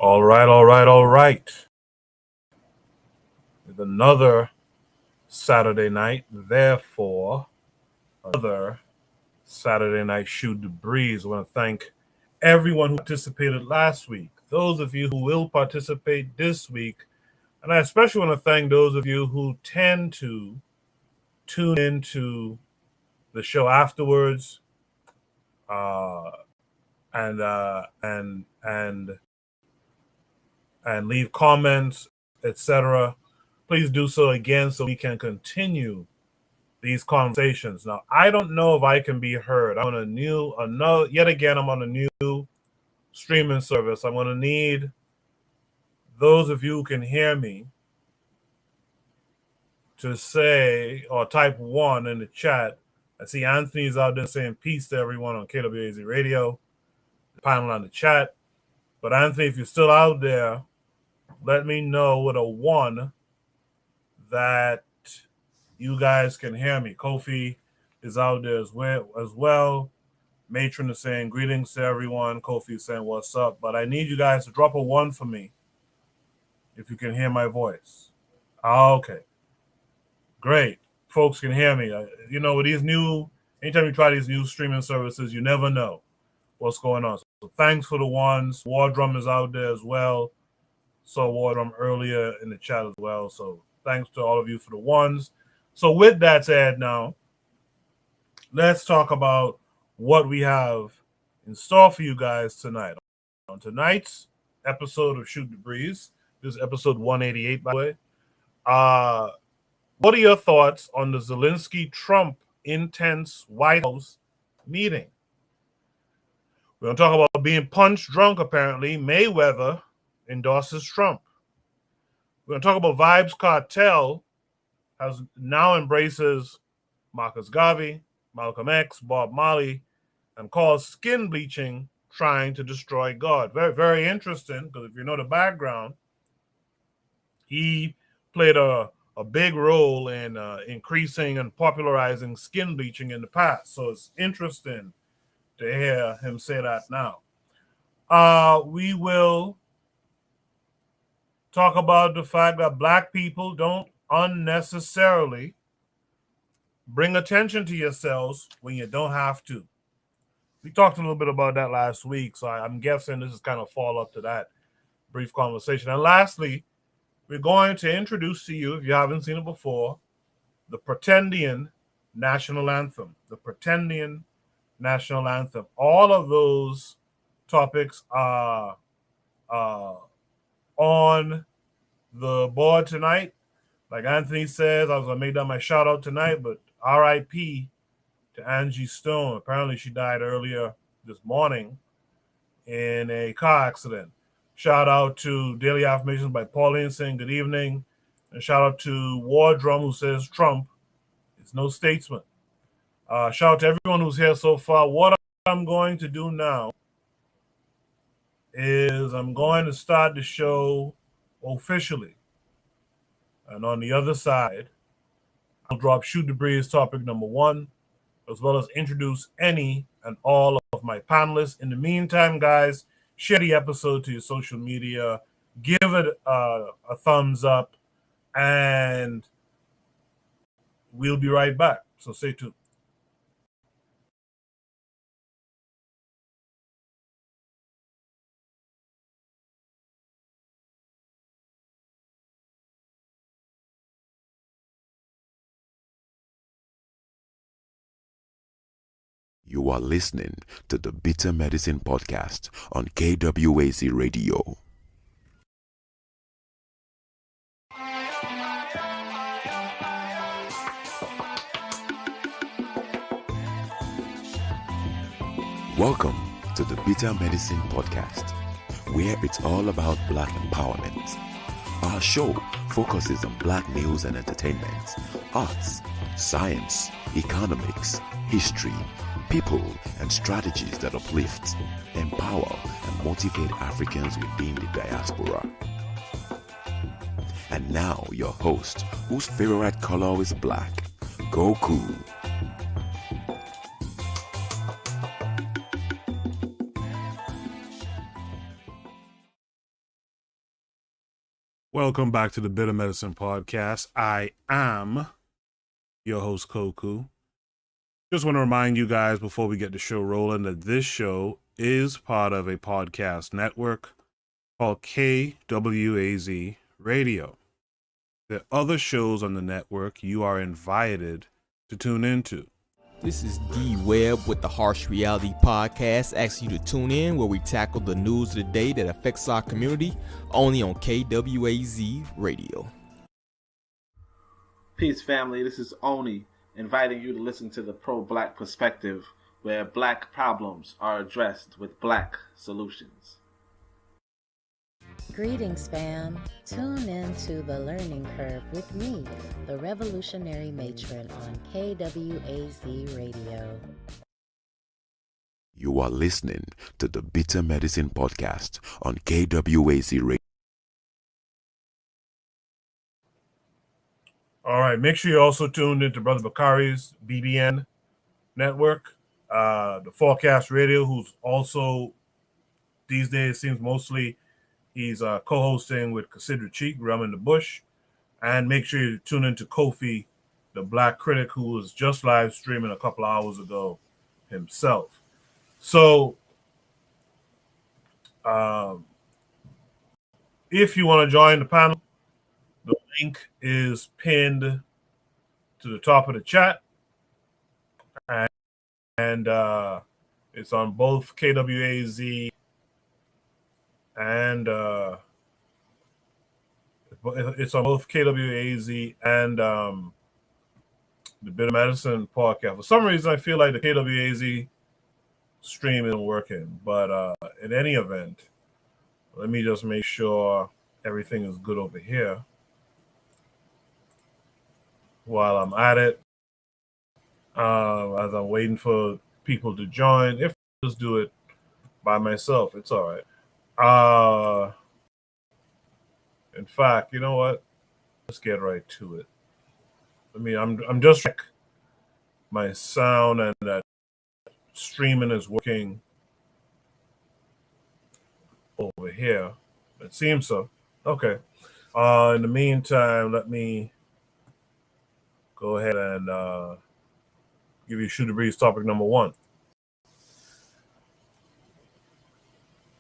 All right, all right, all right. With another Saturday night, therefore, another Saturday night Shoot the Breeze. I want to thank everyone who participated last week, those of you who will participate this week, and I especially want to thank those of you who tend to tune into the show afterwards, and leave comments, etc. Please do so again so we can continue these conversations. Now, I don't know if I can be heard. I'm on I'm on a new streaming service. I'm going to need those of you who can hear me to say or type 1 in the chat. I see Anthony's out there saying peace to everyone on KWAZ Radio, the panel on the chat. But Anthony, if you're still out there, let me know with a 1 that you guys can hear me. Kofi is out there as well. Matron is saying greetings to everyone. Kofi is saying what's up. But I need you guys to drop a 1 for me if you can hear my voice. Okay. Great. Folks can hear me. With anytime you try these new streaming services, you never know what's going on. So thanks for the 1s. War Drum is out there as well. Saw War Drum earlier in the chat as well. So thanks to all of you for the 1s. So with that said, now let's talk about what we have in store for you guys tonight. On tonight's episode of Shoot the Breeze, this is episode 188, by the way. What are your thoughts on the Zelinsky-Trump intense White House meeting? We're going to talk about being punch drunk, apparently. Mayweather endorses Trump. We're going to talk about Vybz Kartel now embraces Papa Garvey, Malcolm X, Bob Marley, and calls skin bleaching trying to destroy God. Very, very interesting, because if you know the background, he played a big role in increasing and popularizing skin bleaching in the past. So it's interesting to hear him say that now. We will talk about the fact that Black people don't unnecessarily bring attention to yourselves when you don't have to. We talked a little bit about that last week, so I'm guessing this is kind of follow-up to that brief conversation. And lastly, we're going to introduce to you, if you haven't seen it before, the Pretendian National Anthem. The Pretendian National Anthem. All of those topics are on the board tonight. Like Anthony says, I was going to make that my shout out tonight, but RIP to Angie Stone. Apparently she died earlier this morning in a car accident. Shout out to Daily Affirmations by Pauline saying good evening. And shout out to War Drum who says Trump is no statesman. Shout out to everyone who's here so far. What I'm going to do now is I'm going to start the show officially. And on the other side, I'll drop Shoot the Breeze topic number 1, as well as introduce any and all of my panelists. In the meantime, guys, share the episode to your social media, give it a thumbs up, and we'll be right back. So stay tuned. You are listening to the Bitter Medicine Podcast on KWAZ Radio. Welcome to the Bitter Medicine Podcast, where it's all about Black empowerment. Our show focuses on Black news and entertainment, arts, science, economics, history, people, and strategies that uplift, empower, and motivate Africans within the diaspora. And now your host, whose favorite color is black, Goku. Welcome back to the Bitter Medicine Podcast. I am your host, Koku. Just want to remind you guys before we get the show rolling that this show is part of a podcast network called KWAZ Radio. There are other shows on the network you are invited to tune into. This is D Webb with the Harsh Reality Podcast, asking you to tune in where we tackle the news of the day that affects our community, only on KWAZ Radio. Peace, family. This is Oni, inviting you to listen to the Pro-Black Perspective, where black problems are addressed with black solutions. Greetings, fam. Tune in to The Learning Curve with me, the revolutionary matron on KWAZ Radio. You are listening to the Bitter Medicine Podcast on KWAZ Radio. All right, make sure you're also tuned into Brother Bakari's BBN network, the Forecast Radio, who's also these days seems mostly he's co-hosting with Consider Cheek, Rum in the Bush. And make sure you tune into Kofi, the Black critic, who was just live streaming a couple hours ago himself. So if you want to join the panel, the link is pinned to the top of the chat. And it's on both KWAZ and it's on both KWAZ and the Bitter Medicine Podcast. For some reason, I feel like the KWAZ stream isn't working, but in any event, let me just make sure everything is good over here while I'm at it. As I'm waiting for people to join. If I just do it by myself, it's all right. In fact, you know what? Let's get right to it. I'm just checking my sound and that streaming is working over here. It seems so. Okay. In the meantime, let me go ahead and give you Shoot the Breeze topic number one.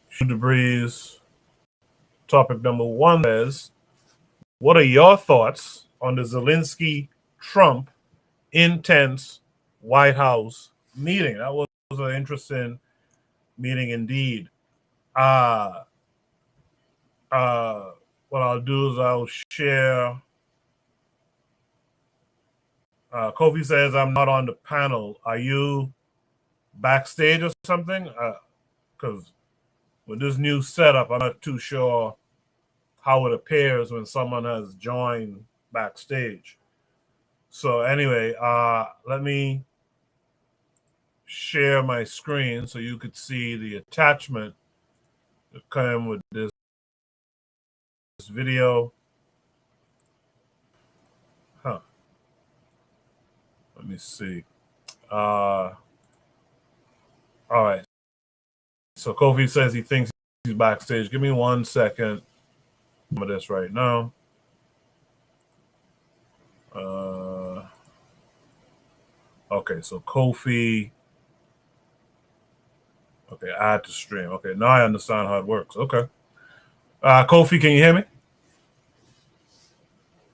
Shoot the Breeze topic number one says, what are your thoughts on the Zelinsky Trump intense White House meeting? That was an interesting meeting indeed. What I'll do is I'll share. Kofi says, I'm not on the panel. Are you backstage or something? Because with this new setup, I'm not too sure how it appears when someone has joined backstage. So anyway, let me share my screen so you could see the attachment that came with this video. Let me see. All right. So Kofi says he thinks he's backstage. Give me 1 second. Some of this right now. Okay, so Kofi. Okay, add to stream. Okay, now I understand how it works. Okay. Kofi, can you hear me?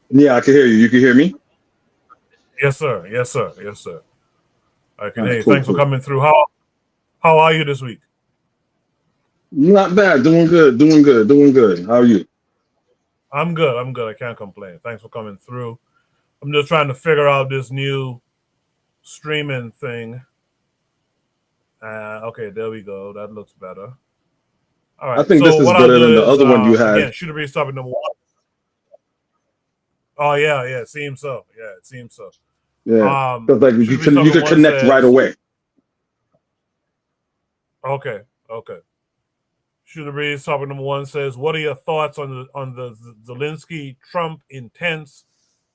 Yeah, I can hear you. You can hear me? Yes, sir. Yes, sir. Yes, sir. I can hear you. Cool, Thanks for coming through. How are you this week? Not bad. Doing good. How are you? I'm good. I can't complain. Thanks for coming through. I'm just trying to figure out this new streaming thing. Okay, there we go. That looks better. All right. I think this is better than the other one you had. Again, Shoot the Breeze topic number one. Oh yeah, it seems so. Yeah, because like you can connect right away. Okay. Shoot the Breeze topic number one says, what are your thoughts on the Zelinsky Trump intense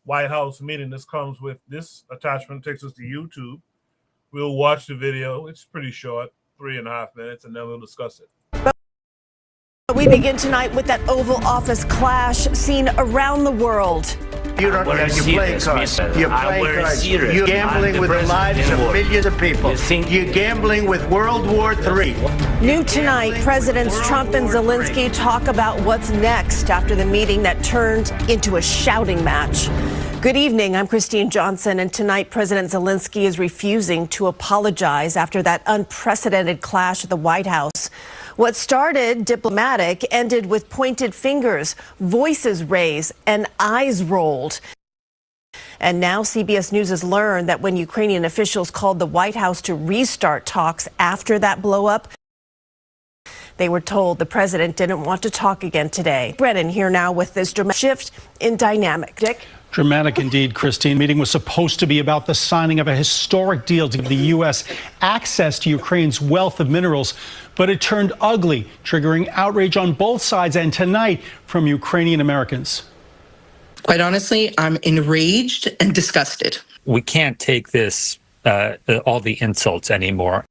White House meeting? This comes with this attachment, takes us to YouTube. We'll watch the video. It's pretty short, 3.5 minutes, and then we'll discuss it. We begin tonight with that Oval Office clash seen around the world. You don't know, you're playing cards. You're playing cards. You're gambling with the lives of millions of people. You're gambling with World War III. New tonight, Presidents Trump and Zelinsky talk about what's next after the meeting that turned into a shouting match. Good evening, I'm Christine Johnson, and tonight President Zelinsky is refusing to apologize after that unprecedented clash at the White House. What started diplomatic ended with pointed fingers, voices raised, and eyes rolled. And now CBS News has learned that when Ukrainian officials called the White House to restart talks after that blow-up, they were told the president didn't want to talk again today. Brennan here now with this dramatic shift in dynamic. Dick? Dramatic indeed, Christine. The meeting was supposed to be about the signing of a historic deal to give the U.S. access to Ukraine's wealth of minerals, but it turned ugly, triggering outrage on both sides and tonight from Ukrainian Americans. Quite honestly, I'm enraged and disgusted. We can't take this, all the insults anymore.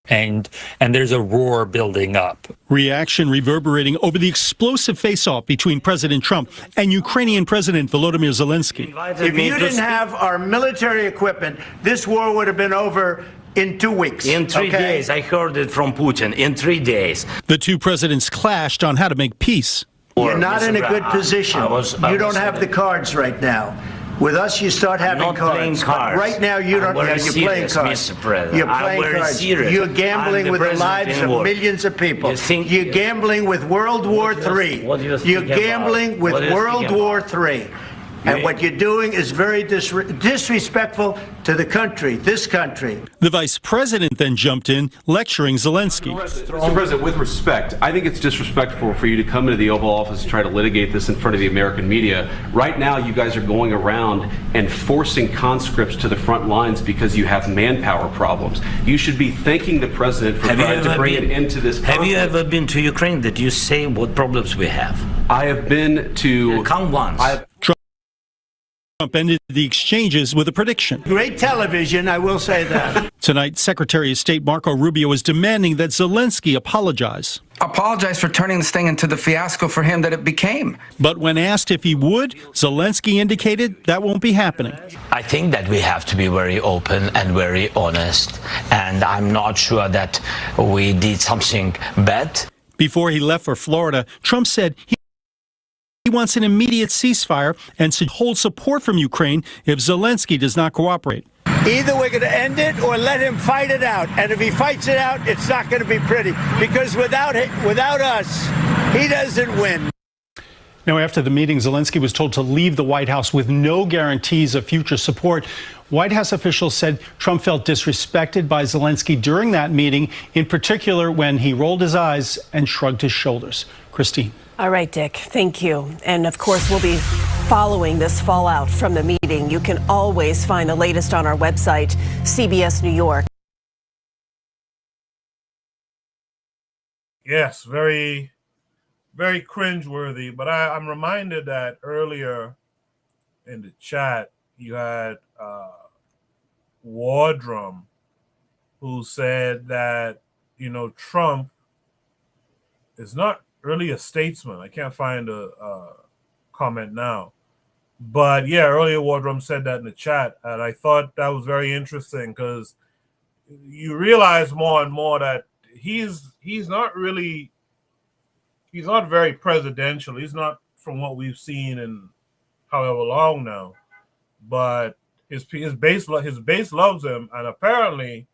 And there's a roar building up. Reaction reverberating over the explosive face-off between President Trump and Ukrainian President Volodymyr Zelinsky. If you didn't have our military equipment, this war would have been over in 2 weeks. In 3 days, I heard it from Putin. In 3 days. The two presidents clashed on how to make peace. You're not in a good position. You don't have the cards right now. With us, you start having cards. But right now, you don't. You're playing cards. You're playing cards. You're gambling with the lives of millions of people. You're gambling with World War III. You're gambling with World War III. And what you're doing is very disrespectful to the country, this country. The vice president then jumped in, lecturing Zelinsky. Mr. President, with respect, I think it's disrespectful for you to come into the Oval Office and try to litigate this in front of the American media. Right now, you guys are going around and forcing conscripts to the front lines because you have manpower problems. You should be thanking the president for trying to bring it into this conflict. Have you ever been to Ukraine? Did you say what problems we have? I have been to... Come once. Trump ended the exchanges with a prediction. Great television, I will say that. Tonight, Secretary of State Marco Rubio is demanding that Zelinsky apologize. Apologize for turning this thing into the fiasco for him that it became. But when asked if he would, Zelinsky indicated that won't be happening. I think that we have to be very open and very honest, and I'm not sure that we did something bad. Before he left for Florida, Trump said he wants an immediate ceasefire and should hold support from Ukraine if Zelinsky does not cooperate. Either we're going to end it or let him fight it out. And if he fights it out, it's not going to be pretty. Because without us, he doesn't win. Now, after the meeting, Zelinsky was told to leave the White House with no guarantees of future support. White House officials said Trump felt disrespected by Zelinsky during that meeting, in particular when he rolled his eyes and shrugged his shoulders. Christine. All right, Dick, thank you. And of course, we'll be following this fallout from the meeting. You can always find the latest on our website, CBS New York. Yes, very, very cringeworthy. But I'm reminded that earlier in the chat, you had Wardrum, who said that, Trump is not really a statesman. I can't find a comment now. But yeah, earlier Wardrum said that in the chat, and I thought that was very interesting because you realize more and more that he's not very presidential. He's not, from what we've seen in however long now. But his base loves him, and apparently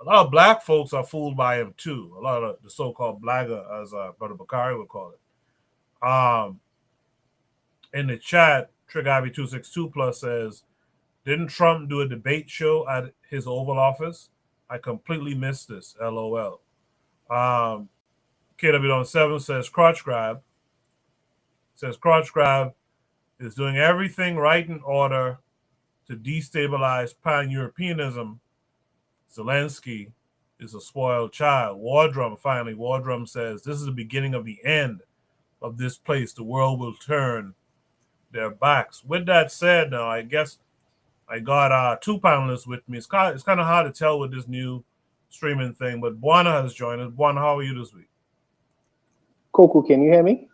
a lot of black folks are fooled by him too. A lot of the so-called blagger, as Brother Bakari would call it. In the chat, TrickIV262+ says, "Didn't Trump do a debate show at his Oval Office? I completely missed this. LOL." KW7 says, "Crotch grab." Says Crotch grab is doing everything right in order to destabilize pan-Europeanism. Zelinsky is a spoiled child. Wardrum says, "This is the beginning of the end of this place. The world will turn their backs." With that said, now I guess I got two panelists with me. It's kind of hard to tell with this new streaming thing, but Buana has joined us. Buana, how are you this week? Coco, can you hear me?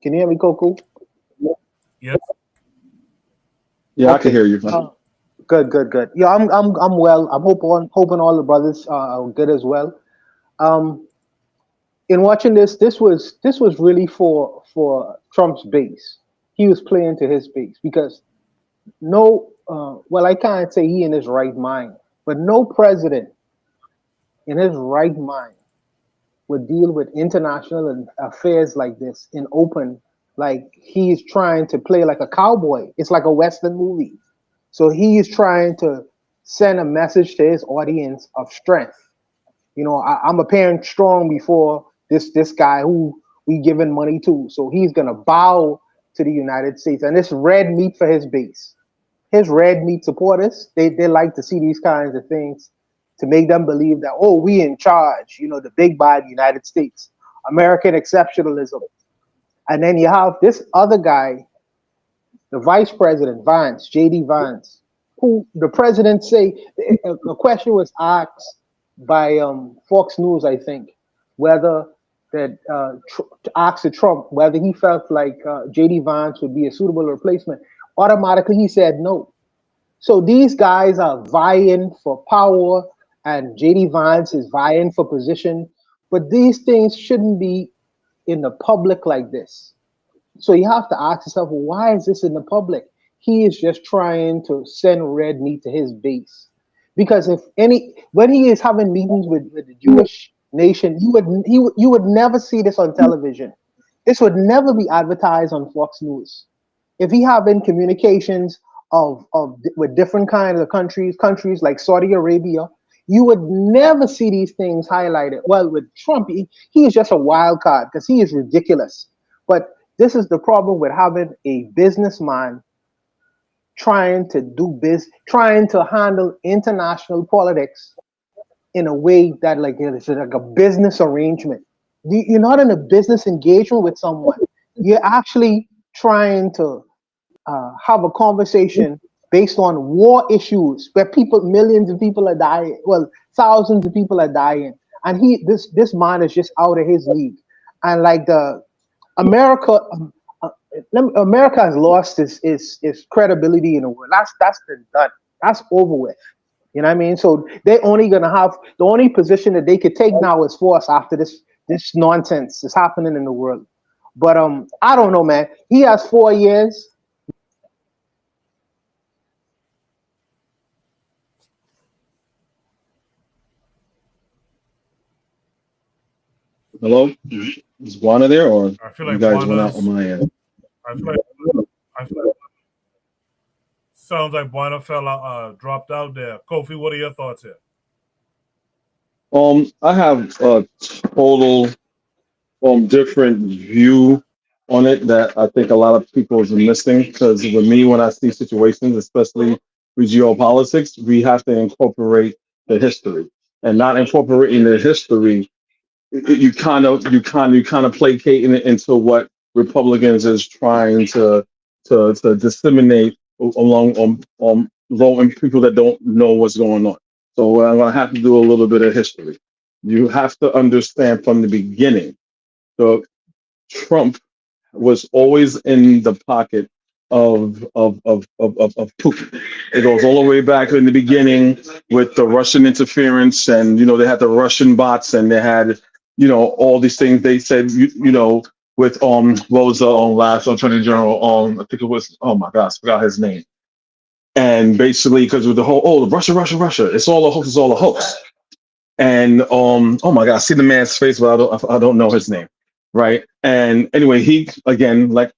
Can you hear me, Coco? Yes. Yeah, I can hear you. Good. Yeah, I'm well. I'm hoping all the brothers are good as well. In watching this was really for Trump's base. He was playing to his base because I can't say he in his right mind, but no president in his right mind would deal with international affairs like this in open, like he's trying to play like a cowboy. It's like a Western movie. So he is trying to send a message to his audience of strength. You know, I'm appearing strong before this guy who we giving money to. So he's gonna bow to the United States, and it's red meat for his base. His red meat supporters, they like to see these kinds of things to make them believe that, oh, we in charge, you know, the big bad United States, American exceptionalism. And then you have this other guy, the Vice President Vance, J.D. Vance, who the president say, a question was asked by Fox News, I think, whether that asked to Trump whether he felt like J.D. Vance would be a suitable replacement. Automatically, he said no. So these guys are vying for power, and J.D. Vance is vying for position. But these things shouldn't be in the public like this. So you have to ask yourself, well, why is this in the public? He is just trying to send red meat to his base. Because when he is having meetings with the Jewish nation, you would never see this on television. This would never be advertised on Fox News. If he having communications with different kinds of countries like Saudi Arabia, you would never see these things highlighted. Well, with Trump, he is just a wild card because he is ridiculous. But this is the problem with having a businessman trying to handle international politics in a way that it's like a business arrangement. You're not in a business engagement with someone. You're actually trying to have a conversation based on war issues where millions of people are dying. Well, thousands of people are dying, and this man is just out of his league. And America has lost its credibility in the world. That's been done. That's over with. You know what I mean? So they're only gonna have the only position that they could take now is force after this nonsense is happening in the world. But I don't know, man. He has 4 years. Hello? Is Juana there, or I feel like you guys went Juana's- out on my end? I feel like sounds like Buena fella dropped out there. Kofi, what are your thoughts here? I have a total different view on it that I think a lot of people is missing. Because with me, when I see situations, especially with geopolitics, we have to incorporate the history, and not incorporating the history, you kind of placating it into what Republicans is trying to disseminate along low and people that don't know what's going on. So I'm gonna have to do a little bit of history. You have to understand from the beginning. So Trump was always in the pocket of Putin. It goes all the way back in the beginning with the Russian interference, and they had the Russian bots, and they had all these things. They said with what was the last Attorney General, I think it was, oh my gosh, forgot his name. And basically, because with the whole Russia, it's all a hoax. And oh my God, see the man's face, but I don't know his name, right? And anyway, he again, like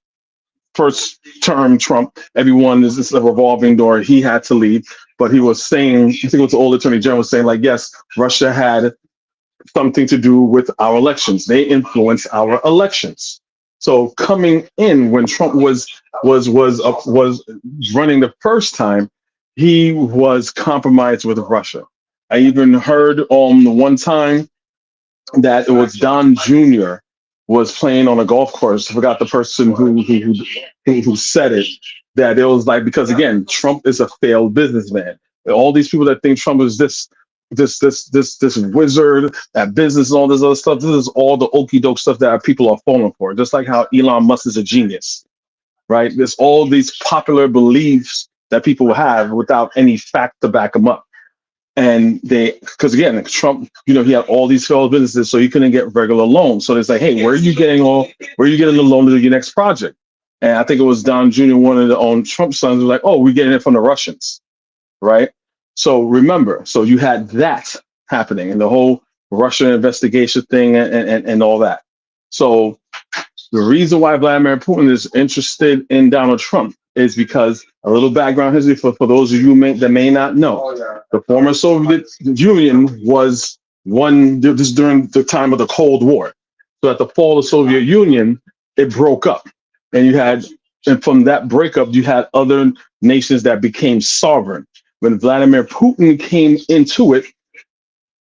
first term Trump, everyone is a revolving door. He had to leave, but he was saying, I think it was the old Attorney General saying, like, yes, Russia had something to do with our elections. They influenced our elections. So coming in when Trump was running the first time, he was compromised with Russia. I even heard the one time that it was Don Jr. was playing on a golf course. I forgot the person who said it. That it was like, because again, Trump is a failed businessman. All these people that think Trump is this this wizard, that business and all this other stuff. This is all the okie doke stuff that people are falling for. Just like how Elon Musk is a genius, right? There's all these popular beliefs that people have without any fact to back them up. And because again, Trump, he had all these failed businesses, so he couldn't get regular loans. So it's like, hey, where are you getting the loan to do your next project? And I think it was Don Jr., one of the Trump sons, was like, oh, we're getting it from the Russians, right? So remember, so you had that happening and the whole Russia investigation thing and all that. So the reason why Vladimir Putin is interested in Donald Trump is because a little background history for those of you that may not know. The former Soviet Union was this is during the time of the Cold War. So at the fall of the Soviet Union, it broke up. And from that breakup, you had other nations that became sovereign. When Vladimir Putin came into it,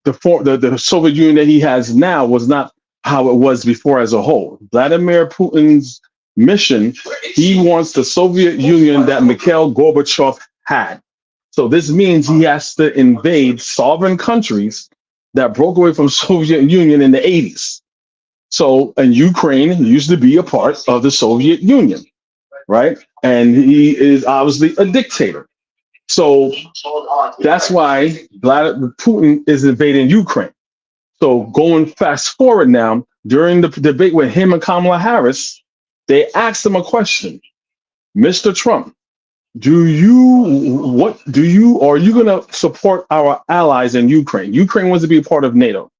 the Soviet Union that he has now was not how it was before as a whole. Vladimir Putin's mission, he wants the Soviet Union that Mikhail Gorbachev had. So this means he has to invade sovereign countries that broke away from Soviet Union in the 80s. So, and Ukraine used to be a part of the Soviet Union, right? And he is obviously a dictator. So that's why Vladimir Putin is invading Ukraine. So going fast forward now, during the debate with him and Kamala Harris, they asked him a question. Mr. Trump, are you going to support our allies in Ukraine? Ukraine wants to be a part of NATO,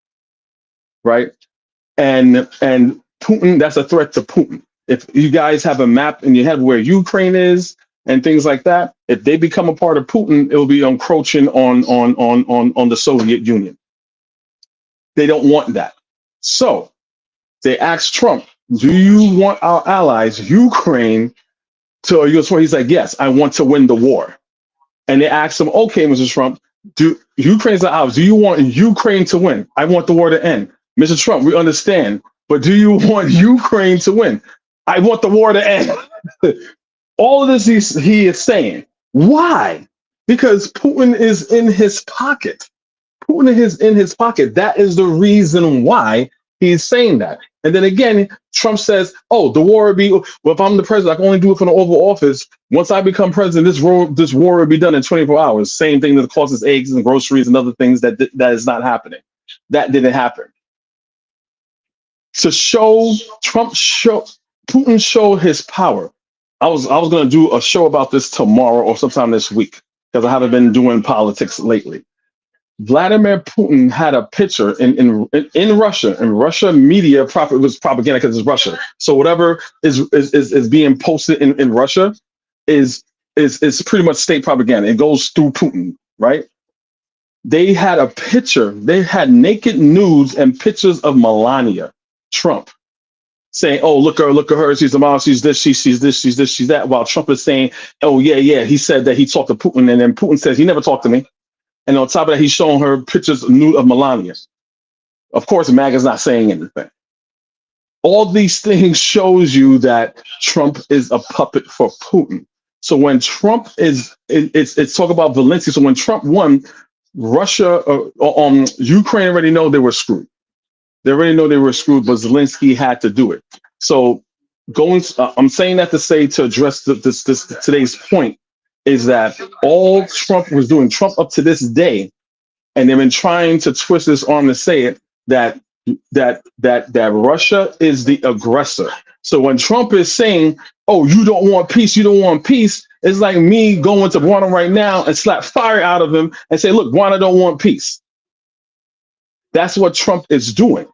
right? And Putin, that's a threat to Putin. If you guys have a map in your head where Ukraine is and things like that, if they become a part of Putin, it will be encroaching on the Soviet Union. They don't want that. So they asked Trump, do you want our allies, Ukraine, to support? He's like, yes, I want to win the war. And they asked him, okay, Mr. Trump, Ukraine's the ours. Do you want Ukraine to win? I want the war to end. Mr. Trump, we understand, but do you want Ukraine to win? I want the war to end. All of this he is saying. Why? Because Putin is in his pocket. Putin is in his pocket. That is the reason why he's saying that. And then again, Trump says, oh, the war would be, well, if I'm the president, I can only do it from the Oval Office. Once I become president, this war would be done in 24 hours. Same thing that costs eggs and groceries and other things that is not happening. That didn't happen. To Putin show his power. I was going to do a show about this tomorrow or sometime this week because I haven't been doing politics lately. Vladimir Putin had a picture in Russia, and Russia media was propaganda because it's Russia. So whatever is being posted in Russia is pretty much state propaganda. It goes through Putin, right? They had a picture. They had naked nudes and pictures of Melania Trump, saying, "Oh, look at her. She's a model. She's this. She's this. She's this. She's that." While Trump is saying, "Oh yeah. He said that he talked to Putin," and then Putin says he never talked to me. And on top of that, he's showing her pictures of Melania. Of course, MAGA's not saying anything. All these things shows you that Trump is a puppet for Putin. So when Trump it's talk about Zelinsky. So when Trump won, Russia, Ukraine already know they were screwed. They already know they were screwed, but Zelinsky had to do it. So I'm saying that to address today's point, is that all Trump was doing, Trump up to this day, and they've been trying to twist his arm to say it, that Russia is the aggressor. So when Trump is saying, "Oh, you don't want peace, it's like me going to Guana right now and slap fire out of him and say, "Look, Guana don't want peace." That's what Trump is doing,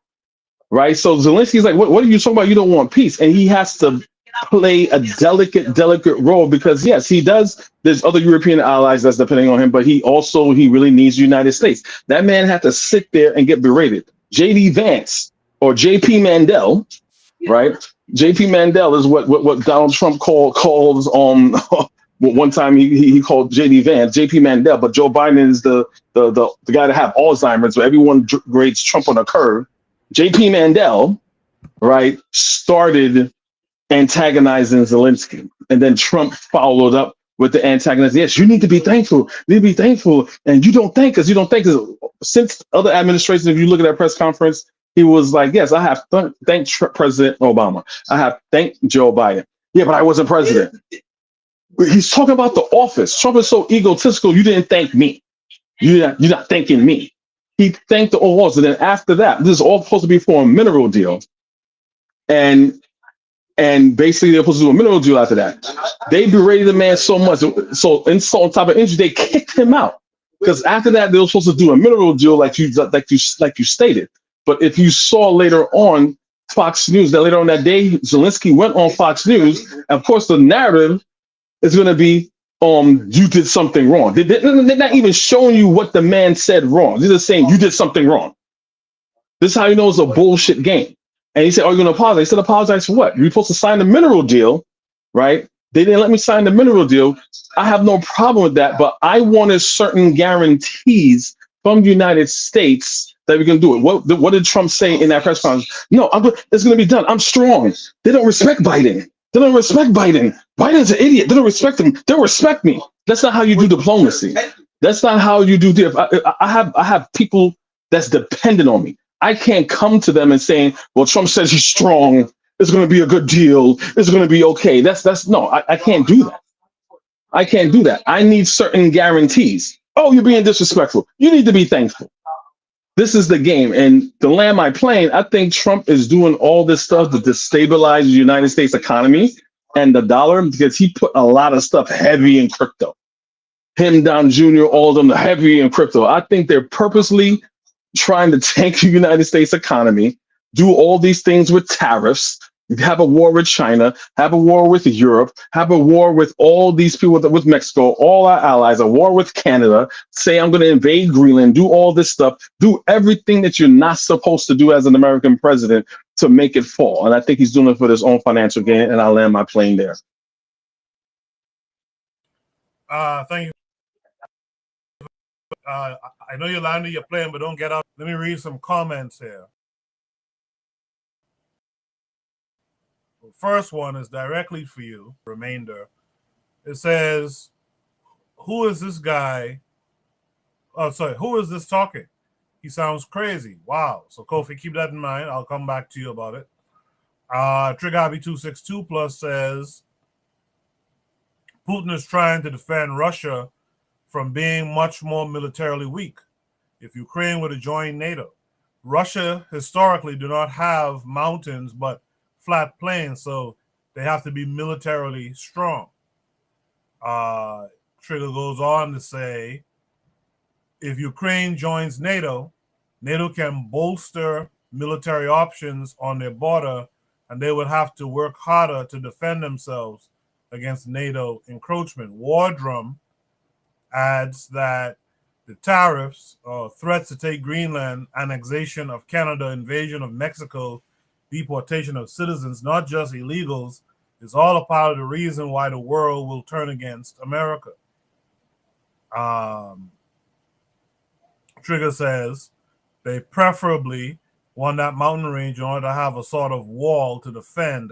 right? So Zelensky's like, what are you talking about? You don't want peace. And he has to play a delicate role because, yes, he does. There's other European allies that's depending on him, but he really needs the United States. That man had to sit there and get berated. J.D. Vance or J.P. Mandel, right? J.P. Mandel is what Donald Trump calls one time he called J.D. Vance J.P. Mandel, but Joe Biden is the guy that have Alzheimer's, so everyone grades Trump on a curve. J.P. Mandel, right, started antagonizing Zelinsky, and then Trump followed up with the antagonist. Yes, you need to be thankful. You need to be thankful. And you don't thank us. You don't thank us. Since other administrations, if you look at that press conference, he was like, yes, I have thanked President Obama. I have thanked Joe Biden. Yeah, but I wasn't president. He's talking about the office. Trump is so egotistical. You didn't thank me. You're not thanking me. He thanked the office. And then after that, this is all supposed to be for a mineral deal. And basically they're supposed to do a mineral deal after that. They berated the man so much. So insult on top of injury, they kicked him out. Because after that, they were supposed to do a mineral deal like you stated. But if you saw later on Fox News, that later on that day, Zelinsky went on Fox News. And of course, the narrative is going to be, you did something wrong. They're not even showing you what the man said wrong. They're just saying you did something wrong. This is how you know it's a bullshit game. And he said, "Are you going to apologize?" He said, "Apologize for what? You're supposed to sign the mineral deal, right? They didn't let me sign the mineral deal. I have no problem with that, but I wanted certain guarantees from the United States that we can do it." What did Trump say in that press conference? No, it's going to be done. I'm strong. They don't respect Biden. They don't respect Biden. Biden's an idiot. They don't respect him. They'll respect me. That's not how you do diplomacy. That's not how you do this. I have people that's dependent on me. I can't come to them and saying, "Well, Trump says he's strong. It's going to be a good deal. It's going to be okay." I can't do that. I can't do that. I need certain guarantees. Oh, you're being disrespectful. You need to be thankful. This is the game. And to land my plane, I think Trump is doing all this stuff to destabilize the United States economy and the dollar, because he put a lot of stuff heavy in crypto. Him, Don Jr., all of them, heavy in crypto. I think they're purposely trying to tank the United States economy, do all these things with tariffs, have a war with China, have a war with Europe, have a war with all these people, with Mexico, all our allies, a war with Canada, say I'm going to invade Greenland, do all this stuff, do everything that you're not supposed to do as an American president to make it fall. And I think he's doing it for his own financial gain, and I'll land my plane there. Thank you. I know you're landing your plane, but don't get out. Let me read some comments here. The first one is directly for you, remainder. It says, "Who is this guy? Oh, sorry, who is this talking? He sounds crazy." Wow. So Kofi, keep that in mind. I'll come back to you about it. Trigabi262 Plus says, "Putin is trying to defend Russia from being much more militarily weak. If Ukraine were to join NATO, Russia historically do not have mountains but flat plains, so they have to be militarily strong." Trigger goes on to say, "If Ukraine joins NATO, NATO can bolster military options on their border, and they would have to work harder to defend themselves against NATO encroachment." Wardrum adds that the tariffs, threats to take Greenland, annexation of Canada, invasion of Mexico, deportation of citizens, not just illegals, is all a part of the reason why the world will turn against America. Trigger says they preferably want that mountain range in order to have a sort of wall to defend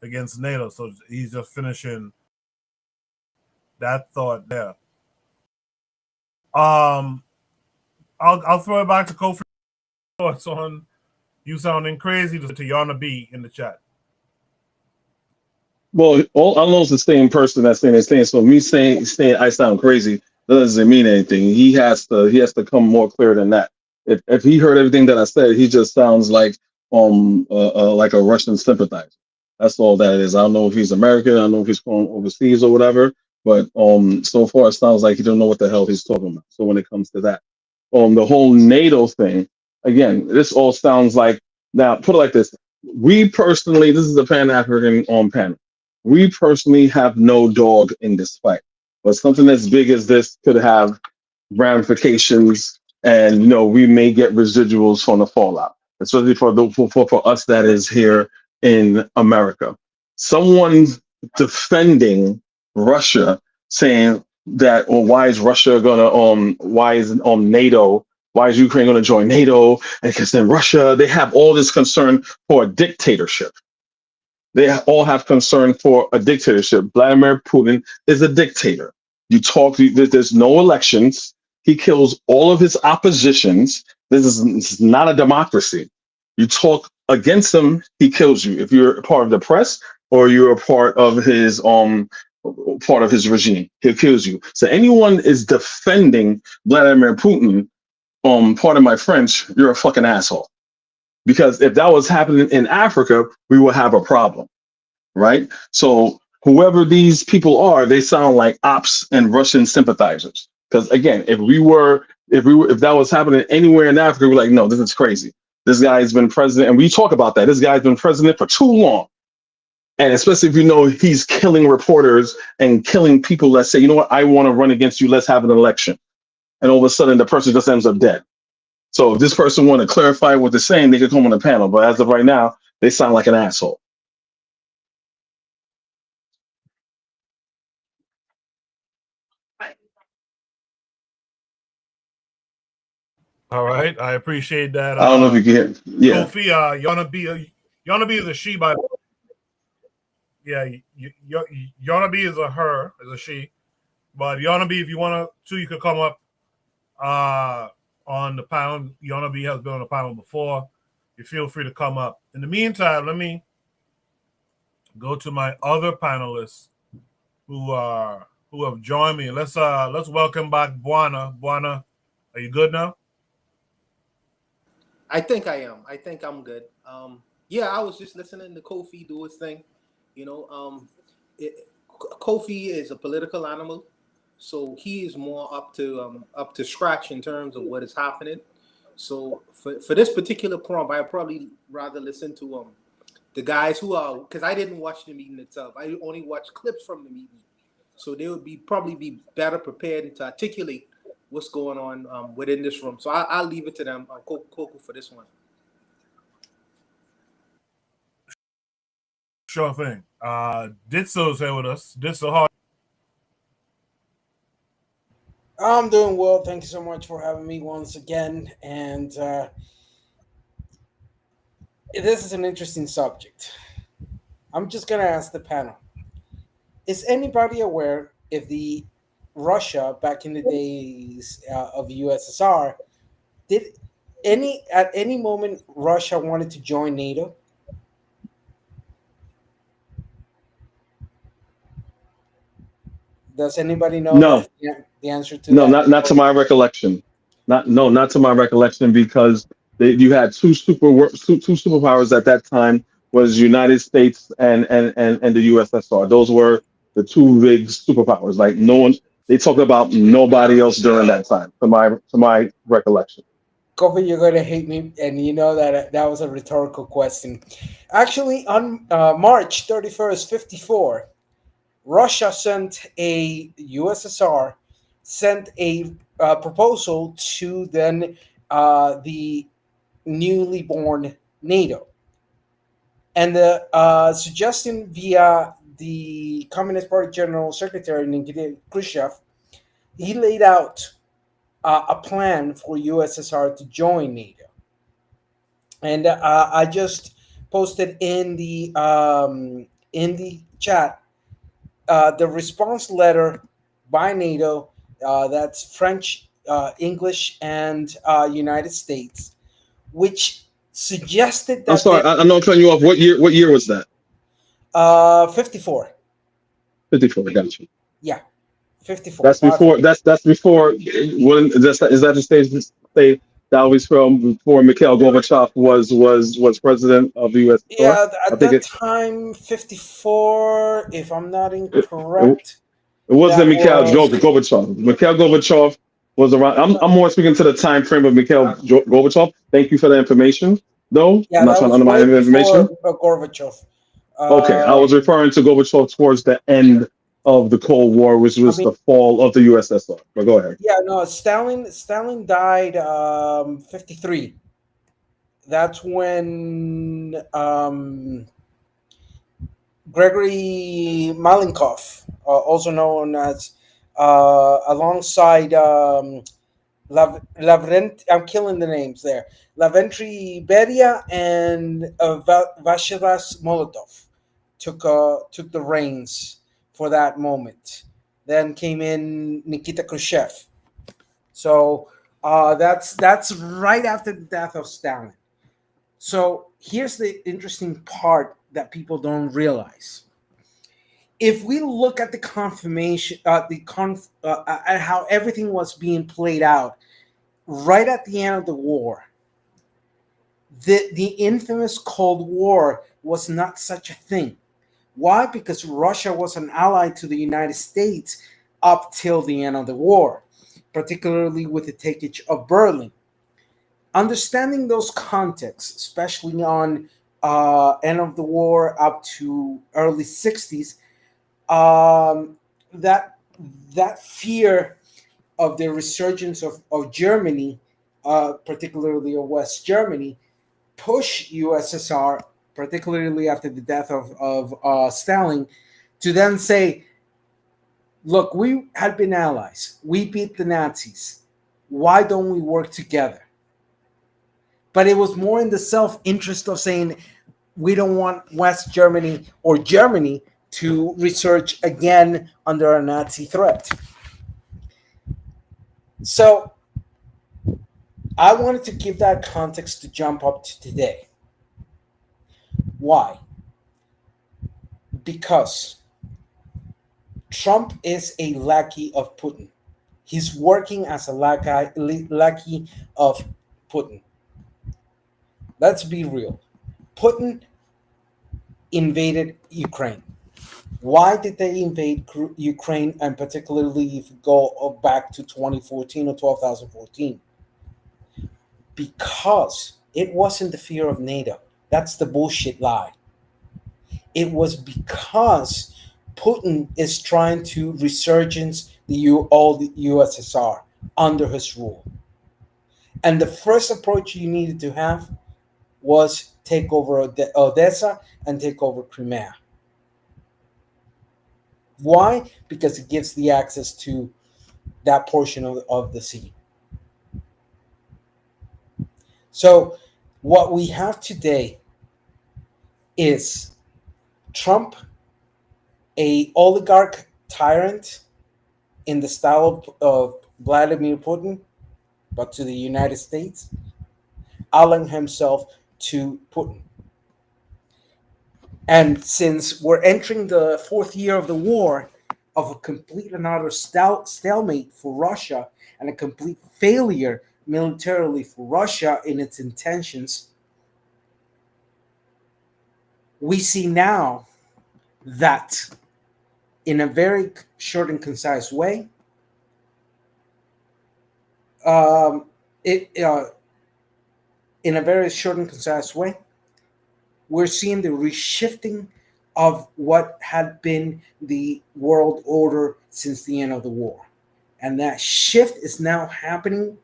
against NATO. So he's just finishing that thought there. I'll throw it back to Kofi. Thoughts on you sounding crazy to Yana B in the chat. Well, all I know is the same person that's saying the same. So me saying I sound crazy doesn't mean anything. He has to come more clear than that. If he heard everything that I said, he just sounds like a Russian sympathizer. That's all that it is. I don't know if he's American. I don't know if he's going overseas or whatever. But so far it sounds like he don't know what the hell he's talking about. So when it comes to that, the whole NATO thing, again, this all sounds like, now put it like this. We personally, this is a Pan-African panel. We personally have no dog in this fight. But something as big as this could have ramifications, and we may get residuals from the fallout, especially for us that is here in America. Someone defending Russia, saying that, well, why is Russia gonna why is NATO, why is Ukraine gonna join NATO? And because then Russia, they have all this concern for a dictatorship. They all have concern for a dictatorship. Vladimir Putin is a dictator. There's no elections. He kills all of his oppositions. This is not a democracy. You talk against him, he kills you. If you're a part of the press or you're a part of his regime, he kills you. So anyone is defending Vladimir Putin, pardon my French, you're a fucking asshole. Because if that was happening in Africa, we would have a problem, right? So whoever these people are, they sound like ops and Russian sympathizers. Because again, if that was happening anywhere in Africa, we're like, no, this is crazy. This guy's been president, and we talk about that. This guy's been president for too long. And especially if you know he's killing reporters and killing people that say, you know what, I want to run against you, let's have an election. And all of a sudden the person just ends up dead. So if this person want to clarify what they're saying, they could come on the panel. But as of right now, they sound like an asshole. All right, I appreciate that. I don't know if you can hear. Yeah. Kofi, Yonabi is a she, by yeah, Yonabi is a her, is a she. But Yonabi, if you want to, you could come up on the panel. Yonabi has been on the panel before. You feel free to come up. In the meantime, let me go to my other panelists who have joined me. Let's welcome back Buana. Buana, are you good now? I think I am. I think I'm good. Yeah, I was just listening to Kofi do his thing. You know, Kofi is a political animal, so he is more up to scratch in terms of what is happening. So for this particular prompt, I'd probably rather listen to the guys who are, because I didn't watch the meeting itself. I only watched clips from the meeting, so they would probably be better prepared to articulate what's going on within this room. So I'll leave it to them, Coco, for this one. Sure thing. Ditso's here with us. Ditso, how? I'm doing well. Thank you so much for having me once again. And this is an interesting subject. I'm just going to ask the panel. Is anybody aware if the Russia back in the days of USSR, at any moment Russia wanted to join NATO? Does anybody know the answer to that? No, not to my recollection. Not to my recollection, because you had two superpowers at that time, was United States and the USSR. Those were the two big superpowers. Like no one, they talked about nobody else during that time, to my recollection. Kofi, you're going to hate me, and you know that was a rhetorical question. Actually, on March 31st, 1954, Russia USSR sent a proposal to then the newly born NATO. And the suggestion via the Communist Party General Secretary Nikita Khrushchev, he laid out a plan for USSR to join NATO. And I just posted in the chat the response letter by NATO, that's French, English, and United States, which suggested that. I'm sorry, I'm not cutting you off. What year was that? 54. 54, got you. Yeah, 54. That's before. That's before. Is that the stage that was from before Mikhail Gorbachev was president of the U.S.? Yeah, at that time, 54. If I'm not incorrect, it wasn't Mikhail Gorbachev. Mikhail Gorbachev was around. I'm more speaking to the time frame of Mikhail Gorbachev. Thank you for the information, though. Yeah, I'm not trying to undermine the information. Gorbachev. Okay, I was referring to Gorbachev towards the end of the Cold War, which was the fall of the USSR. But go ahead. Yeah, no, Stalin died 53. That's when Gregory Malenkov, also known as alongside Lavrent, I'm killing the names there, Lavrentiy Beria and Vyacheslav Molotov. took the reins for that moment. Then came in Nikita Khrushchev. So that's right after the death of Stalin. So here's the interesting part that people don't realize. If we look at the confirmation, at how everything was being played out, right at the end of the war, the infamous Cold War was not such a thing. Why? Because Russia was an ally to the United States up till the end of the war, particularly with the takeage of Berlin. Understanding those contexts, especially on end of the war up to early 60s, that fear of the resurgence of Germany, particularly of West Germany, pushed USSR, particularly after the death of Stalin, to then say, look, we had been allies. We beat the Nazis. Why don't we work together? But it was more in the self-interest of saying, we don't want West Germany or Germany to resurge again under a Nazi threat. So I wanted to give that context to jump up to today. Why? Because Trump is a lackey of Putin. He's working as a lackey of Putin. Let's be real. Putin invaded Ukraine. Why did they invade Ukraine, and particularly if you go back to 2014 or 2014? Because it wasn't the fear of NATO. That's the bullshit lie. It was because Putin is trying to resurgence all the USSR under his rule. And the first approach you needed to have was take over Odessa and take over Crimea. Why? Because it gives the access to that portion of the sea. So what we have today is Trump, a oligarch tyrant in the style of Vladimir Putin, but to the United States, allying himself to Putin. And since we're entering the fourth year of the war, of a complete and utter stalemate for Russia and a complete failure militarily for Russia in its intentions, we see now that in a very short and concise way, we're seeing the reshifting of what had been the world order since the end of the war. And that shift is now happening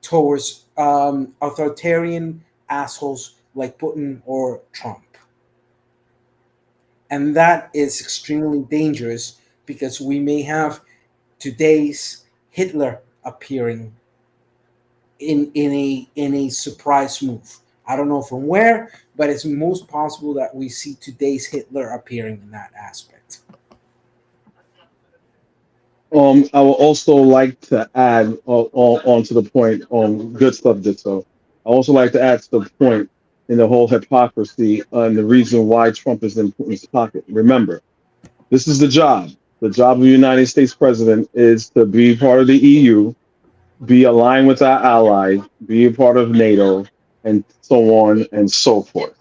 towards authoritarian assholes like Putin or Trump. And that is extremely dangerous because we may have today's Hitler appearing in a surprise move. I don't know from where, but it's most possible that we see today's Hitler appearing in that aspect. I would also like to add on to the point. Good stuff, Ditto. I also like to add to the point in the whole hypocrisy and the reason why Trump is in Putin's pocket. Remember, this is the job. The job of the United States president is to be part of the EU, be aligned with our ally, be a part of NATO, and so on and so forth.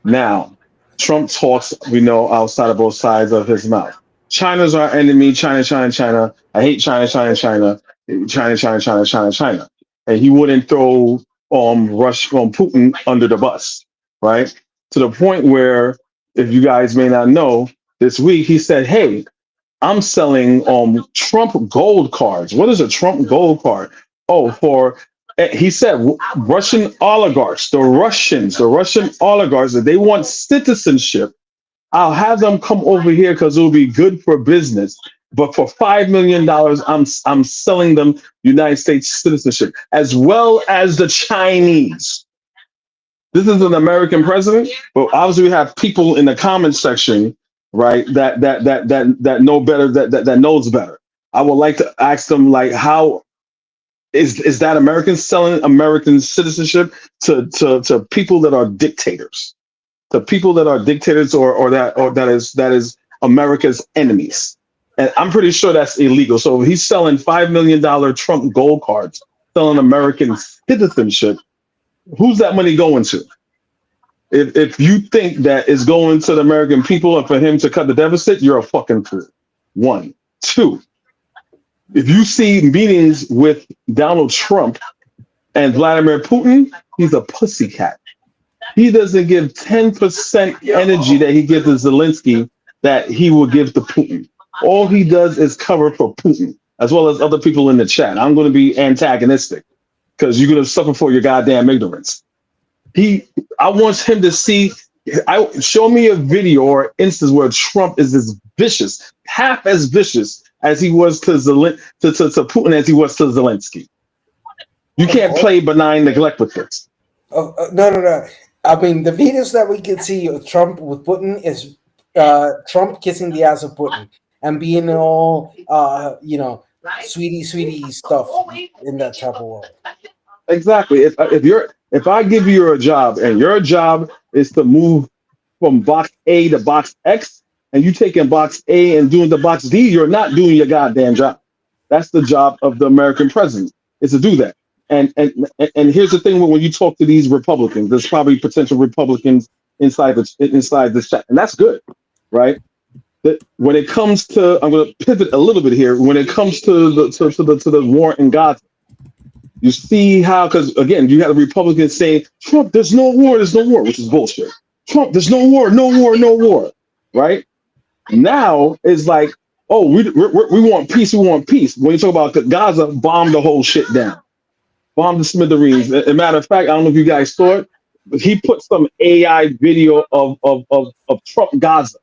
Now, Trump talks, we know, outside of both sides of his mouth. China's our enemy. China, China, China. I hate China, China, China. China, China, China, China, China. And he wouldn't throw Putin under the bus, right? To the point where, if you guys may not know, this week he said, "Hey, I'm selling Trump gold cards." What is a Trump gold card? He said Russian oligarchs, the Russian oligarchs, that they want citizenship. I'll have them come over here because it'll be good for business. But for $5 million, I'm selling them United States citizenship, as well as the Chinese. This is an American president, but obviously we have people in the comment section, right? That know better, that knows better. I would like to ask them, like, how is that American selling American citizenship to people that are dictators, to people that are dictators, or that is America's enemies? And I'm pretty sure that's illegal. So if he's selling $5 million Trump gold cards, selling American citizenship. Who's that money going to? If you think that it's going to the American people and for him to cut the deficit, you're a fucking fool. One. Two, if you see meetings with Donald Trump and Vladimir Putin, he's a pussycat. He doesn't give 10% energy that he gives to Zelinsky that he will give to Putin. All he does is cover for Putin, as well as other people in the chat. I'm going to be antagonistic because you're going to suffer for your goddamn ignorance. I want him to see. Show me a video or instance where Trump is as vicious, half as vicious as he was to Putin as he was to Zelensky. You can't play benign neglect with this. No. I mean, the videos that we can see of Trump with Putin is Trump kissing the ass of Putin and being all, sweetie stuff in that type of world. Exactly. If I give you a job and your job is to move from box A to box X, and you taking box A and doing the box D, you're not doing your goddamn job. That's the job of the American president, is to do that. And here's the thing: when you talk to these Republicans, there's probably potential Republicans inside this chat, and that's good, right? That when it comes to, I'm going to pivot a little bit here. When it comes to the war in Gaza, you see how, because again, you have the Republicans saying, Trump, there's no war, which is bullshit. Trump, there's no war, right? Now it's like, oh, we want peace, When you talk about Gaza, bomb the whole shit down. Bomb the smithereens. As a matter of fact, I don't know if you guys saw it, but he put some AI video of Trump Gaza.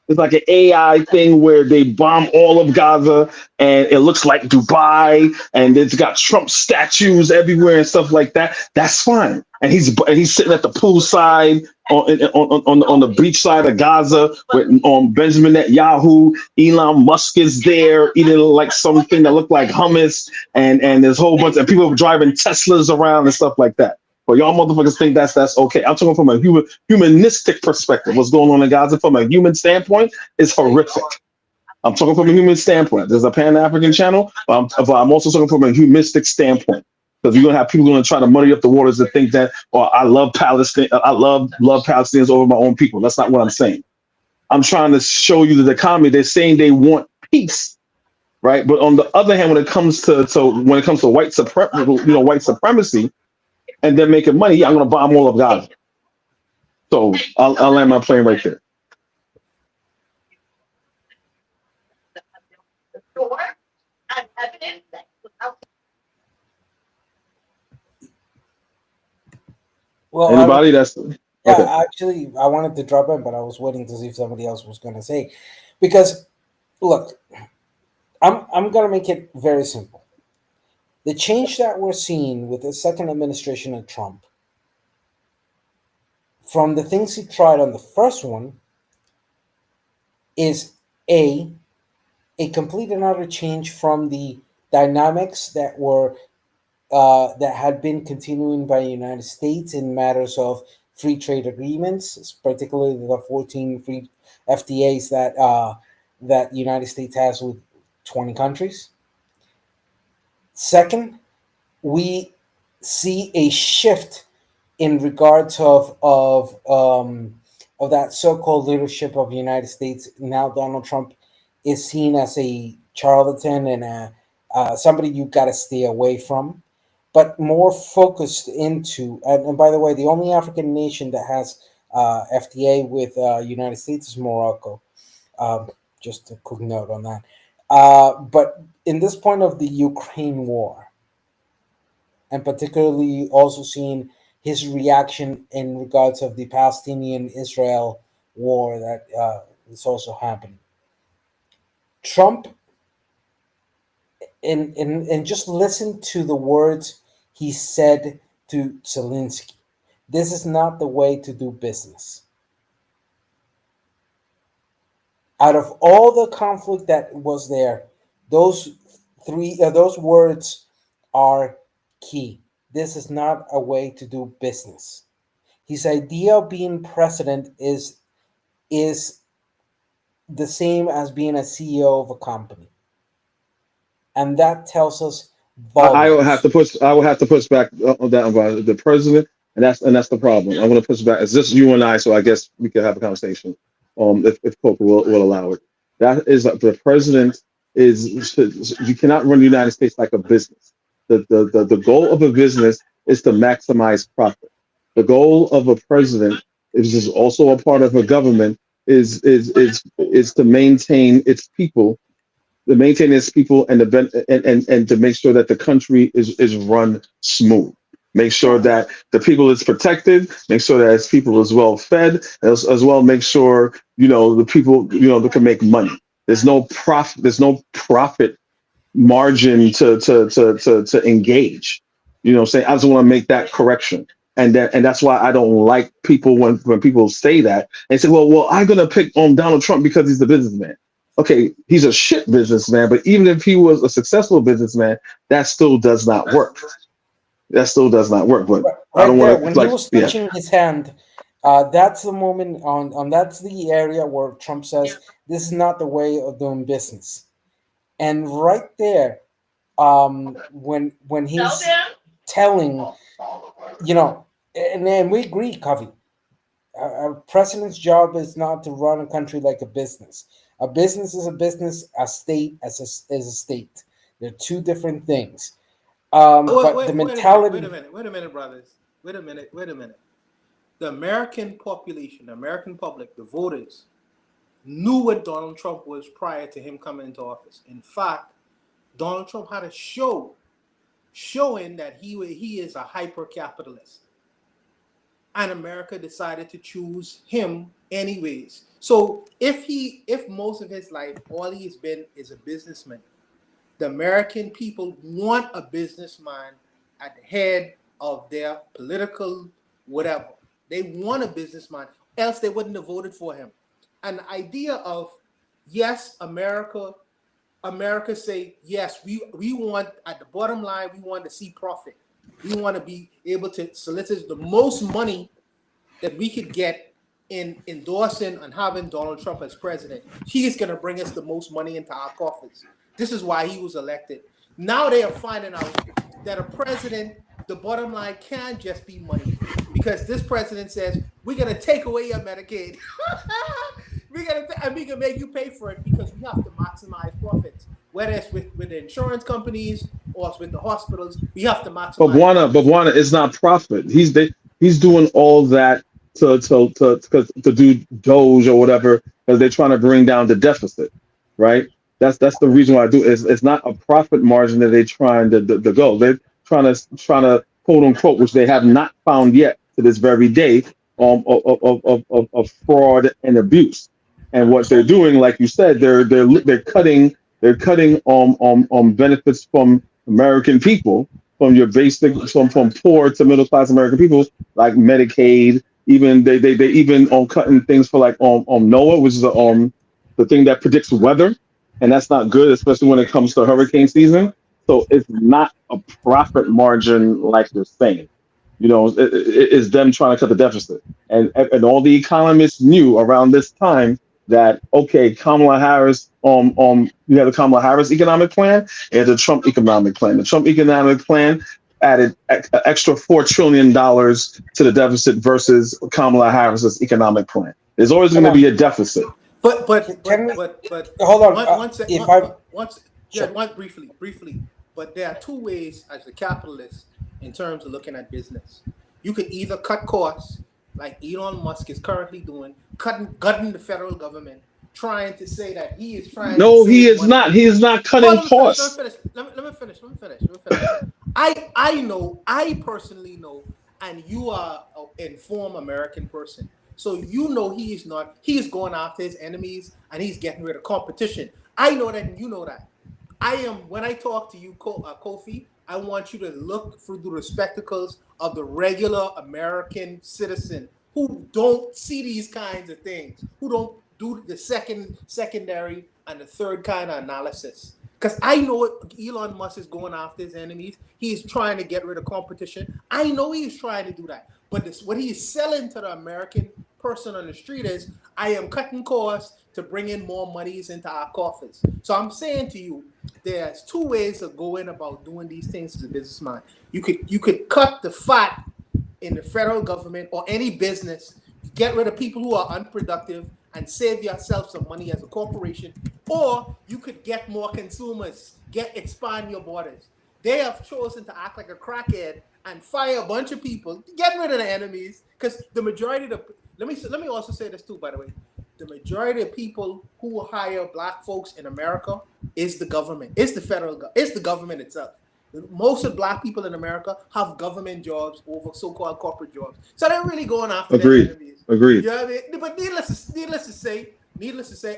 It's like an AI thing where they bomb all of Gaza and it looks like Dubai and it's got Trump statues everywhere and stuff like that. That's fine. And he's sitting at the pool side on the beach side of Gaza with Benjamin Netanyahu. Elon Musk is there eating like something that looked like hummus, and there's a whole bunch of people driving Teslas around and stuff like that. But y'all motherfuckers think that's okay. I'm talking from a humanistic perspective. What's going on in Gaza from a human standpoint is horrific. I'm talking from a human standpoint. There's a Pan-African channel, but I'm also talking from a humanistic standpoint. Because you're gonna have people going to try to muddy up the waters and think that, I love Palestine. I love Palestinians over my own people. That's not what I'm saying. I'm trying to show you that the economy, they're saying they want peace, right? But on the other hand, when it comes to white supremacy, and then making money, I'm going to bomb all of Gaza. So I'll land my plane right there. Well, anybody actually, I wanted to drop in, but I was waiting to see if somebody else was going to say, because look, I'm going to make it very simple. The change that we're seeing with the second administration of Trump, from the things he tried on the first one, is a complete and utter change from the dynamics that were that had been continuing by the United States in matters of free trade agreements, particularly the 14 free FTAs that the United States has with 20 countries. Second, we see a shift in regards of that so-called leadership of the United States. Now Donald Trump is seen as a charlatan and somebody you got to stay away from, but more focused into. And by the way, the only African nation that has FTA with United States is Morocco. Just a quick note on that. But in this point of the Ukraine war, and particularly also seeing his reaction in regards of the Palestinian-Israel war that is also happening. Trump, and just listen to the words he said to Zelinsky. This is not the way to do business. Out of all the conflict that was there, those words are key. This is not a way to do business. His idea of being president is the same as being a CEO of a company, and that tells us volumes. I will have to push back on that about the president, and that's the problem. I'm going to push back. It's just you and I, so I guess we can have a conversation. If Coca will allow it. That is the president is. You cannot run the United States like a business. The goal of a business is to maximize profit. The goal of a president is also a part of a government is to maintain its people, and to make sure that the country is run smooth. Make sure that the people is protected. Make sure that its people is well fed, as well. Make sure the people they can make money. There's no profit. There's no profit margin to engage. You know what I'm saying? I just want to make that correction. And that's why I don't like people when people say that and say, well, I'm gonna pick on Donald Trump because he's the businessman. Okay, he's a shit businessman, but even if he was a successful businessman, that still does not work. That still does not work. But I don't want to. When he was stretching his hand, that's the moment that's the area where Trump says this is not the way of doing business. And right there, when he's telling, and we agree, Covey, a president's job is not to run a country like a business. A business is a business, a state is a state. They're two different things. But the mentality... Wait a minute, brothers. Wait a minute. The American population, the American public, the voters, knew what Donald Trump was prior to him coming into office. In fact, Donald Trump had a show showing that he is a hyper-capitalist. And America decided to choose him anyways. So if most of his life, all he's been is a businessman, the American people want a businessman at the head of their political whatever. They want a businessman, else they wouldn't have voted for him. And the idea of, yes, America say, yes, we want, at the bottom line, we want to see profit. We want to be able to solicit the most money that we could get in endorsing and having Donald Trump as president. He is going to bring us the most money into our coffers. This is why he was elected. Now they are finding out that a president, the bottom line can't just be money, because this president says, we're going to take away your Medicaid. And we can make you pay for it because we have to maximize profits. Whether it's with the insurance companies or it's with the hospitals, we have to maximize. But Juana, it's not profit. He's doing all that to do Doge or whatever, because they're trying to bring down the deficit, right? That's the reason why I do. It's not a profit margin that they're trying to go. They're trying to quote unquote, which they have not found yet to this very day, of fraud and abuse. And what they're doing, like you said, they're cutting benefits from American people, from your basic, from poor to middle class American people, like Medicaid. Even they even cutting things for like NOAA, which is the thing that predicts weather, and that's not good, especially when it comes to hurricane season. So it's not a profit margin like they're saying. It's them trying to cut the deficit, and all the economists knew around this time that, okay, Kamala Harris, you have the Kamala Harris economic plan and the Trump economic plan. The Trump economic plan added extra $4 trillion to the deficit versus Kamala Harris's economic plan. There's always going to be a deficit. But hold on. Briefly. But there are two ways as a capitalist in terms of looking at business. You could either cut costs, like Elon Musk is currently doing, gutting the federal government, trying to say that he is trying. No, to he is money. Not. He is not cutting costs. Let me finish. I personally know, and you are an informed American person, so you know he is not. He is going after his enemies and he's getting rid of competition. I know that, and you know that. When I talk to you, Kofi, I want you to look through the spectacles of the regular American citizen who don't see these kinds of things, who don't do the secondary, and the third kind of analysis. Because I know Elon Musk is going after his enemies. He's trying to get rid of competition. I know he's trying to do that. But what he's selling to the American person on the street is, I am cutting costs to bring in more monies into our coffers. So I'm saying to you, there's two ways of going about doing these things as a businessman. You could cut the fat in the federal government or any business, get rid of people who are unproductive and save yourself some money as a corporation, or you could get more consumers, expand your borders. They have chosen to act like a crackhead and fire a bunch of people, get rid of the enemies, because the majority of the, let me also say this too, by the way, the majority of people who hire black folks in America is the government, it's the government itself. Most of black people in America have government jobs over so-called corporate jobs. So they're really going after their enemies. Agreed. You know what I mean? But needless to say,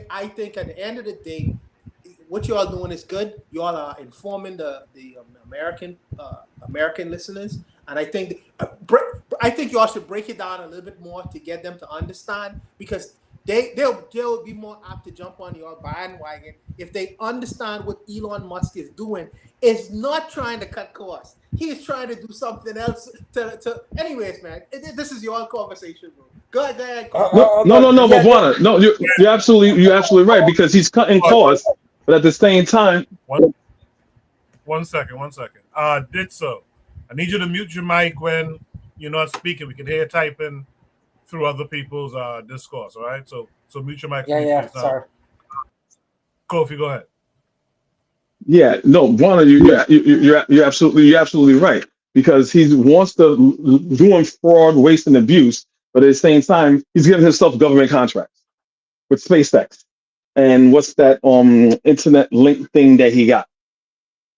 I think at the end of the day, what you all doing is good. You all are informing the American listeners, and I think you all should break it down a little bit more to get them to understand, because they'll be more apt to jump on your bandwagon if they understand what Elon Musk is doing. Is not trying to cut costs. He is trying to do something else. Anyways, man, this is your conversation, bro. Go ahead. No, but Juana, no, you're absolutely right, because he's cutting costs, but at the same time. One second. Did so. I need you to mute your mic when you're not speaking. We can hear typing through other people's discourse. All right, so mute your mic. Yeah. Sorry. Kofi, go ahead. Yeah, no, Juana, you're absolutely right, because he wants to doing fraud, waste, and abuse, but at the same time, he's giving himself government contracts with SpaceX and what's that internet link thing that he got.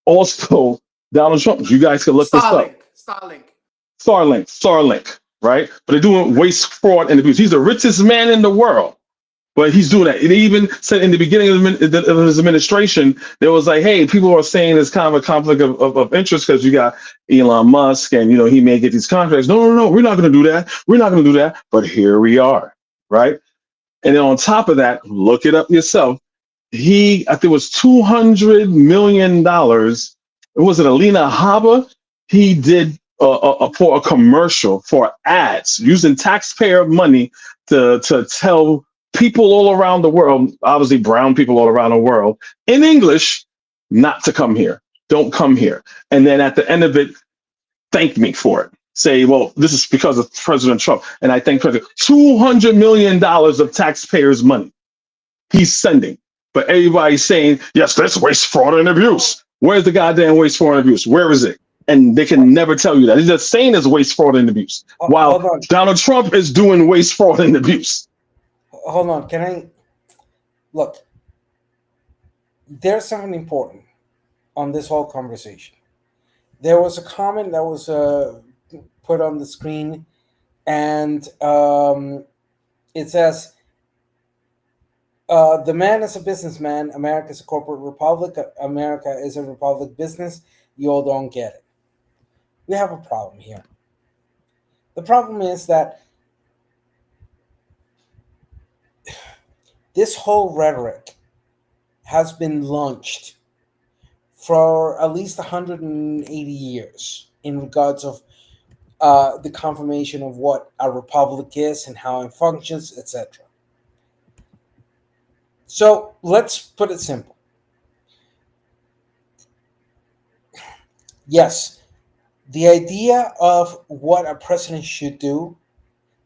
Also, Donald Trump, you guys can look this up. Starlink, right? But they're doing waste, fraud, and abuse. He's the richest man in the world. But he's doing that. It even said in the beginning of his administration, there was like, hey, people are saying it's kind of a conflict of interest because you got Elon Musk and, he may get these contracts. No, we're not going to do that. But here we are, right? And then on top of that, look it up yourself. I think it was $200 million. Was it Alina Habba? He did for a commercial for ads using taxpayer money to tell people all around the world, obviously brown people all around the world, in English, not to come here. Don't come here. And then at the end of it, thank me for it. Say, well, this is because of President Trump. And I thank President. $200 million of taxpayers' money he's sending. But everybody's saying, yes, that's waste, fraud, and abuse. Where's the goddamn waste, fraud, and abuse? Where is it? And they can never tell you that. They're just saying it's waste, fraud, and abuse. While Donald Trump is doing waste, fraud, and abuse. Hold on, can I look? There's something important on this whole conversation. There was a comment that was put on the screen, and it says, the man is a businessman, America is a corporate republic, America is a republic business, you all don't get it. We have a problem here. The problem is that this whole rhetoric has been launched for at least 180 years in regards of the confirmation of what a republic is and how it functions, etc. So let's put it simple. Yes, the idea of what a president should do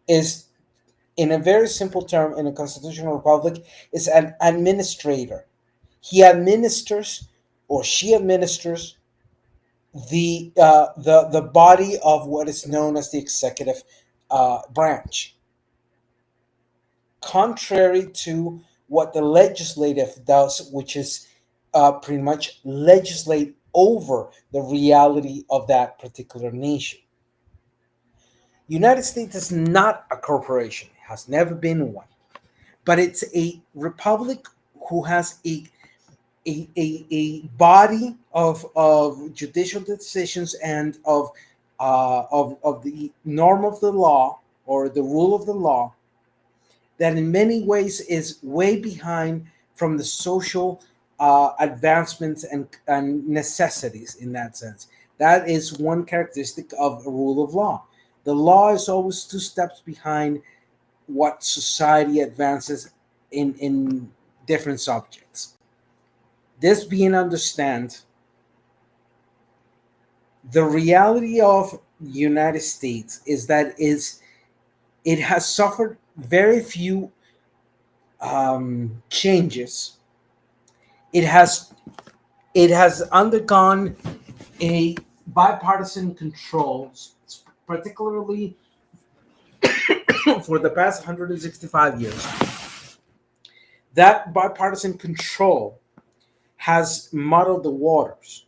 is, in a very simple term, in a constitutional republic, is an administrator. He administers, or she administers, the body of what is known as the executive branch. Contrary to what the legislative does, which is pretty much legislate over the reality of that particular nation. United States is not a corporation. Has never been one, but it's a republic who has a body of judicial decisions and of the norm of the law or the rule of the law that in many ways is way behind from the social advancements and necessities in that sense. That is one characteristic of a rule of law. The law is always two steps behind what society advances in different subjects. This being understand, the reality of the United States is that it has suffered very few changes. It has undergone a bipartisan controls, particularly for the past 165 years. That bipartisan control has muddled the waters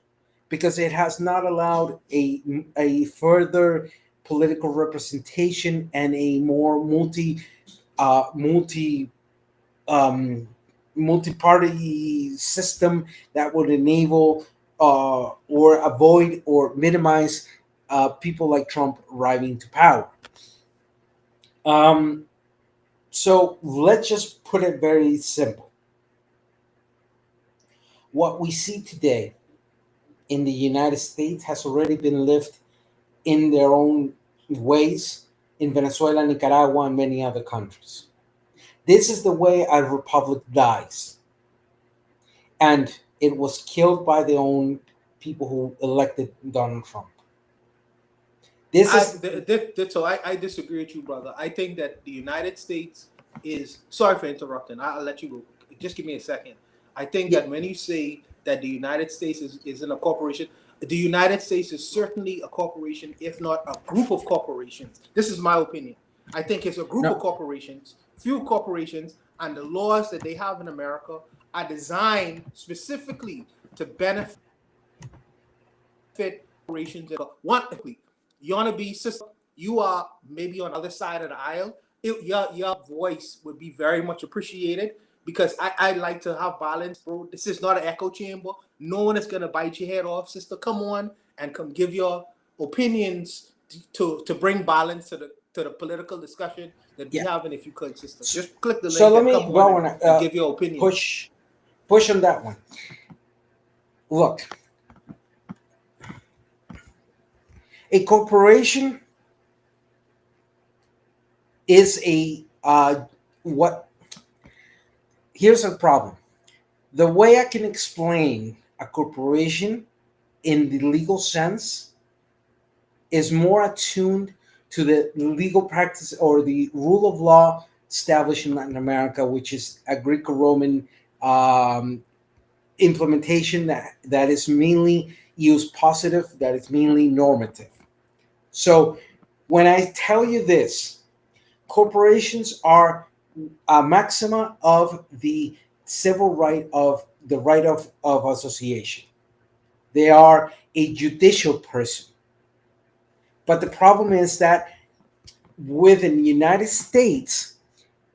because it has not allowed a further political representation and a more multi-party system that would enable or avoid or minimize people like Trump arriving to power. So let's just put it very simple. What we see today in the United States has already been lived in their own ways in Venezuela, Nicaragua, and many other countries. This is the way a republic dies. And it was killed by the own people who elected Donald Trump. I disagree with you, brother. I think that the United States is, sorry for interrupting, I'll let you go. Just give me a second. I think that when you say that the United States isn't a corporation, the United States is certainly a corporation, if not a group of corporations. This is my opinion. I think it's a group of corporations, few corporations, and the laws that they have in America are designed specifically to benefit corporations. You want to be sister, you are maybe on the other side of the aisle. Your voice would be very much appreciated because I like to have balance, bro. This is not an echo chamber. No one is going to bite your head off, sister. Come on and come give your opinions to bring balance to the political discussion that we're having, if you could, sister. Just click the link so let me come go on and give your opinion. Push on that one. Look, a corporation is here's a problem. The way I can explain a corporation in the legal sense is more attuned to the legal practice or the rule of law established in Latin America, which is a Greco-Roman implementation that is mainly used positive, that is mainly normative. So when I tell you this, corporations are a maxima of the civil right of the right of association. They are a judicial person. But the problem is that within the United States,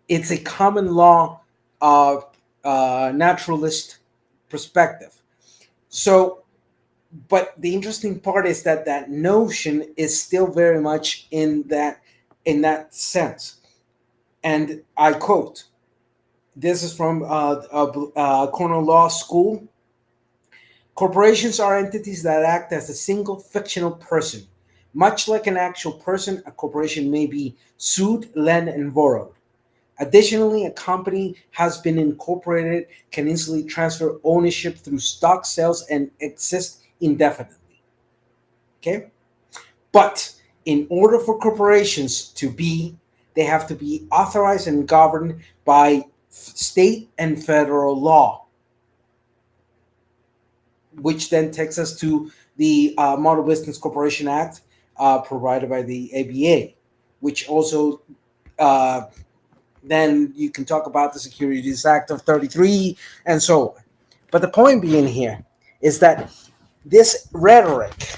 it's a common law naturalist perspective. So, but the interesting part is that notion is still very much in that sense. And I quote, this is from Cornell Law School. Corporations are entities that act as a single fictional person. Much like an actual person, a corporation may be sued, lent, and borrowed. Additionally, a company has been incorporated, can easily transfer ownership through stock sales and exist indefinitely. Okay? But in order for corporations to be, they have to be authorized and governed by state and federal law, which then takes us to the Model Business Corporation Act provided by the ABA, which also then you can talk about the Securities Act of 33 and so on. But the point being here is that this rhetoric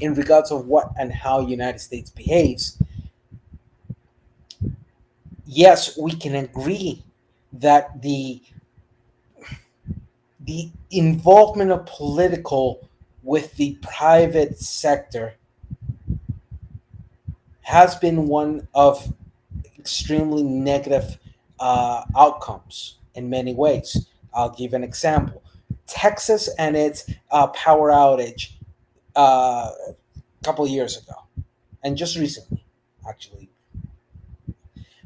in regards of what and how United States behaves, yes, we can agree that the the involvement of political with the private sector has been one of extremely negative outcomes in many ways. I'll give an example. Texas and its power outage a couple of years ago, and just recently, actually.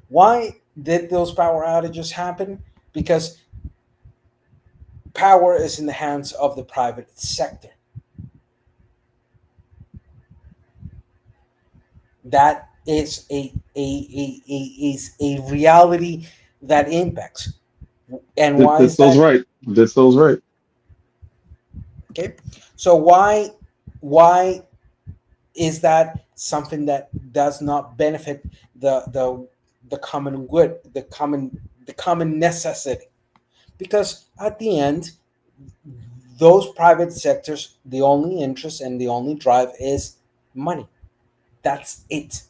Why did those power outages happen? Because power is in the hands of the private sector. That is a reality that impacts. And why is that? Right. This sounds right. Okay. So why is that something that does not benefit the common good, the common necessity? Because at the end, those private sectors, the only interest and the only drive is money. That's it.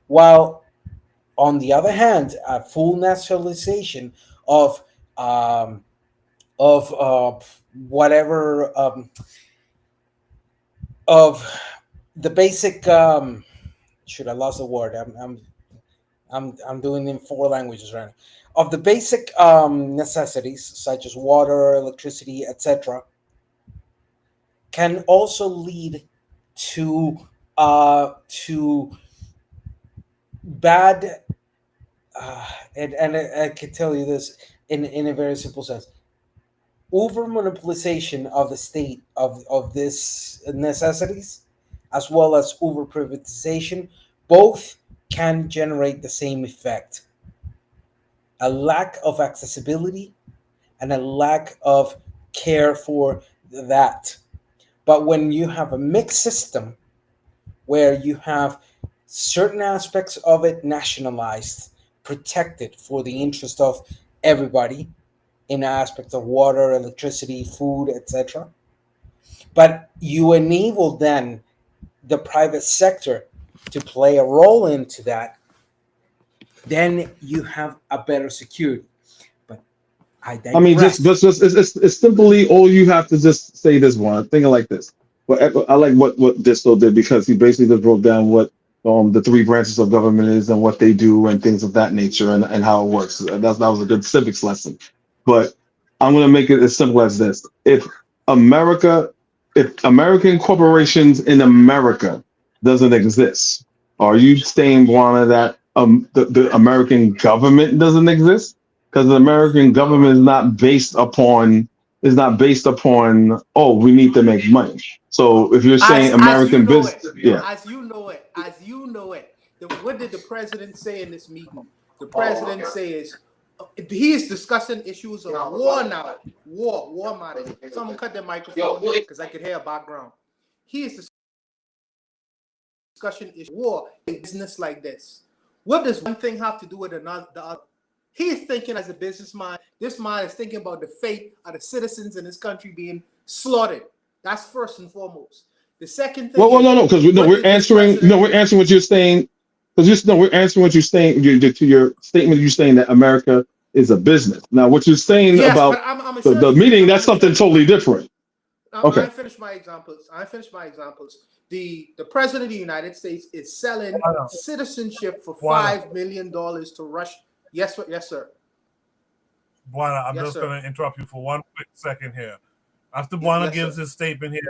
While on the other hand, a full nationalization of whatever of the basic should I lost the word? I'm doing in 4 languages right now. Of the basic necessities such as water, electricity, etc., can also lead to bad and I can tell you this in a very simple sense. Over monopolization of the state of this necessities, as well as over privatization, both can generate the same effect: a lack of accessibility and a lack of care for that. But when you have a mixed system where you have certain aspects of it nationalized, protected for the interest of everybody in aspects of water, electricity, food, etc., but you enable then the private sector to play a role into that, then you have a better security. But I mean, just it's simply all you have to just say this one. Think of like this. Well, I like what Disto did, because he basically just broke down what the 3 branches of government is and what they do and things of that nature and how it works. That was a good civics lesson. But I'm going to make it as simple as this: if American corporations in America doesn't exist, are you saying, Buana, that the American government doesn't exist? Because the American government is not based upon we need to make money. So if you're saying American business, as you know it, what did the president say in this meeting? The president says he is discussing issues of war now. War matters. Someone cut their microphone because I could hear a background. He is discussing issue war, business like this. What does one thing have to do with the other? He is thinking as a businessman. This man is thinking about the fate of the citizens in this country being slaughtered. That's first and foremost. The second thing. Because we're answering what you're saying. Because we're answering what you're saying to your statement. You're saying that America is a business. Now, what you're saying about the meeting, that's something totally different. Okay. I finished my examples. The president of the United States is selling citizenship for $5 million to Russia. Yes, sir. Buana, I'm just going to interrupt you for one quick second here. After Buana gives his statement here,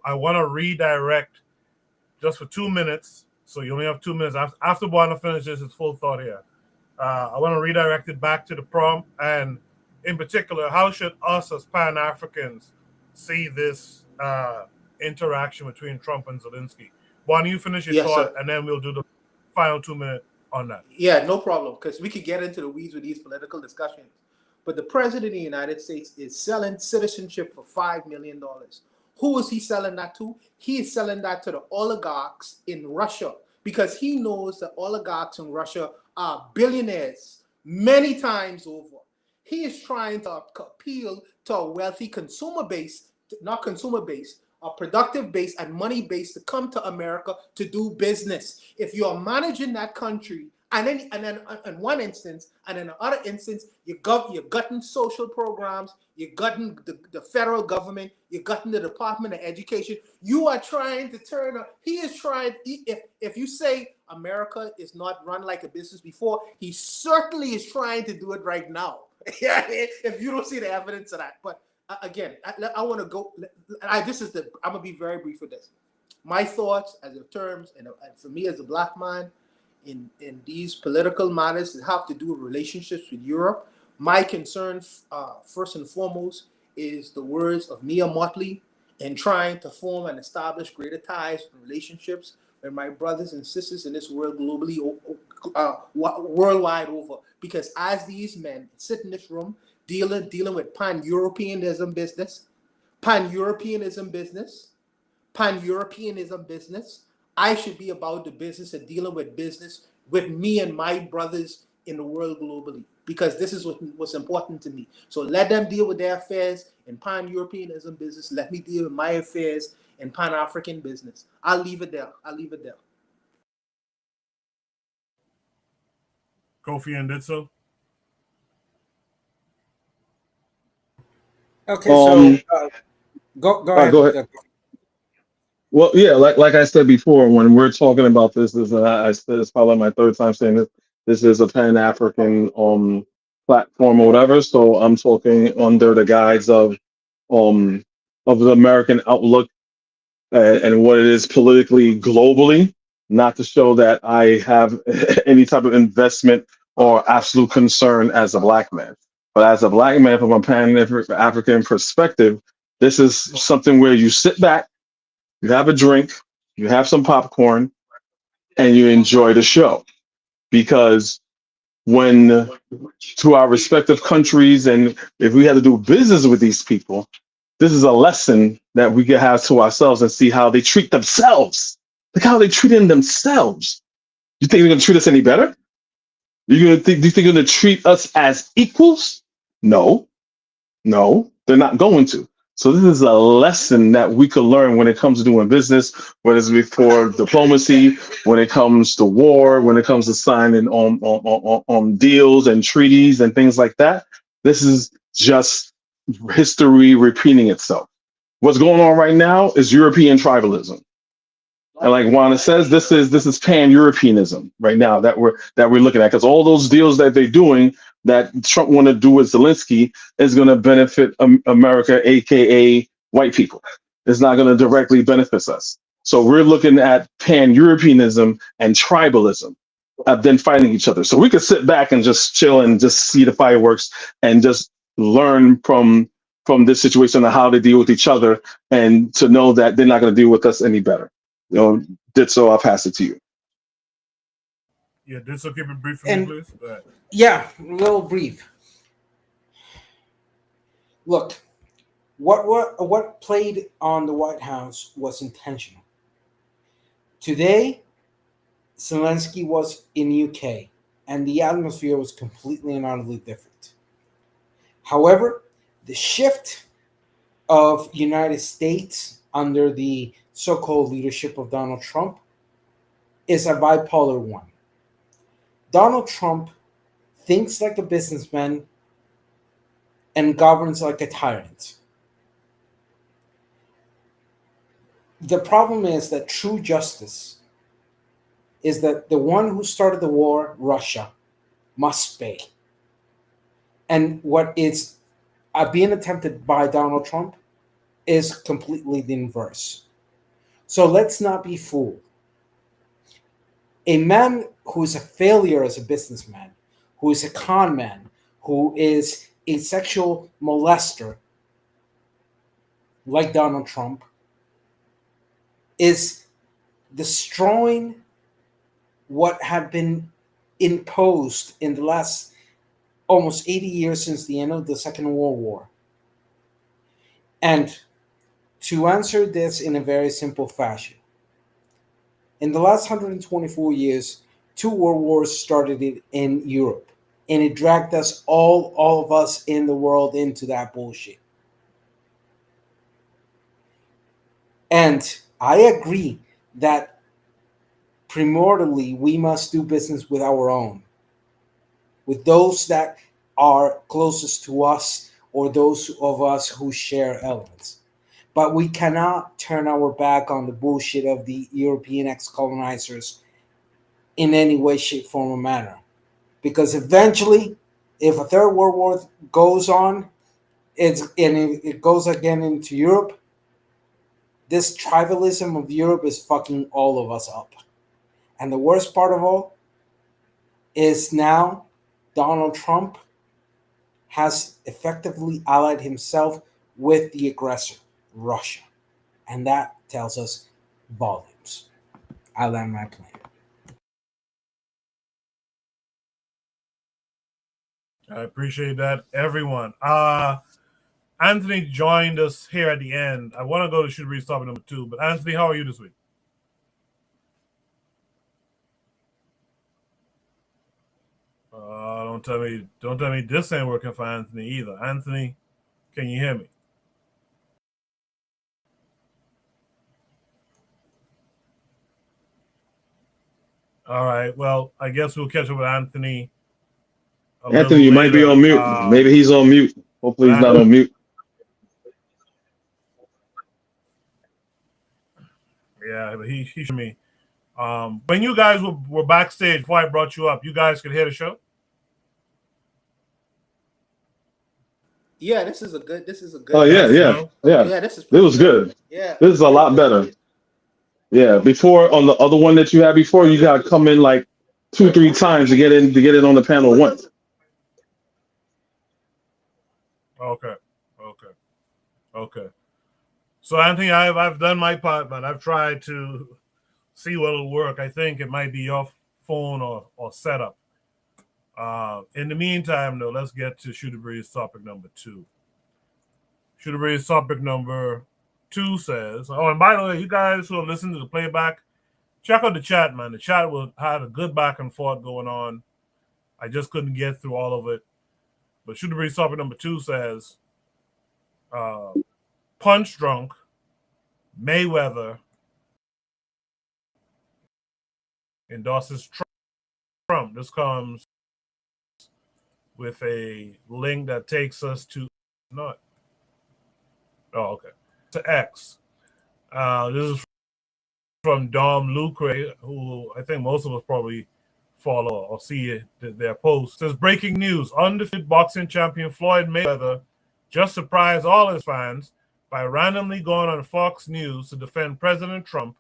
I want to redirect just for 2 minutes. So you only have 2 minutes. After Buana finishes his full thought here, I want to redirect it back to the prompt. And in particular, how should us as Pan-Africans see this interaction between Trump and Zelinsky? Buana, you finish your thought, and then we'll do the final 2 minutes on that. Yeah, no problem, because we could get into the weeds with these political discussions. But the president of the United States is selling citizenship for $5 million. Who is he selling that to? He is selling that to the oligarchs in Russia, because he knows the oligarchs in Russia are billionaires many times over. He is trying to appeal to a wealthy consumer base, not consumer base, a productive base and money base to come to America to do business. If you're managing that country And then in one instance, and in the other instance, you're gutting social programs, you're gutting the federal government, you're gutting the Department of Education. You are trying to he is trying, if you say America is not run like a business before, he certainly is trying to do it right now. If you don't see the evidence of that. But again, I want to go, I'm going to be very brief with this. My thoughts as a terms, and for me as a black man, in these political matters that have to do with relationships with Europe, my concern, first and foremost, is the words of Mia Mottley in trying to form and establish greater ties and relationships with my brothers and sisters in this world globally, worldwide over. Because as these men sit in this room dealing with pan-Europeanism business, I should be about the business of dealing with business with me and my brothers in the world globally, because this is what's important to me. So let them deal with their affairs in pan-Europeanism business. Let me deal with my affairs in pan-African business. I'll leave it there. Kofi and did so. Okay, so go ahead. Go ahead. Well, yeah, like I said before, when we're talking about this, I said it's probably my third time saying this. This is a Pan-African platform or whatever. So I'm talking under the guise of the American outlook and what it is politically globally. Not to show that I have any type of investment or absolute concern as a black man, but as a black man from a Pan-African perspective, this is something where you sit back. You have a drink, you have some popcorn, and you enjoy the show. Because when to our respective countries, and if we had to do business with these people, this is a lesson that we can have to ourselves and see how they treat themselves. Look how they treating themselves. You think they're going to treat us any better? Do you think they're going to treat us as equals? No, they're not going to. So this is a lesson that we could learn when it comes to doing business, whether it's for diplomacy, when it comes to war, when it comes to signing on deals and treaties and things like that. This is just history repeating itself. What's going on right now is European tribalism. And like Juana says, this is pan-Europeanism right now that we're looking at, because all those deals that they're doing that Trump want to do with Zelinsky is going to benefit America, aka white people. It's not going to directly benefit us. So we're looking at pan-Europeanism and tribalism, then fighting each other. So we could sit back and just chill and just see the fireworks and just learn from this situation and how they deal with each other, and to know that they're not going to deal with us any better. Did so, I'll pass it to you. Yeah, did so. Keep it brief for me, please. Go ahead. Yeah, a little brief. Look, what played on the White House was intentional. Today, Zelinsky was in UK, and the atmosphere was completely and utterly different. However, the shift of United States under the so-called leadership of Donald Trump is a bipolar one. Donald Trump thinks like a businessman and governs like a tyrant. The problem is that true justice is that the one who started the war, Russia, must pay. And what is being attempted by Donald Trump is completely the inverse. So let's not be fooled. A man who is a failure as a businessman, who is a con man, who is a sexual molester like Donald Trump, is destroying what had been imposed in the last almost 80 years since the end of the Second World War. And to answer this in a very simple fashion, in the last 124 years, 2 world wars started in Europe, and it dragged us all of us in the world into that bullshit. And I agree that primordially, we must do business with our own, with those that are closest to us or those of us who share elements. But we cannot turn our back on the bullshit of the European ex-colonizers in any way, shape, form, or manner. Because eventually, if a third world war goes on, it goes again into Europe, this tribalism of Europe is fucking all of us up. And the worst part of all is now Donald Trump has effectively allied himself with the aggressor, Russia. And that tells us volumes. I land my plane. I appreciate that, everyone. Anthony joined us here at the end. I want to go to Shoot Breeze topic number 2, but Anthony, how are you this week? Don't tell me this ain't working for Anthony either. Anthony, can you hear me? All right. Well, I guess we'll catch up with Anthony. Anthony, you might be on mute. Maybe he's on mute. Hopefully he's not on mute. Yeah, but he showed me. When you guys were backstage before I brought you up, you guys could hear the show? Yeah, this is a good. Oh yeah. This was good. Yeah, this is a lot better. Yeah, before on the other one that you had before, you got to come in like 2-3 times to get in on the panel once. Okay. So Anthony, I've done my part, but I've tried to see what'll work. I think it might be your phone or setup. In the meantime, though, let's get to Shooter Breeze topic number 2. Shooter Breeze topic number 2 says, oh, and by the way, you guys who have listened to the playback, check out the chat, man. The chat had a good back and forth going on. I just couldn't get through all of it. But Shooter Breeze topic number 2 says, punch drunk, Mayweather endorses Trump. This comes with a link that takes us to to X. This is from Dom Lucre, who I think most of us probably follow or see their post. It says, breaking news: undefeated boxing champion Floyd Mayweather just surprised all his fans by randomly going on Fox News to defend President Trump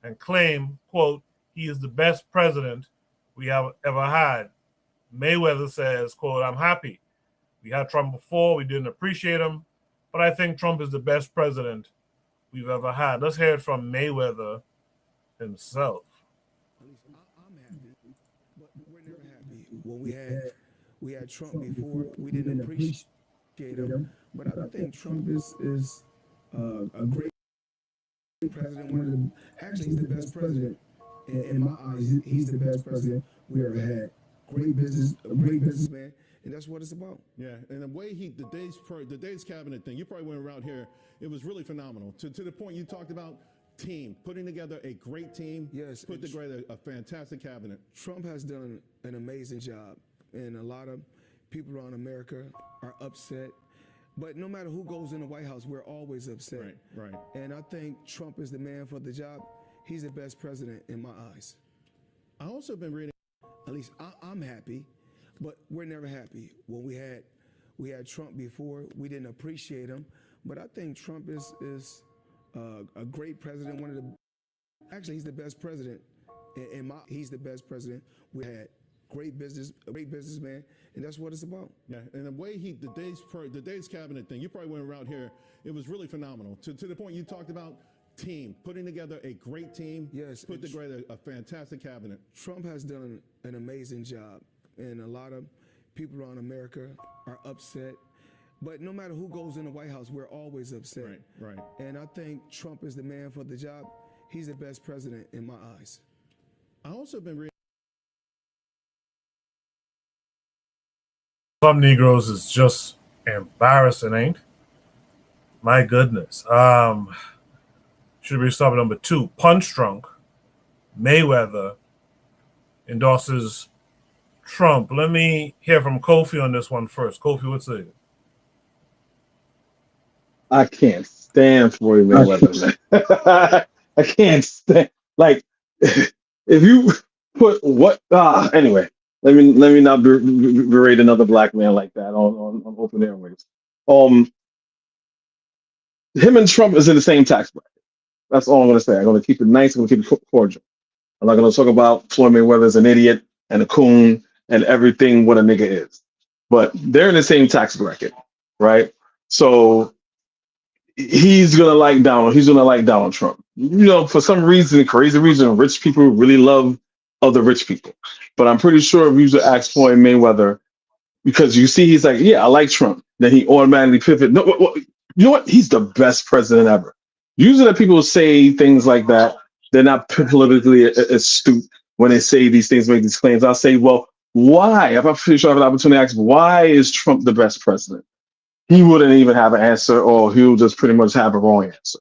and claim, quote, he is the best president we have ever had. Mayweather says, quote, I'm happy. We had Trump before. We didn't appreciate him. But I think Trump is the best president we've ever had. Let's hear it from Mayweather himself. I'm happy, but we're never happy. When we had Trump before, we didn't appreciate him. But I think Trump is a great president. Actually, he's the best president. In my eyes, he's the best president we ever had. Great businessman, and that's what it's about. Yeah, and the way the day's cabinet thing, you probably went around here. It was really phenomenal. To the point you talked about team, putting together a great team. Yes, put together a fantastic cabinet. Trump has done an amazing job, and a lot of people around America are upset. But no matter who goes in the White House, we're always upset. Right. And I think Trump is the man for the job. He's the best president in my eyes. I also been reading. At least I'm happy, but we're never happy. When we had Trump before, we didn't appreciate him. But I think Trump is a great president. Actually, he's the best president. He's the best president we had. Great businessman, and that's what it's about. Yeah, and the way the day's cabinet thing, you probably went around here. It was really phenomenal. To the point you talked about team, putting together a great team. Yes, put together a fantastic cabinet. Trump has done an amazing job, and a lot of people around America are upset. But no matter who goes in the White House, we're always upset. Right. And I think Trump is the man for the job. He's the best president in my eyes. I also been reading. Some Negroes is just embarrassing, ain't? My goodness. Should we stop at number 2? Punch drunk. Mayweather endorses Trump. Let me hear from Kofi on this one first. Kofi, what's it? I can't stand Floyd Mayweather. I can't stand like if you put what anyway. Let me not berate another black man like that on open airways. Him and Trump is in the same tax bracket. That's all I'm gonna say. I'm gonna keep it nice. I'm gonna keep it cordial. I'm not gonna talk about Floyd Mayweather as an idiot and a coon and everything what a nigga is. But they're in the same tax bracket, right? So he's gonna like Donald Trump. For some reason, crazy reason, rich people really love other rich people. But I'm pretty sure if you should ask Floyd Mayweather, because you see he's like, yeah, I like Trump, then he automatically pivot. No, you know what? He's the best president ever. Usually, that people say things like that, they're not politically astute when they say these things, make these claims. I'll say, well, why? I'm pretty sure I have an opportunity to ask, why is Trump the best president? He wouldn't even have an answer, or he'll just pretty much have a wrong answer.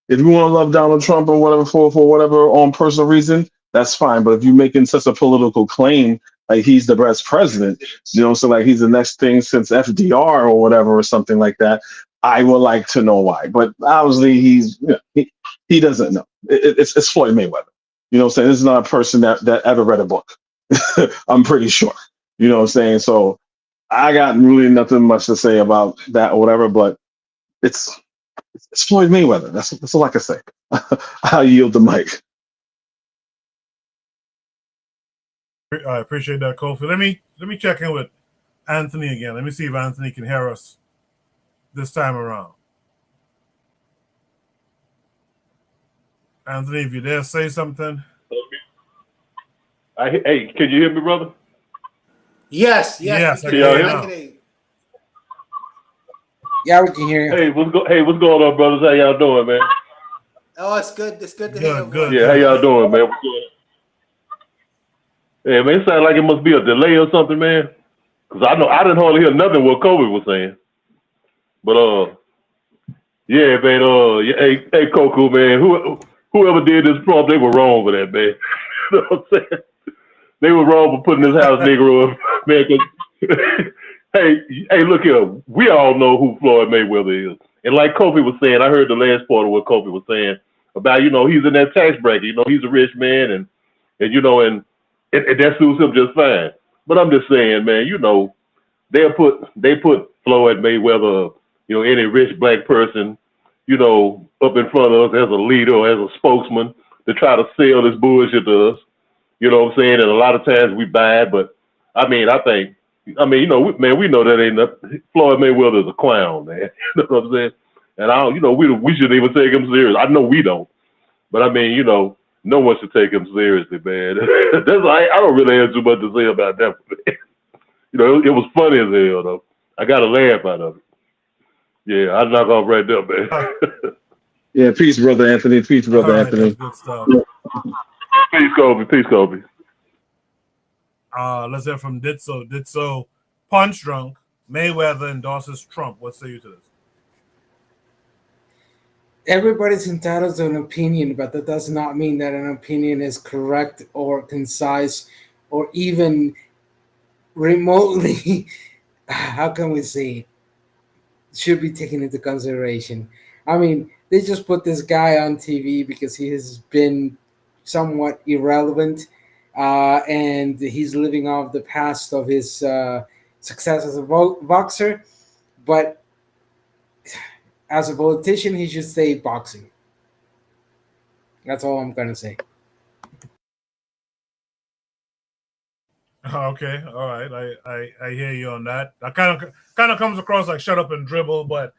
If you want to love Donald Trump or whatever for whatever on personal reason, that's fine. But if you're making such a political claim, like he's the best president, so like he's the next thing since FDR or whatever or something like that, I would like to know why. But obviously he doesn't know. It's Floyd Mayweather. You know what I'm saying? This is not a person that ever read a book. I'm pretty sure. You know what I'm saying? So I got really nothing much to say about that or whatever, but it's Floyd Mayweather. That's all I can say. I'll yield the mic. I appreciate that, Kofi. Let me check in with Anthony again. Let me see if Anthony can hear us this time around. Anthony, if you dare say something. Hey, can you hear me, brother? Yes. I can hear you now. Yeah, we can hear you. Hey, what's going on, brothers? How y'all doing, man? Oh, it's good. It's good to hear. Good. Yeah, how y'all doing, man? What's going on? Hey, man, it sounds like it must be a delay or something, man. Because I didn't hardly hear nothing what Kobe was saying. But yeah, man. Hey, Coco, man. Whoever did this prompt, they were wrong with that, man. You know what I'm saying? They were wrong for putting this house nigga up, man. Hey, look here. We all know who Floyd Mayweather is, and like Kobe was saying, I heard the last part of what Kobe was saying about he's in that tax bracket. He's a rich man, and that suits him just fine. But I'm just saying, man. They put Floyd Mayweather, any rich black person, up in front of us as a leader or as a spokesman to try to sell this bullshit to us. You know what I'm saying? And a lot of times we buy it, but I think, we know that ain't nothing. Floyd Mayweather is a clown, man. You know what I'm saying? And we shouldn't even take him serious. I know we don't, but no one should take him seriously, man. I don't really have too much to say about that. It was funny as hell, though. I got a laugh out of it. Yeah, I'll knock off right there, man. Yeah, peace, brother Anthony. Peace, brother Anthony. Good stuff. Peace, Kobe. Peace, Kobe. Let's hear from Ditso. Ditso, punch drunk. Mayweather endorses Trump. What say you to this? Everybody's entitled to an opinion, but that does not mean that an opinion is correct or concise or even remotely, how can we say it, should be taken into consideration. I mean, they just put this guy on TV because he has been somewhat irrelevant, and he's living off the past of his success as a boxer. But as a politician, he should stay boxing. That's all I'm going to say. Okay, all right. I hear you on that. That kind of comes across like shut up and dribble, but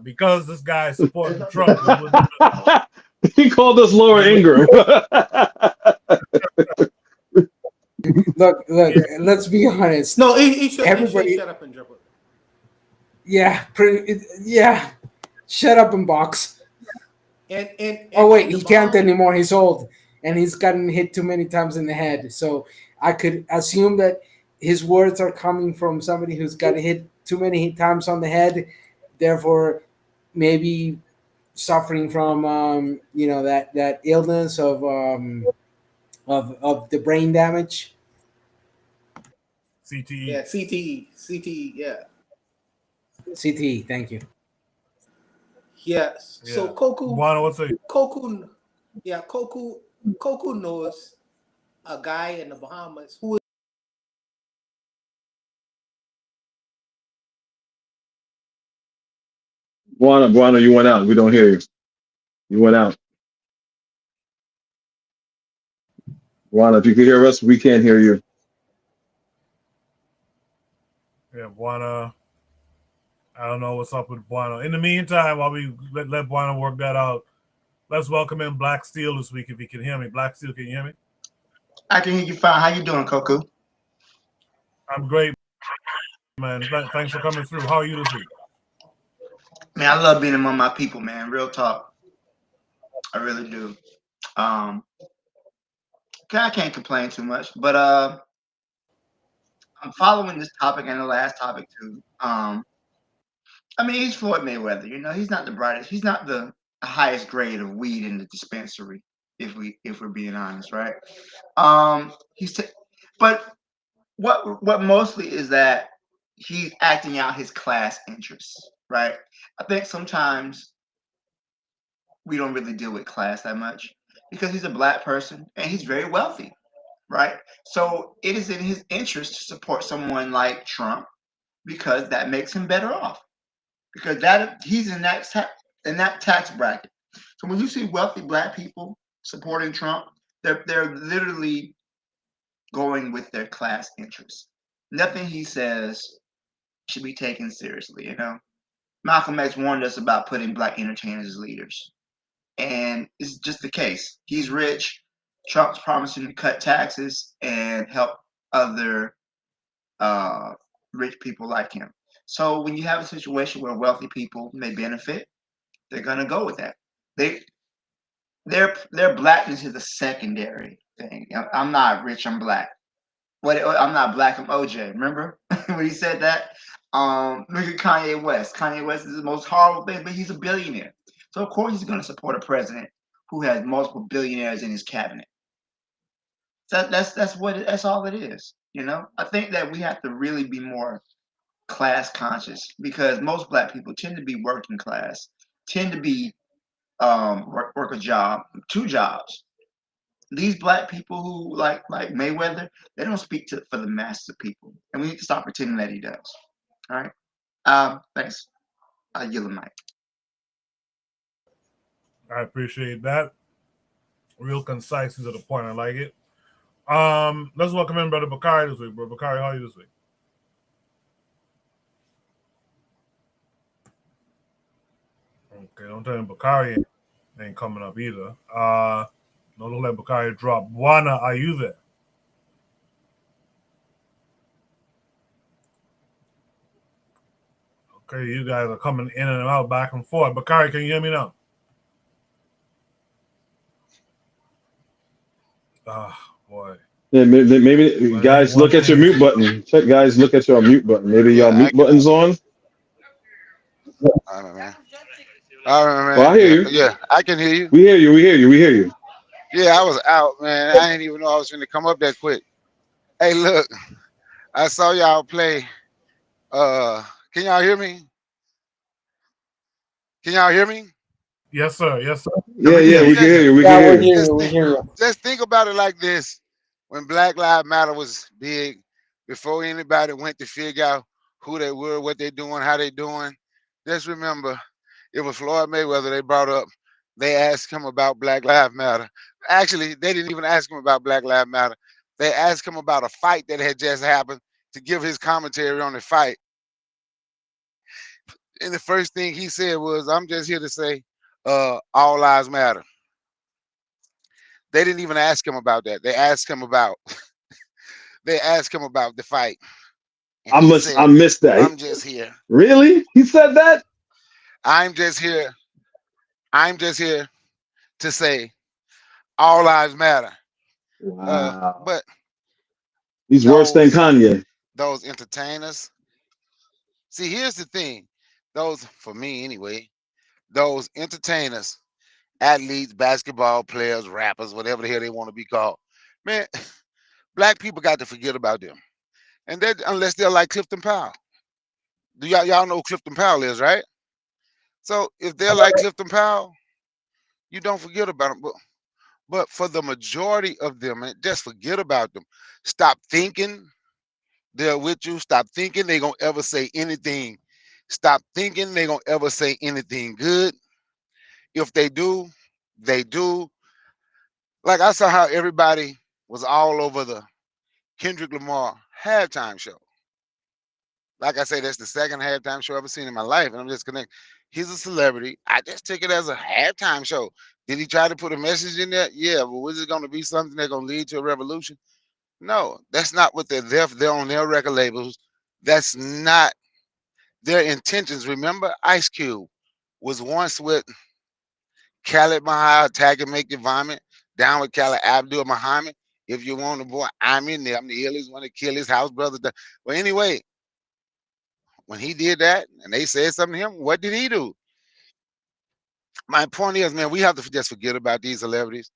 because this guy is supporting Trump, he called us Laura Ingraham. Look. Let's be honest. No, he should shut up and dribble. Yeah, yeah. Shut up and box. And oh wait, he can't anymore. He's old and he's gotten hit too many times in the head. So I could assume that his words are coming from somebody who's got hit too many times on the head, therefore maybe suffering from that illness of of the brain damage. CTE. Yeah, CTE. Yeah. CTE. Thank you. Yes. Yeah. So Koku. Buana, what's it? Koku. Yeah, Koku knows a guy in the Bahamas who. Buana, you went out. We don't hear you. You went out. Buana, if you can hear us, we can't hear you. Yeah, Buana. I don't know what's up with Buana. In the meantime, while we let Buana work that out, let's welcome in Black Steel this week if you can hear me. Black Steel, can you hear me? I can hear you fine. How you doing, Koku? I'm great, man. Thanks for coming through. How are you this week? Man, I love being among my people, man. Real talk. I really do. I can't complain too much, but I'm following this topic and the last topic too. I mean, he's Floyd Mayweather. You know, he's not the brightest. He's not the highest grade of weed in the dispensary. If we're being honest, right? But what mostly is that he's acting out his class interests, right? I think sometimes we don't really deal with class that much because he's a black person and he's very wealthy, right? So it is in his interest to support someone like Trump because that makes him better off because that he's in that tax bracket. So when you see wealthy black people supporting Trump, they're literally going with their class interests. Nothing he says should be taken seriously, you know. Malcolm X warned us about putting black entertainers as leaders. And it's just the case. He's rich. Trump's promising to cut taxes and help other rich people like him. So when you have a situation where wealthy people may benefit, they're gonna go with that. Their blackness is a secondary thing. I'm not rich. I'm black. I'm not black. I'm OJ. Remember when he said that? Look at Kanye West. Kanye West is the most horrible thing, but he's a billionaire. So of course he's going to support a president who has multiple billionaires in his cabinet. That's all it is. You know, I think that we have to really be more class conscious because most black people tend to be working class, tend to be work a job, 2 jobs. These black people who like Mayweather, they don't speak for the masses of people, and we need to stop pretending that he does. All right. Thanks. I yield the mic. I appreciate that. Real concise and to the point. I like it. Let's welcome in Brother Bakari this week. Brother Bakari, how are you this week? Okay, don't tell him Bakari ain't coming up either. Don't let Bakari drop. Buana, are you there? Okay, you guys are coming in and out, back and forth. Bakari, can you hear me now? Boy. Yeah, maybe guys, look at your mute button. Check, guys, look at your mute button. Maybe your mute button's on. I don't know, man. All right, man. Well, I hear you. Yeah, I can hear you. We hear you. Yeah, I was out, man. I didn't even know I was going to come up that quick. Hey, look, I saw y'all play. Can y'all hear me? Can y'all hear me? Yes, sir. Yes, sir. Yeah, we can hear you. We hear you. Just think about it like this. When Black Lives Matter was big, before anybody went to figure out who they were, what they're doing, how they doing, just remember, it was Floyd Mayweather they brought up. They asked him about Black Lives Matter. Actually, they didn't even ask him about Black Lives Matter. They asked him about a fight that had just happened to give his commentary on the fight. And the first thing he said was, I'm just here to say, all lives matter. They didn't even ask him about that. They asked him about the fight. I missed that. I'm just here. Really? He said that? I'm just here to say all lives matter. Wow. But he's worse than Kanye. Those entertainers. See, here's the thing. Those, for me anyway, those entertainers, athletes, basketball players, rappers, whatever the hell they want to be called, Man, black people got to forget about them. And that unless they're like Clifton Powell. Do y'all know who Clifton Powell is, right? So if they're like Clifton Powell, you don't forget about them. But for the majority of them, man, just forget about them. Stop thinking they're with you. Stop thinking they're gonna ever say anything. Stop thinking they're gonna ever say anything good. If they do, they do. Like I saw how everybody was all over the Kendrick Lamar halftime show. Like I say, that's the second halftime show I've ever seen in my life, and I'm just connected. He's a celebrity. I just took it as a halftime show. Did he try to put a message in there? Yeah, but was it going to be something that's going to lead to a revolution? No, that's not what they're on their record labels. That's not their intentions. Remember, Ice Cube was once with Khaled Mahal, Tag and Make You Vomit, down with Khaled Abdul Muhammad. If you want a boy, I'm in there. I'm the illest one to kill his house brother. Well, anyway, when he did that and they said something to him, what did he do? My point is, man, we have to just forget about these celebrities.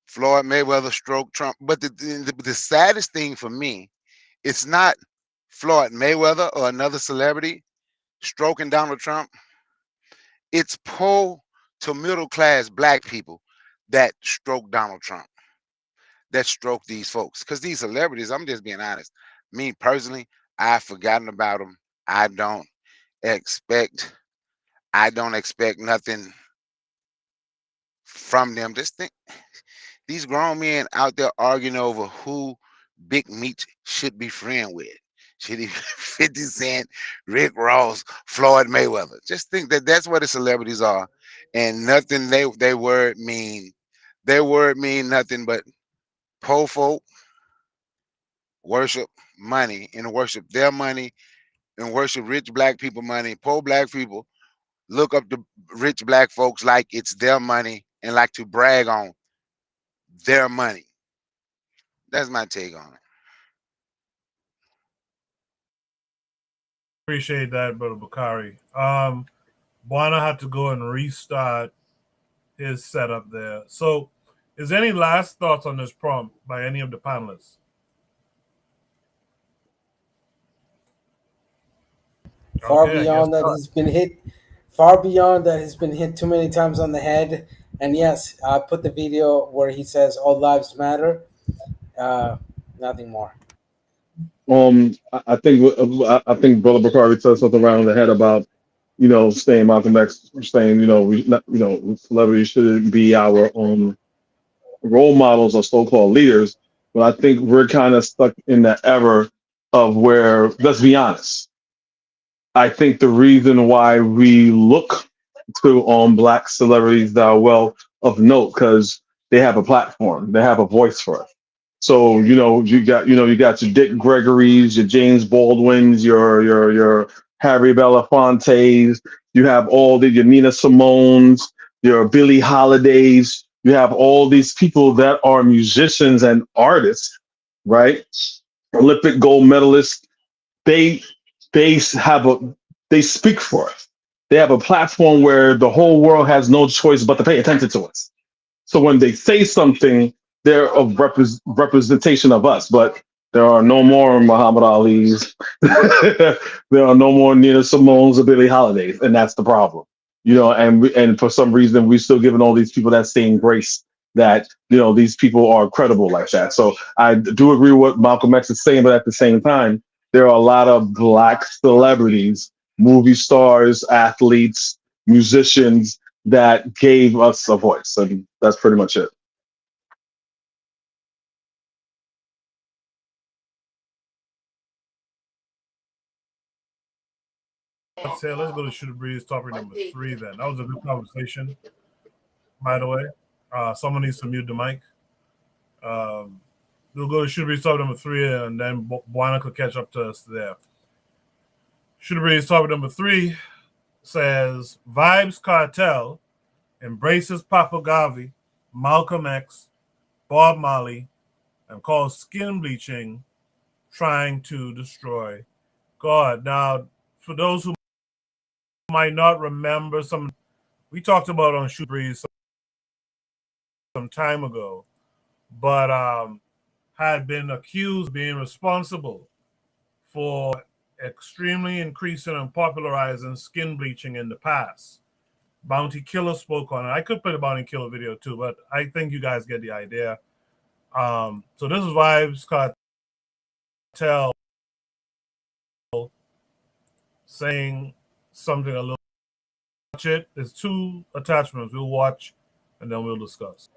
Floyd Mayweather, stroke Trump. But the saddest thing for me, it's not Floyd Mayweather or another celebrity stroking Donald Trump. It's poor to middle class black people that stroke Donald Trump, that stroke these folks. Because these celebrities, I'm just being honest. Me personally, I've forgotten about them. I don't expect nothing from them. Just think, these grown men out there arguing over who Big Meech should be friend with. Should he be 50 Cent, Rick Ross, Floyd Mayweather? Just think that that's what the celebrities are, and nothing they word mean. Their word mean nothing but poor folk worship money and worship their money and worship rich black people money. Poor black people look up to rich black folks like it's their money and like to brag on their money. That's my take on it. Appreciate that, Brother Bakari. Buana had to go and restart his setup there. So, is there any last thoughts on this prompt by any of the panelists? Far beyond that, he's been hit. Far beyond that, he's been hit too many times on the head. And yes, I put the video where he says all lives matter. Nothing more. I think Brother Bakari said something around the head about, saying Malcolm X, saying, celebrities shouldn't be our own role models or so-called leaders. But I think we're kind of stuck in that era of where, let's be honest, I think the reason why we look to black celebrities that are well of note, because they have a platform, they have a voice for us. So you got your Dick Gregory's, your James Baldwin's, your Harry Belafonte's. You have all your Nina Simone's, your Billie Holiday's. You have all these people that are musicians and artists, right? Olympic gold medalists. They speak for us. They have a platform where the whole world has no choice but to pay attention to us. So when they say something, they're a representation of us. But there are no more Muhammad Ali's. There are no more Nina Simone's or Billie Holidays, and that's the problem. And for some reason, we're still giving all these people that same grace that these people are credible like that. So I do agree with what Malcolm X is saying, but at the same time, there are a lot of black celebrities, movie stars, athletes, musicians that gave us a voice. And that's pretty much it. Let's go to Shoot Breeze topic number 3 then. That was a good conversation, by the way. Someone needs to mute the mic. We'll go to Shoot Breeze topic number 3, and then Buana could catch up to us there. Shoot Breeze topic number 3 says, Vybz Kartel embraces Papa Garvey, Malcolm X, Bob Marley, and calls skin bleaching trying to destroy God. Now, for those who might not remember, we talked about on Shoot Breeze some time ago, but had been accused of being responsible for extremely increasing and popularizing skin bleaching in the past. Bounty Killer spoke on it. I could play the Bounty Killer video too, but I think you guys get the idea. So this is Vybz Kartel saying something a little. Watch it. There's 2 attachments. We'll watch and then we'll discuss.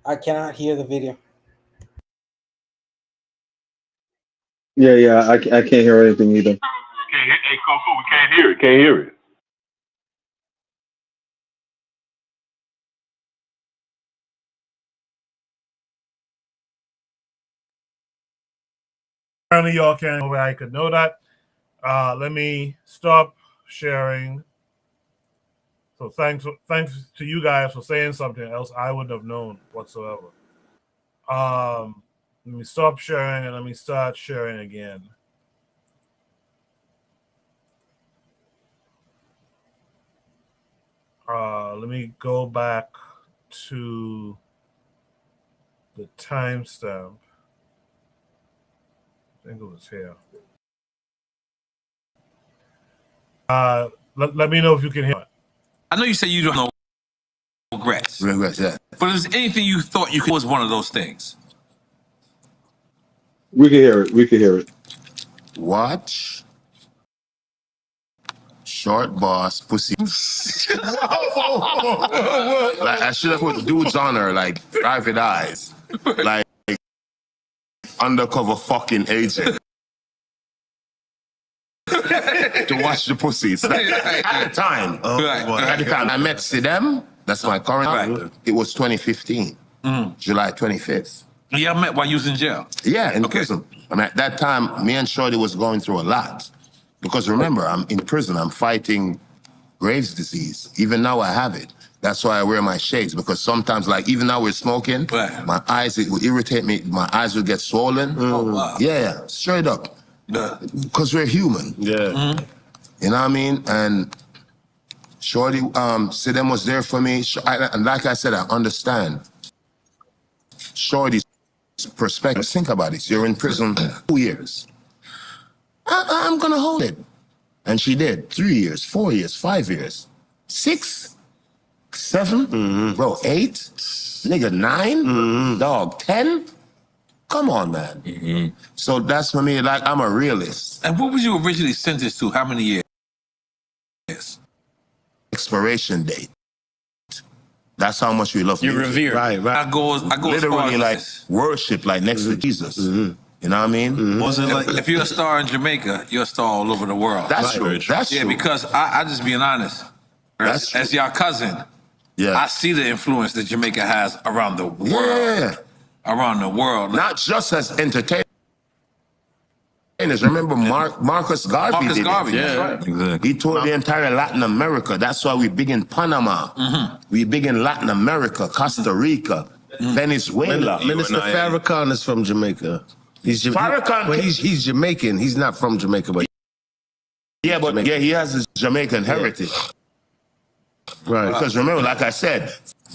I cannot hear the video. Yeah, I can't hear anything either. Hey, Coco, we can't hear it. Can't hear it. Apparently, y'all can't know where I could know that. Let me stop sharing. So thanks to you guys for saying something else I wouldn't have known whatsoever. Let me stop sharing and let me start sharing again. Let me go back to the timestamp. I think it was here. Let me know if you can hear it. I know you say you don't know regrets. Regrets, yeah. But is there anything you thought you could was one of those things? We can hear it. We can hear it. Watch. Short boss pussy. Like, I should have put dudes on her, like private eyes. Like undercover fucking agent. To watch the pussies. Like, at the time. At the time I met Sidem, that's my current. It was 2015. July 25th. Yeah, I met while you was in jail. Yeah, in prison. I mean, at that time, me and Shorty was going through a lot. Because remember, I'm in prison, I'm fighting Graves' disease. Even now I have it. That's why I wear my shades, because sometimes, like, even now we're smoking, my eyes, it will irritate me, my eyes will get swollen. Oh, wow. Yeah, straight up. Because we're human. Yeah. You know what I mean? And Shorty, Sidem was there for me. And like I said, I understand Shorty's perspective. Think about it. You're in prison 2 years. I'm gonna hold it. And she did. 3 years, 4 years, 5 years, 6, 7, bro, 8, nigga, 9, dog, 10. Come on, man. So that's for me, like, I'm a realist. And what was you originally sentenced to? How many years? Expiration date. That's how much we love You music. revere. Right. I go as Literally, far as like, this. worship, like, next to Jesus. You know what I mean? Was it like if you're a star in Jamaica, you're a star all over the world? That's true. That's yeah, true. because I just being honest. As your cousin, I see the influence that Jamaica has around the world. Yeah. Around the world. Not just as entertainers. Remember Marcus Garvey Marcus did Garvey, it. that's right. Exactly. He toured the entire Latin America. That's why we big in Panama. We big in Latin America, Costa Rica, Venezuela. Minister Farrakhan is from Jamaica. He's Jamaican. He's not from Jamaica, but yeah, but yeah, he has his Jamaican heritage. Right. Because remember, like I said,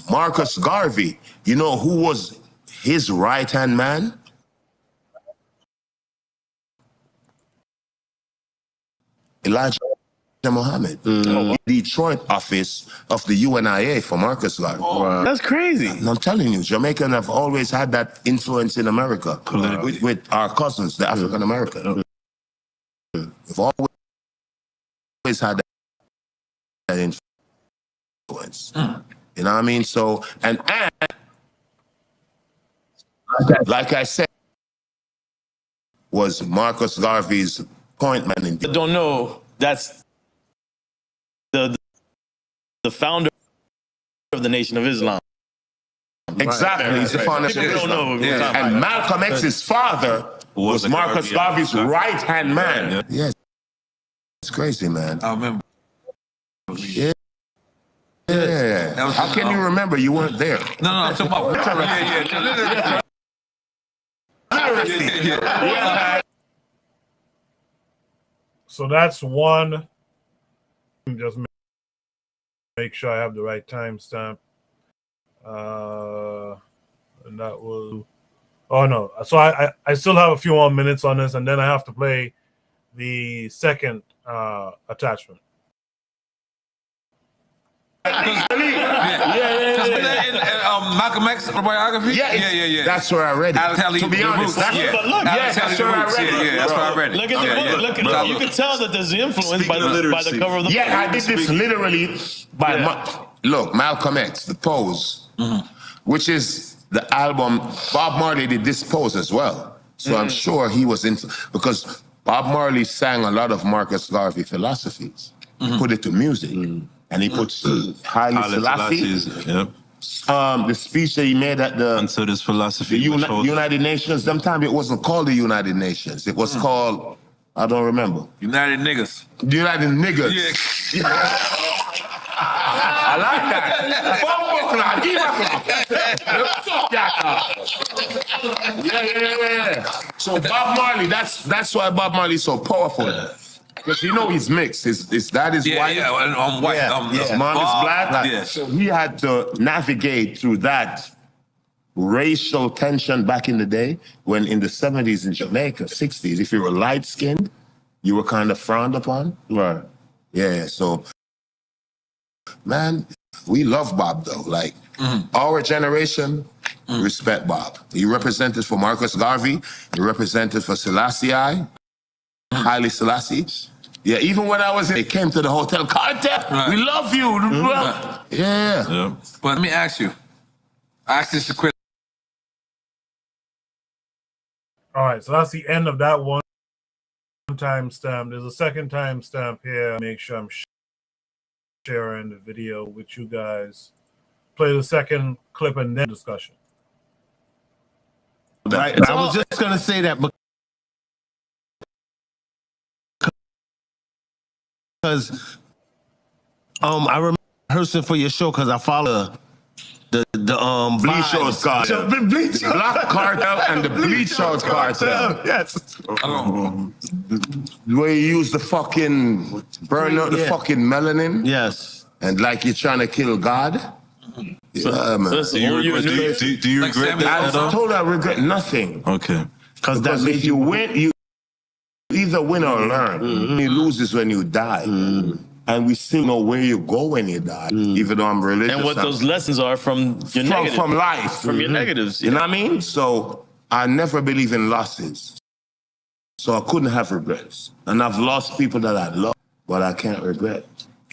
Marcus Garvey, you know who was his right-hand man? Elijah Muhammad. Detroit office of the UNIA for Marcus Garvey. Wow. That's crazy. And I'm telling you, Jamaicans have always had that influence in America with our cousins, the African American. We've always had that influence. You know what I mean? So, and like I said, was Marcus Garvey's appointment in. I don't know. That's the founder of the Nation of Islam. Exactly, he's the founder of Islam. And Malcolm X's father was Marcus Garvey's right-hand man. Yes, it's crazy, man. I remember. Yeah. Yeah. That was How can you remember? You weren't there. No, I'm talking about. Yeah. So that's one. Just make sure I have the right timestamp. And that was. Oh no! So I still have a few more minutes on this, and then I have to play the second attachment. Malcolm X autobiography. Yeah. That's where I read it. To be honest, that's where I read it. That's where I read it. Look at look at you can tell that there's influence by the cover of the book. Yeah, I did this literally by look, Malcolm X, The Pose, which is the album. Bob Marley did this Pose as well. So I'm sure he was into, because Bob Marley sang a lot of Marcus Garvey philosophies. He put it to music. And he puts Haile Selassie. The speech that he made at the until this philosophy United Nations. Sometimes it wasn't called the United Nations. It was called, I don't remember. United Niggas. United Niggas. Yeah. I like that. Yeah. So Bob Marley, that's why Bob Marley is so powerful. Because you know he's mixed. His dad is white. I'm white. His mom is black. Yeah. So he had to navigate through that racial tension back in the day, when in the 70s in Jamaica, 60s, if you were light-skinned, you were kind of frowned upon. Right. Yeah, so, man, we love Bob, though. Like, our generation, respect Bob. He represented for Marcus Garvey. He represented for Selassie, Haile Selassie. Yeah, even when I was in, they came to the Hotel Cartel. Right. We love you. Yeah. But let me ask you. Ask this a question. All right, so that's the end of that one timestamp. There's a second timestamp here. Make sure I'm sharing the video with you guys. Play the second clip and then discussion. I was just going to say that because I remember rehearsing for your show because I follow the Bleaching Cartel. The Black Cartel and the Bleaching Cartel. Yes. Where you use the fucking, burn out the fucking melanin. Yes. And like you're trying to kill God. Yeah, man. Do you regret that? I told you I regret nothing. Okay. Because if you win, you either win or learn. You lose is when you die. And we still know where you go when you die, even though I'm religious. And what those lessons are from your negatives. From life. From your negatives. You know what I mean? So I never believe in losses. So I couldn't have regrets. And I've lost people that I love, but I can't regret.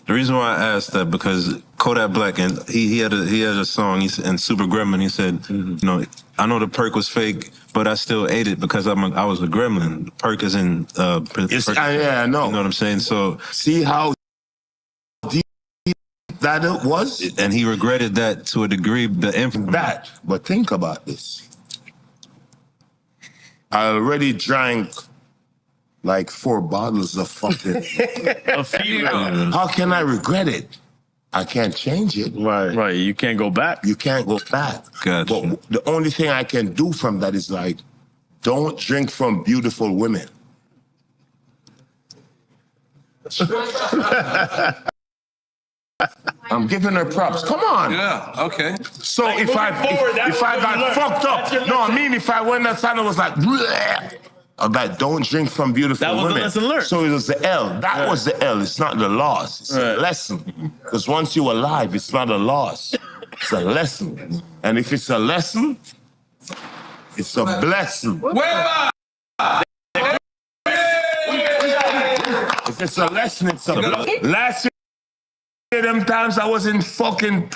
The reason why I asked that, because Kodak Black, and he had a song, and Super Gremlin, he said, you know, I know the perk was fake, but I still ate it because I was a gremlin. The perk is in yeah, I know. You know what I'm saying? So see how deep that it was? And he regretted that to a degree, that. But think about this. I already drank like 4 bottles of fucking How can I regret it? I can't change it. Right. You can't go back. You can't go back. Gotcha. But the only thing I can do from that is like, don't drink from beautiful women. I'm giving her props. Come on. Yeah, okay. So if I got fucked up, no, I mean if I went outside and was like, bleh, I'm like, don't drink from beautiful women. That was the lesson learned. So it was the L. That was the L. It's not the loss. It's a lesson. Because once you're alive, it's not a loss. It's a lesson. And if it's a lesson, it's a blessing. If it's a lesson, it's a blessing. Last year, them times I was in fucking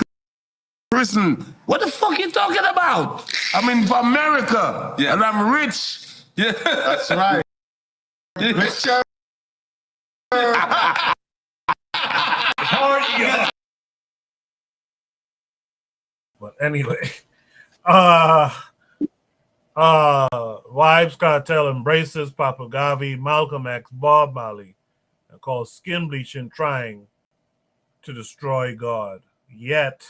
prison. What the fuck you talking about? I'm in America, and I'm rich. Yeah, that's right. Rich. But anyway, Vybz Kartel embraces Papa Garvey, Malcolm X, Bob Marley, and calls skin bleaching trying to destroy God. yet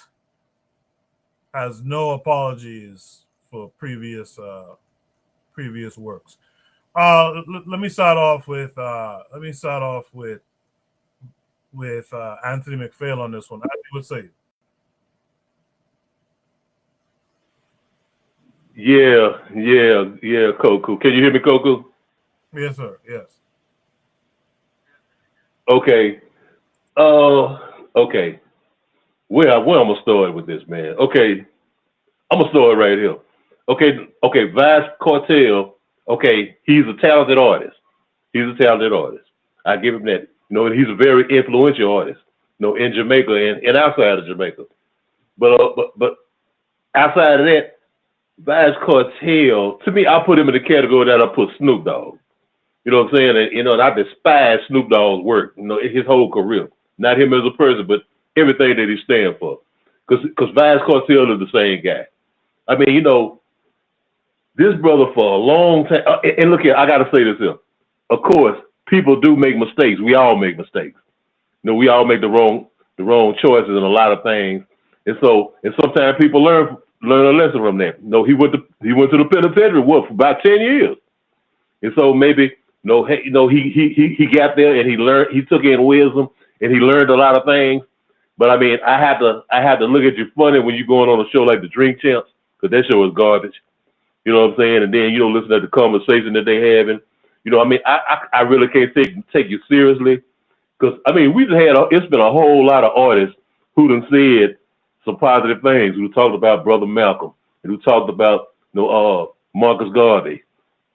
has no apologies for previous works. Let me start off with Anthony McPhail on this one. Anthony, what say you? Yeah, Coco. Can you hear me, Coco? Yes, sir. Yes. Okay. Okay. Where I'm gonna start with this, man. Okay, I'm gonna start right here. Okay, Vybz Kartel. Okay, he's a talented artist. I give him that. You know, and he's a very influential artist. You know, in Jamaica and outside of Jamaica. But outside of that, Vybz Kartel, to me, I put him in the category that I put Snoop Dogg. You know what I'm saying? And, you know, and I despise Snoop Dogg's work. You know, his whole career. Not him as a person, but everything that he stands for. Because Vybz Kartel is the same guy. I mean, you know, this brother for a long time. And look here, I got to say this here. Of course, people do make mistakes. We all make mistakes. You know, we all make the wrong choices in a lot of things. And sometimes people learn a lesson from that. You know, he went to the penitentiary for about 10 years. And so maybe, he got there and he took in wisdom and he learned a lot of things. But I mean, I had to look at you funny when you're going on a show like the Drink Champs, because that show is garbage. You know what I'm saying? And then you don't listen to the conversation that they having. You know, I mean, I really can't take you seriously, because I mean, it's been a whole lot of artists who done said some positive things, who talked about Brother Malcolm and who talked about Marcus Garvey.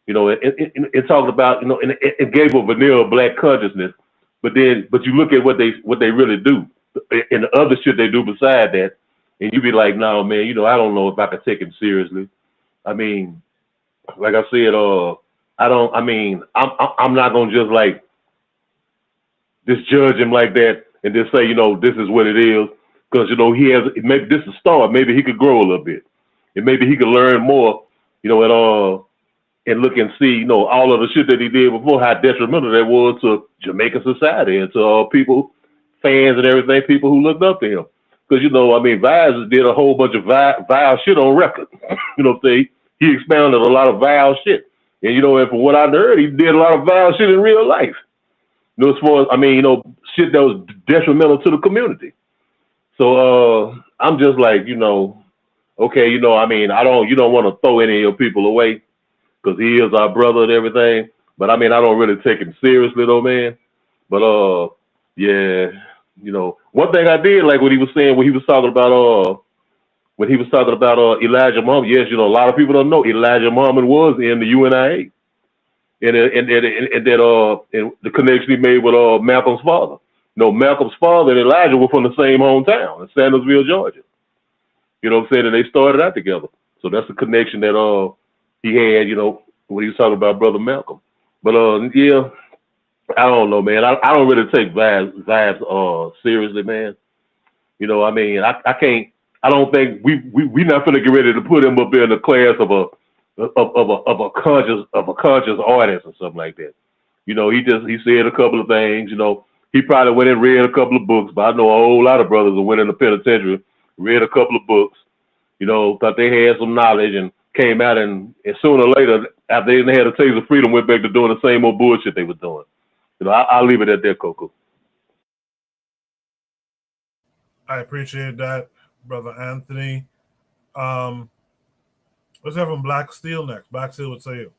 You know, and talked about, you know, and gave a vanilla black consciousness, but you look at what they really do and the other shit they do beside that, and you be like, no, man, you know, I don't know if I can take him seriously. I mean, like I said, I'm not gonna just like just judge him like that and just say, you know, this is what it is, because, you know, maybe this is a start, maybe he could grow a little bit, and maybe he could learn more, you know, and look and see, you know, all of the shit that he did before, how detrimental that was to Jamaican society and to people, fans and everything, people who looked up to him. Because, you know, I mean, Vybz did a whole bunch of vile shit on record. You know what I'm saying? He expounded a lot of vile shit. And, you know, and from what I heard, he did a lot of vile shit in real life. You know, as far as, I mean, you know, shit that was detrimental to the community. So I'm just like, you know, okay, you know, I mean, you don't want to throw any of your people away, because he is our brother and everything. But I mean, I don't really take him seriously though, man. But yeah, you know, one thing I did like what he was saying when he was talking about Elijah Muhammad. Yes, you know, a lot of people don't know Elijah Muhammad was in the UNIA, and the connection he made with Malcolm's father. You know, Malcolm's father and Elijah were from the same hometown in Sandersville, Georgia. You know what I'm saying? And they started out together. So that's the connection that he had, you know, when he was talking about Brother Malcolm. But yeah, I don't know, man. I don't really take Vybz seriously, man. You know, I mean, I can't. I don't think we not gonna get ready to put him up in the class of a conscious artist or something like that. You know, he said a couple of things. You know, he probably went and read a couple of books, but I know a whole lot of brothers that went in the penitentiary, read a couple of books. You know, thought they had some knowledge and came out, and sooner or later, after they had a taste of freedom, went back to doing the same old bullshit they were doing. You know, I'll leave it at that, Coco. I appreciate that, Brother Anthony. Let's have from Black Steel next. Black Steel, would say you.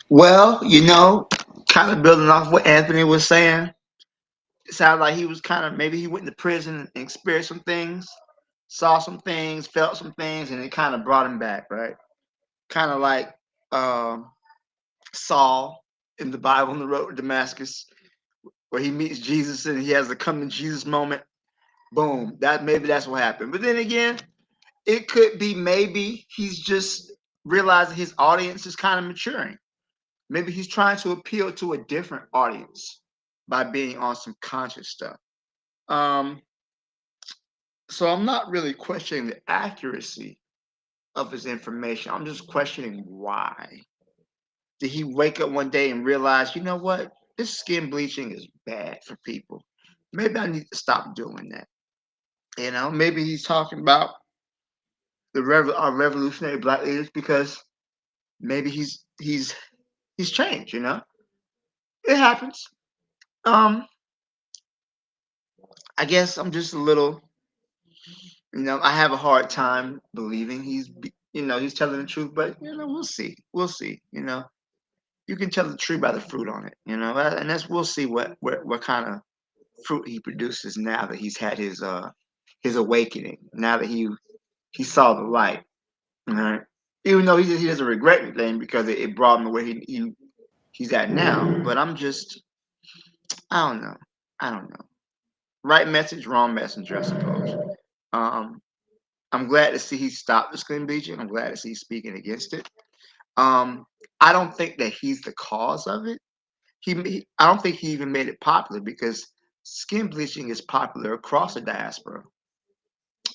Well, you know, kind of building off what Anthony was saying, it sounded like he was maybe he went to prison and experienced some things, saw some things, felt some things, and it kind of brought him back, right? Kind of like Saul in the Bible on the road to Damascus, where he meets Jesus and he has the come to Jesus moment. Boom. Maybe that's what happened. But then again, it could be maybe he's just realizing his audience is kind of maturing. Maybe he's trying to appeal to a different audience by being on some conscious stuff. So I'm not really questioning the accuracy of his information. I'm just questioning why. Did he wake up one day and realize, you know what? This skin bleaching is bad for people. maybe I need to stop doing that. You know, maybe he's talking about our revolutionary black leaders because maybe he's changed. You know, it happens. I guess I'm just a little. You know, I have a hard time believing he's telling the truth. But we'll see. We'll see. You know, you can tell the tree by the fruit on it. You know, and we'll see what kind of fruit he produces now that he's had his awakening. Now that he saw the light. All right. Even though he doesn't regret anything because it brought him to where he's at now. But I don't know. I don't know. Right message, wrong messenger, I suppose. I'm glad to see he stopped the skin bleaching. I'm glad to see he's speaking against it. I don't think that he's the cause of it. I don't think he even made it popular because skin bleaching is popular across the diaspora.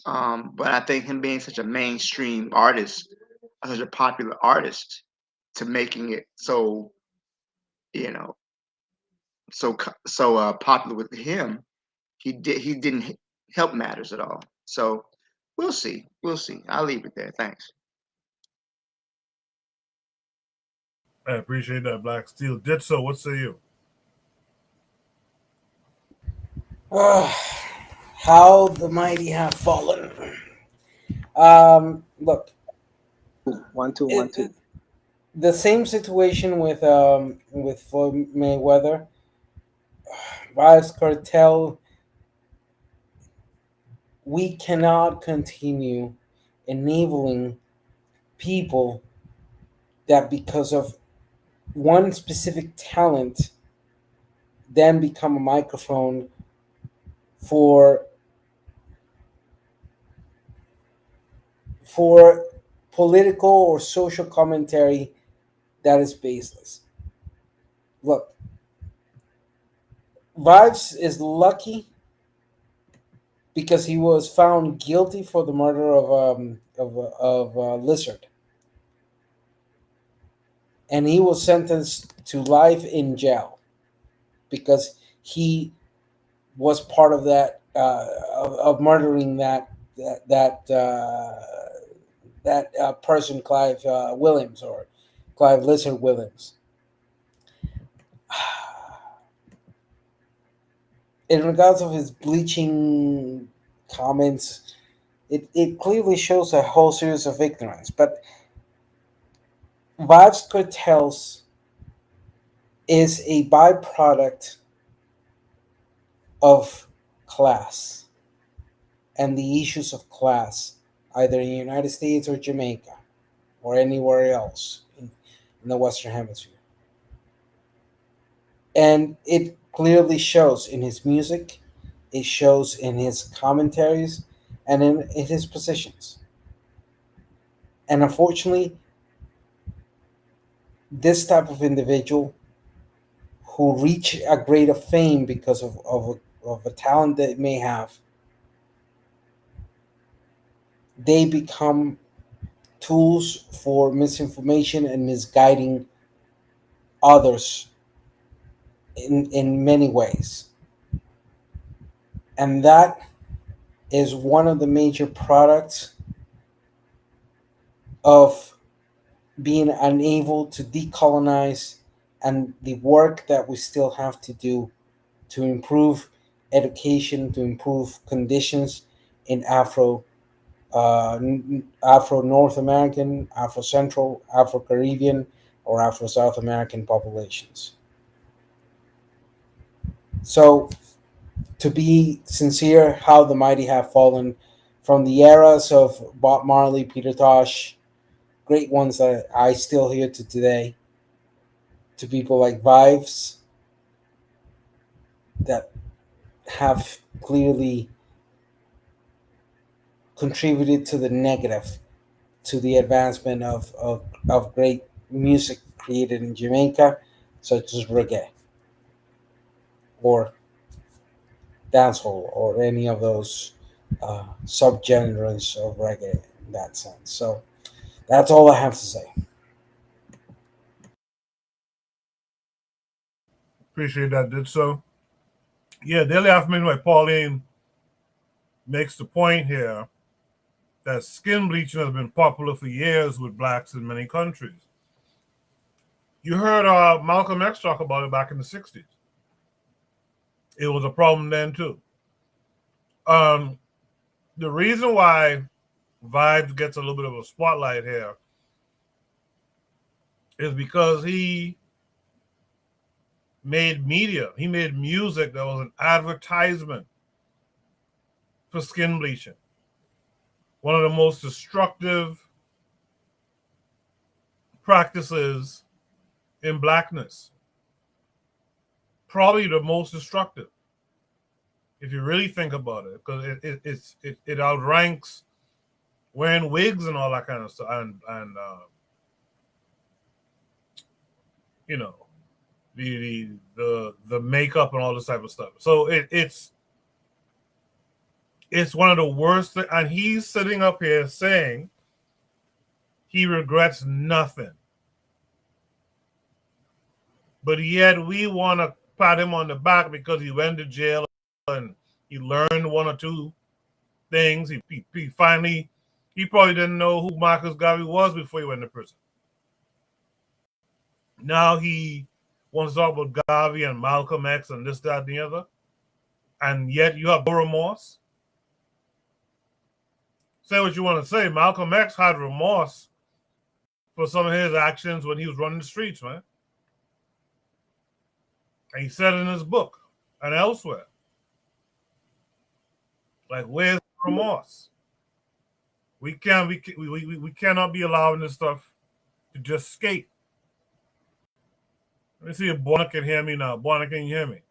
But I think him being such a mainstream artist, such a popular artist, to making it so popular with him, he didn't help matters at all. So we'll see. We'll see. I'll leave it there. Thanks. I appreciate that, Black Steel. Did so. What say you? How the mighty have fallen. Look. 1 2 1 2. The same situation with Floyd Mayweather, Vybz Kartel. We cannot continue enabling people that because of one specific talent then become a microphone for political or social commentary that is baseless. Look, Vybz is lucky because he was found guilty for the murder of Lizard, and he was sentenced to life in jail because he was part of that of murdering that person, Clive Williams, or Clive Lizard Williams. In regards of his bleaching comments, it clearly shows a whole series of ignorance. But Vybz Kartel is a byproduct of class and the issues of class, either in the United States or Jamaica or anywhere else in the Western Hemisphere. And it clearly shows in his music, it shows in his commentaries, and in his positions. And unfortunately, this type of individual who reach a greater fame because of a talent that they may have, they become tools for misinformation and misguiding others in many ways. And that is one of the major products of being unable to decolonize and the work that we still have to do to improve education, to improve conditions in Afro North American, Afro Central, Afro Caribbean, or Afro South American populations. So, to be sincere, how the mighty have fallen from the eras of Bob Marley, Peter Tosh, great ones that I still hear to today, to people like Vybz that have clearly contributed to the negative, to the advancement of great music created in Jamaica, such as reggae or dancehall or any of those subgenres of reggae in that sense. So that's all I have to say. Appreciate that, Did so. Yeah, Daily Affirmation by Pauline makes the point here that skin bleaching has been popular for years with blacks in many countries. You heard Malcolm X talk about it back in the 60s. It was a problem then too. The reason why Vybz gets a little bit of a spotlight here is because he made media. He made music that was an advertisement for skin bleaching. One of the most destructive practices in blackness. Probably the most destructive, if you really think about it, because it outranks wearing wigs and all that kind of stuff, and you know, the makeup and all this type of stuff. So it's one of the worst. And he's sitting up here saying he regrets nothing, but yet we want to pat him on the back because he went to jail and he learned one or two things. He finally, he probably didn't know who Marcus Garvey was before he went to prison. Now he wants to talk about Garvey and Malcolm X and this, that, and the other. And yet you have no remorse. Say what you want to say. Malcolm X had remorse for some of his actions when he was running the streets, man. And he said it in his book and elsewhere. Like, where's remorse? We cannot be allowing this stuff to just skate. Let me see if Buona can hear me now. Buona, can you hear me?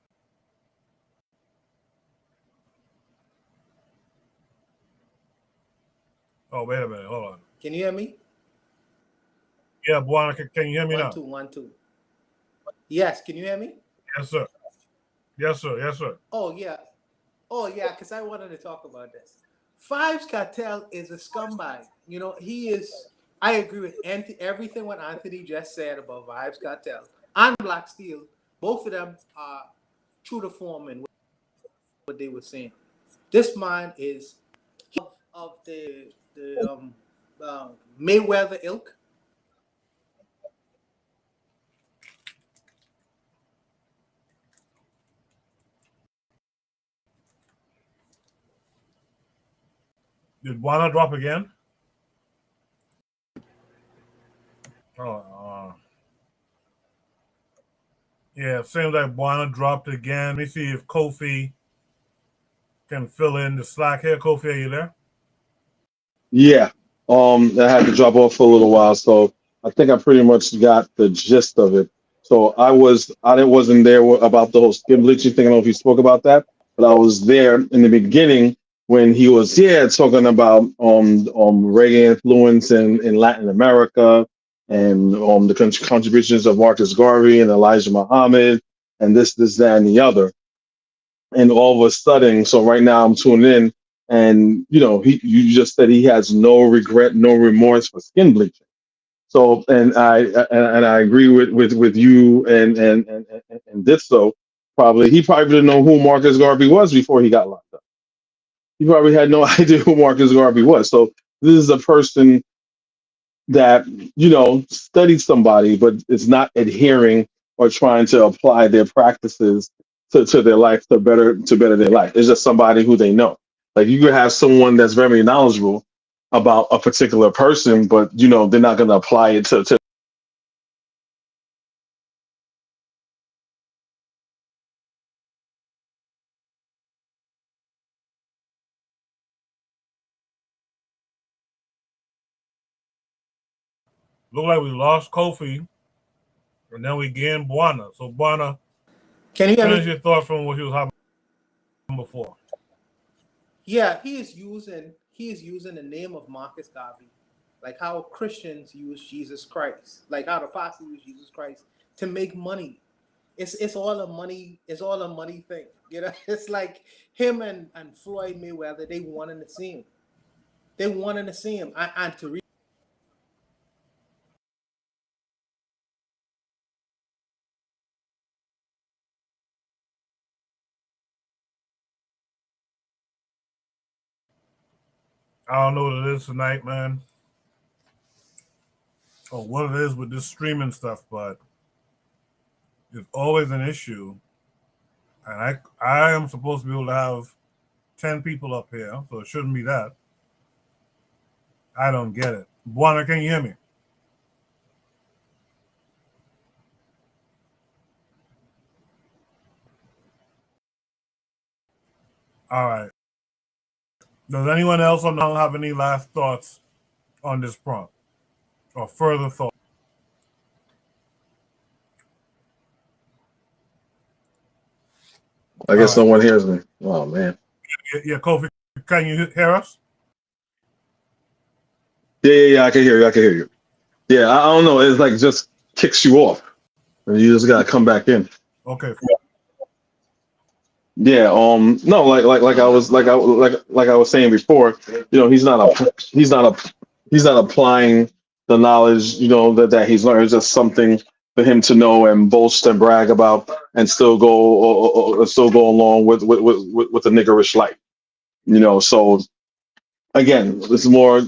Oh, wait a minute. Hold on. Can you hear me? Yeah, Buona, can you hear me now? 1 2 1 2. Yes, can you hear me? Yes, sir. Yes, sir. Yes, sir. Oh yeah, because I wanted to talk about this. Vybz Kartel is a scumbag. You know, he is. I agree with everything what Anthony just said about Vybz Kartel and Black Steel. Both of them are true to form in what they were saying. This man is of the Mayweather ilk. Did Buona drop again? Oh, yeah, seems like Buona dropped again. Let me see if Kofi can fill in the slack here. Kofi, are you there? Yeah. I had to drop off for a little while, so I think I pretty much got the gist of it. So I wasn't there about the whole skin bleaching thing. I don't know if you spoke about that, but I was there in the beginning when he was talking about reggae influence in Latin America and the contributions of Marcus Garvey and Elijah Muhammad and this, that, and the other. And all of a sudden, so right now I'm tuned in, and you just said he has no regret, no remorse for skin bleaching. So, and I agree with you and this. So he probably didn't know who Marcus Garvey was before he got locked up. He probably had no idea who Marcus Garvey was. So this is a person that studied somebody but is not adhering or trying to apply their practices to their life to better their life. It's just somebody who they know. Like, you could have someone that's very knowledgeable about a particular person, but they're not going to apply it to Look like we lost Kofi, and then we gained Buona. So Buona, Can you hear finish me? your thought from what you was having before. Yeah, he is using the name of Marcus Garvey, like how Christians use Jesus Christ, like how the apostles use Jesus Christ to make money. It's all a money thing. It's like him and Floyd Mayweather, they wanting to see him. They wanting to see him. And to I don't know what it is tonight, man, or what it is with this streaming stuff, but it's always an issue. And I am supposed to be able to have 10 people up here, so it shouldn't be that. I don't get it. Buana, can you hear me? All right. Does anyone else on the panel have any last thoughts on this prompt or further thoughts? I guess no one hears me. Oh man. Yeah, Kofi, can you hear us? Yeah. I can hear you. Yeah, I don't know. It's like just kicks you off, and you just gotta come back in. Okay. Yeah. No. Like I was saying before. You know, he's not applying the knowledge. You know that he's learned. It's just something for him to know and boast and brag about, and still go along with the niggerish life. You know. So again, it's more.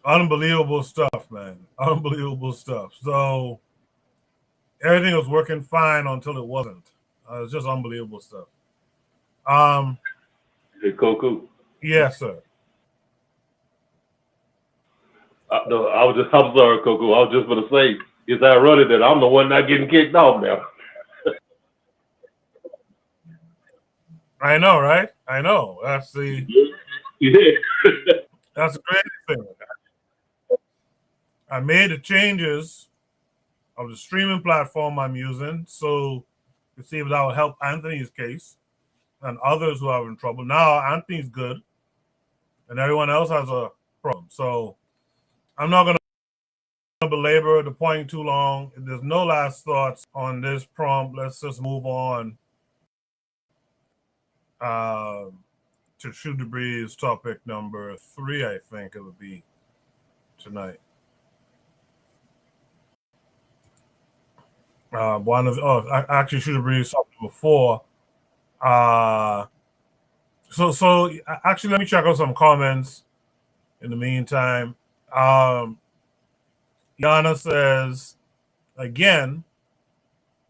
Unbelievable stuff, man. Unbelievable stuff. So everything was working fine until it wasn't. It's just unbelievable stuff. Hey, Coco. Yes, sir. No, I'm sorry, Coco. I was just going to say, it's ironic that I'm the one not getting kicked off now. I know, right? I know. That's the that's the crazy thing. I made the changes of the streaming platform I'm using, so to see if that will help Anthony's case and others who are in trouble. Now Anthony's good, and everyone else has a problem. So I'm not going to belabor the point too long. If there's no last thoughts on this prompt, let's just move on to Shoot the Breeze topic number 3, I think it would be tonight. Actually, Shoot the Breeze topic number 4. So actually, let me check out some comments in the meantime. Yana says, again,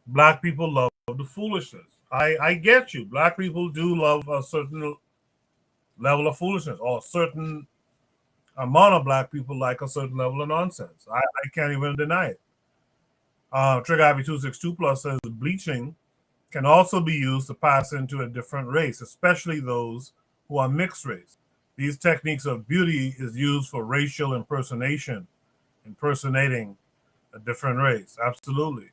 Black people love the foolishness. I get you. Black people do love a certain level of foolishness, or a certain amount of Black people like a certain level of nonsense. I can't even deny it. Trigger Ivy 262 Plus says bleaching can also be used to pass into a different race, especially those who are mixed race. These techniques of beauty is used for racial impersonation, impersonating a different race. Absolutely.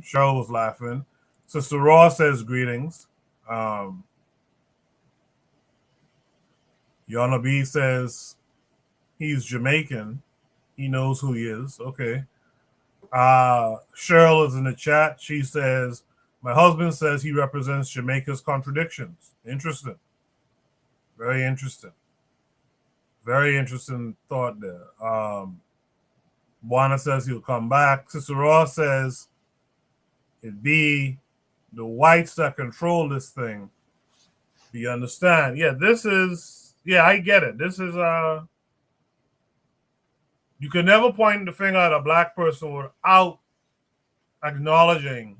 Cheryl was laughing. Sister Raw says greetings. Yana B says he's Jamaican. He knows who he is. Okay. Cheryl is in the chat. She says, my husband says he represents Jamaica's contradictions. Interesting. Very interesting. Very interesting thought there. Buana says he'll come back. Sister Ross says it'd be the whites that control this thing. Do you understand? Yeah, I get it. This is you can never point the finger at a Black person without acknowledging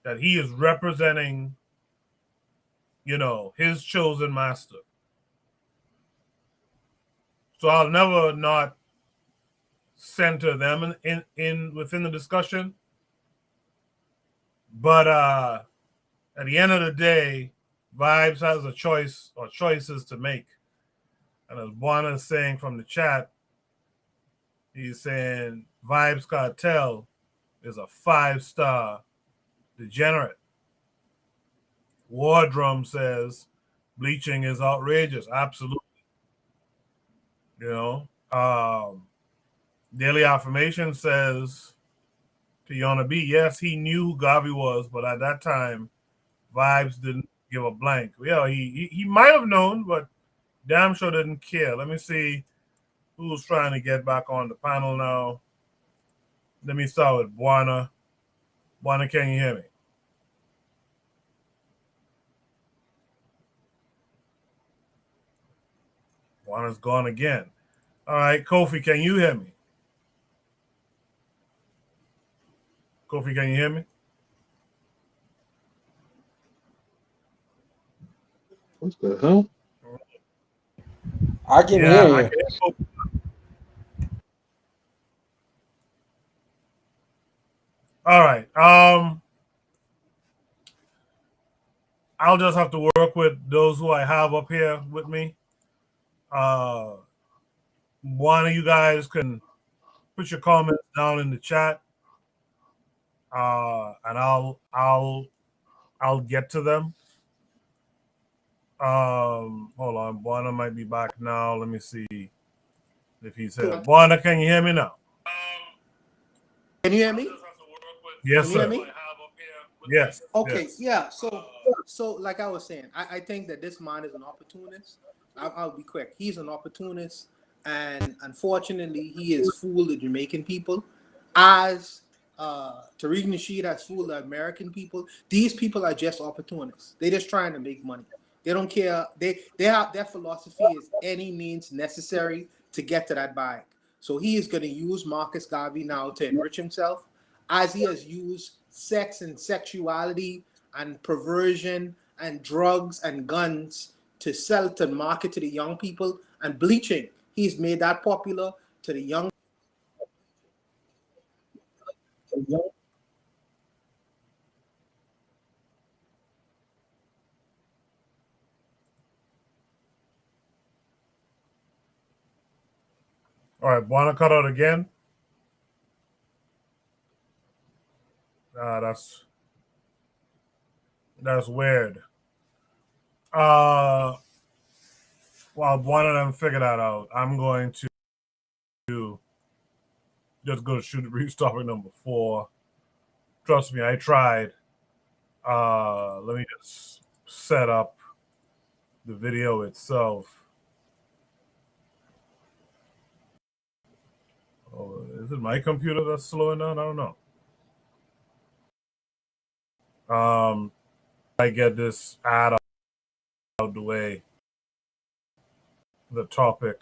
that he is representing, his chosen master. So I'll never not center them in within the discussion. But at the end of the day, Vybz has a choice or choices to make. And as Buana is saying from the chat, he's saying Vybz Kartel is a 5-star degenerate. War Drum says bleaching is outrageous. Absolutely. Daily Affirmation says to Yana B, yes, he knew who Garvey was, but at that time, Vybz didn't give a blank. Yeah, he might have known, but damn sure didn't care. Let me see who's trying to get back on the panel now. let me start with Buana. Buana, can you hear me? Buana's gone again. All right, Kofi, can you hear me? Kofi, can you hear me? What the hell? I can hear you. I can hear All right. I'll just have to work with those who I have up here with me. One of you guys can put your comments down in the chat, and I'll get to them. Hold on, Buana might be back now. Let me see if he's here. Buana, can you hear me now? Can you hear me? Yes, Can you sir. hear me? Yes. Okay, yes. yeah. So like I was saying, I think that this man is an opportunist. I'll be quick. He's an opportunist, and unfortunately, he has fooled the Jamaican people, as Tariq Nasheed has fooled the American people. These people are just opportunists. They're just trying to make money. They don't care. They have their philosophy is any means necessary to get to that bag. So he is going to use Marcus Garvey now to enrich himself, as he has used sex and sexuality and perversion and drugs and guns to sell, to market to the young people, and bleaching. He's made that popular to the young. All right, Buana cut out again. That's weird. While one of them figure that out, I'm going to just go to shoot the brief topic number 4. Trust me, I tried. Let me just set up the video itself. Oh, is it my computer that's slowing down? I don't know. I get this ad out the way. The topic.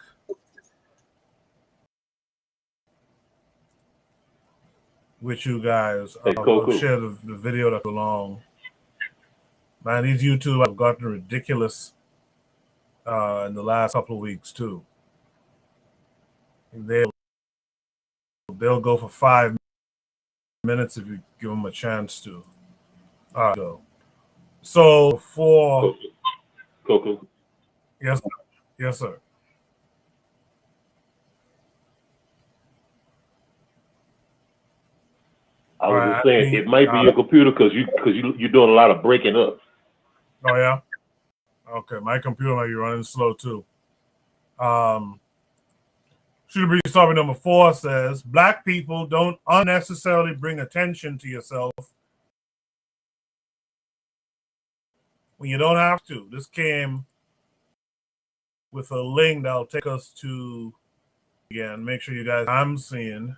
With you guys. I'll share the video that's long. Man, these YouTube have gotten ridiculous in the last couple of weeks too. They'll go for 5 minutes if you give them a chance to. All right, go. So for Coco. Yes, sir. Yes, sir. I was just saying it might be your computer because you're doing a lot of breaking up. Oh yeah. Okay, my computer might be running slow too. Should be topic number 4 says Black people don't unnecessarily bring attention to yourself when you don't have to. This came with a link that'll take us to again. Make sure you guys I'm seeing.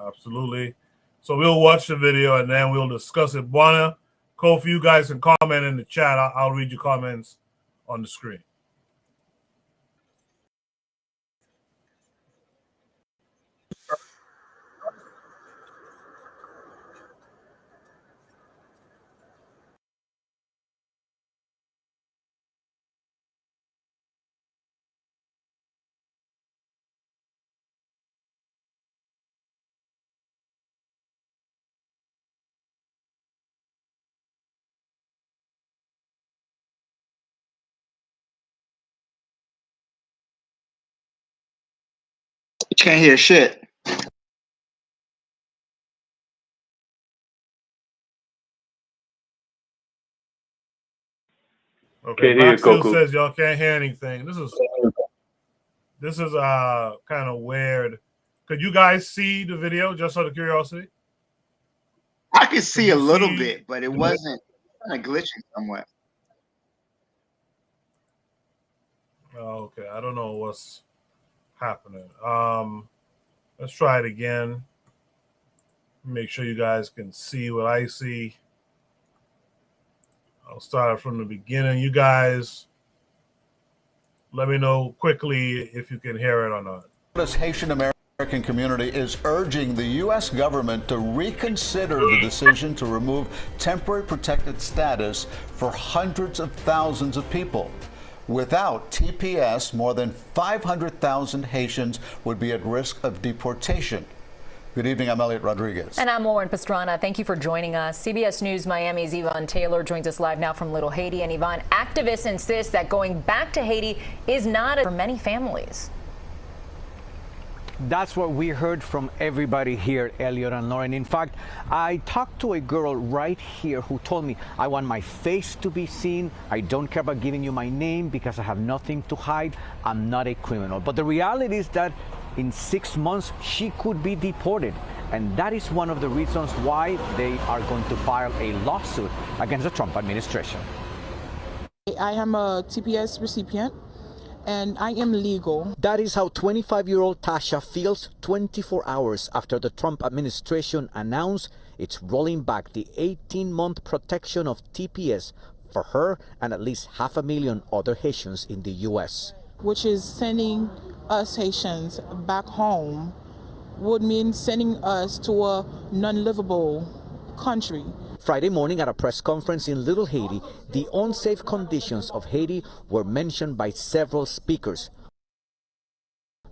Absolutely. So we'll watch the video and then we'll discuss it. Buana, Kofi, you guys can comment in the chat. I'll read your comments on the screen. Can't hear shit. Okay, Black still says y'all can't hear anything. This is kind of weird. Could you guys see the video just out of curiosity? I could see a little bit, but it wasn't kind of glitching somewhere. Oh, okay, I don't know what's happening. Let's try it again. Make sure you guys can see what I see. I'll start from the beginning. You guys, let me know quickly if you can hear it or not. This Haitian American community is urging the U.S. government to reconsider the decision to remove temporary protected status for hundreds of thousands of people. Without TPS, more than 500,000 Haitians would be at risk of deportation. Good evening, I'm Elliot Rodriguez. And I'm Lauren Pastrana. Thank you for joining us. CBS News Miami's Yvonne Taylor joins us live now from Little Haiti. And Yvonne, activists insist that going back to Haiti is not for many families. That's what we heard from everybody here, Elliot and Lauren. In fact, I talked to a girl right here who told me, I want my face to be seen. I don't care about giving you my name because I have nothing to hide. I'm not a criminal. But the reality is that in 6 months, she could be deported. And that is one of the reasons why they are going to file a lawsuit against the Trump administration. I am a TPS recipient, and I am legal. That is how 25-year-old Tasha feels 24 hours after the Trump administration announced it's rolling back the 18-month protection of TPS for her and at least 500,000 other Haitians in the U.S. Which is sending us Haitians back home would mean sending us to a non-livable country. Friday morning at a press conference in Little Haiti, the unsafe conditions of Haiti were mentioned by several speakers,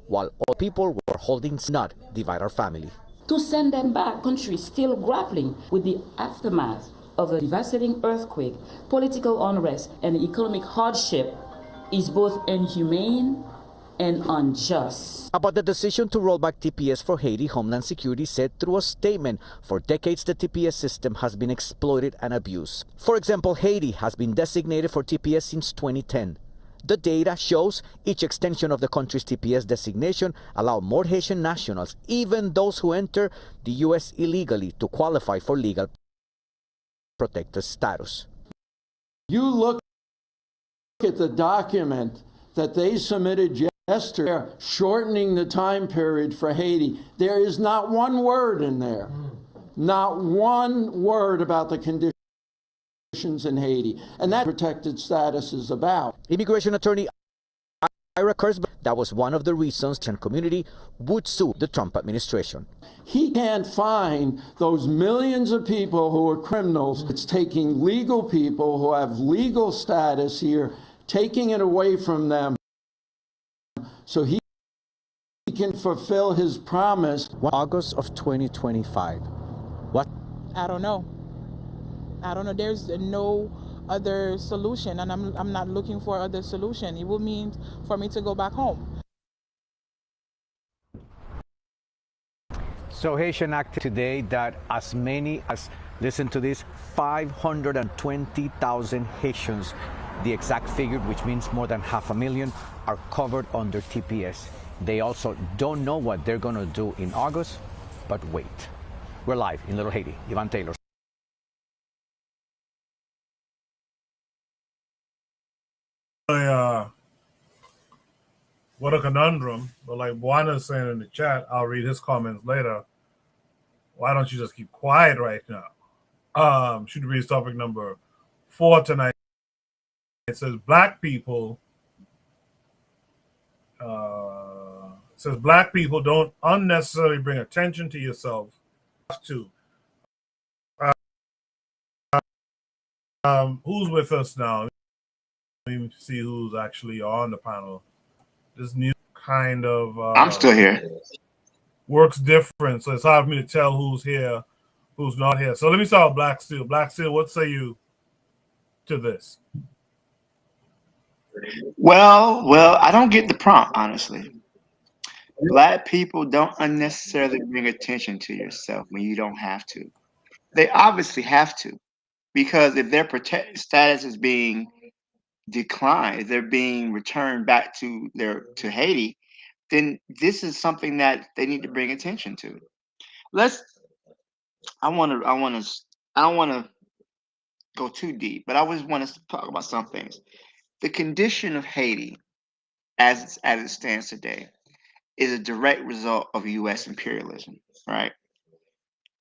while all people were holding not divide our family. To send them back, countries still grappling with the aftermath of a devastating earthquake, political unrest, and economic hardship is both inhumane and unjust. About the decision to roll back TPS for Haiti, Homeland Security said through a statement, for decades the TPS system has been exploited and abused. For example, Haiti has been designated for TPS since 2010. The data shows each extension of the country's TPS designation allowed more Haitian nationals, even those who enter the U.S. illegally, to qualify for legal protected status. You look at the document that they submitted yesterday, shortening the time period for Haiti. There is not one word in there, not one word about the conditions in Haiti. And that protected status is about. Immigration attorney Ira Kurzban, that was one of the reasons the community would sue the Trump administration. He can't find those millions of people who are criminals. It's taking legal people who have legal status here, taking it away from them so he can fulfill his promise. August of 2025. What? I don't know. There's no other solution, and I'm not looking for other solution. It will mean for me to go back home. So Haitian acted today that as many as, listen to this, 520,000 Haitians, the exact figure, which means more than 500,000, are covered under TPS. They also don't know what they're going to do in August, but wait. We're live in Little Haiti. Yvonne Taylor. What a conundrum. But like Juana's saying in the chat, I'll read his comments later. Why don't you just keep quiet right now? Should read topic number 4 tonight. It says black people don't unnecessarily bring attention to yourself. To who's with us now? Let me see who's actually on the panel. This new kind of I'm still here. Works different, so it's hard for me to tell who's here, who's not here. So let me start with Black Steel. Black Steel, what say you to this? Well, I don't get the prompt, honestly. Black people don't unnecessarily bring attention to yourself when you don't have to. They obviously have to, because if their protected status is being declined, if they're being returned back to Haiti, then this is something that they need to bring attention to. I don't want to go too deep, but I always want to talk about some things. The condition of Haiti, as it stands today, is a direct result of U.S. imperialism, right?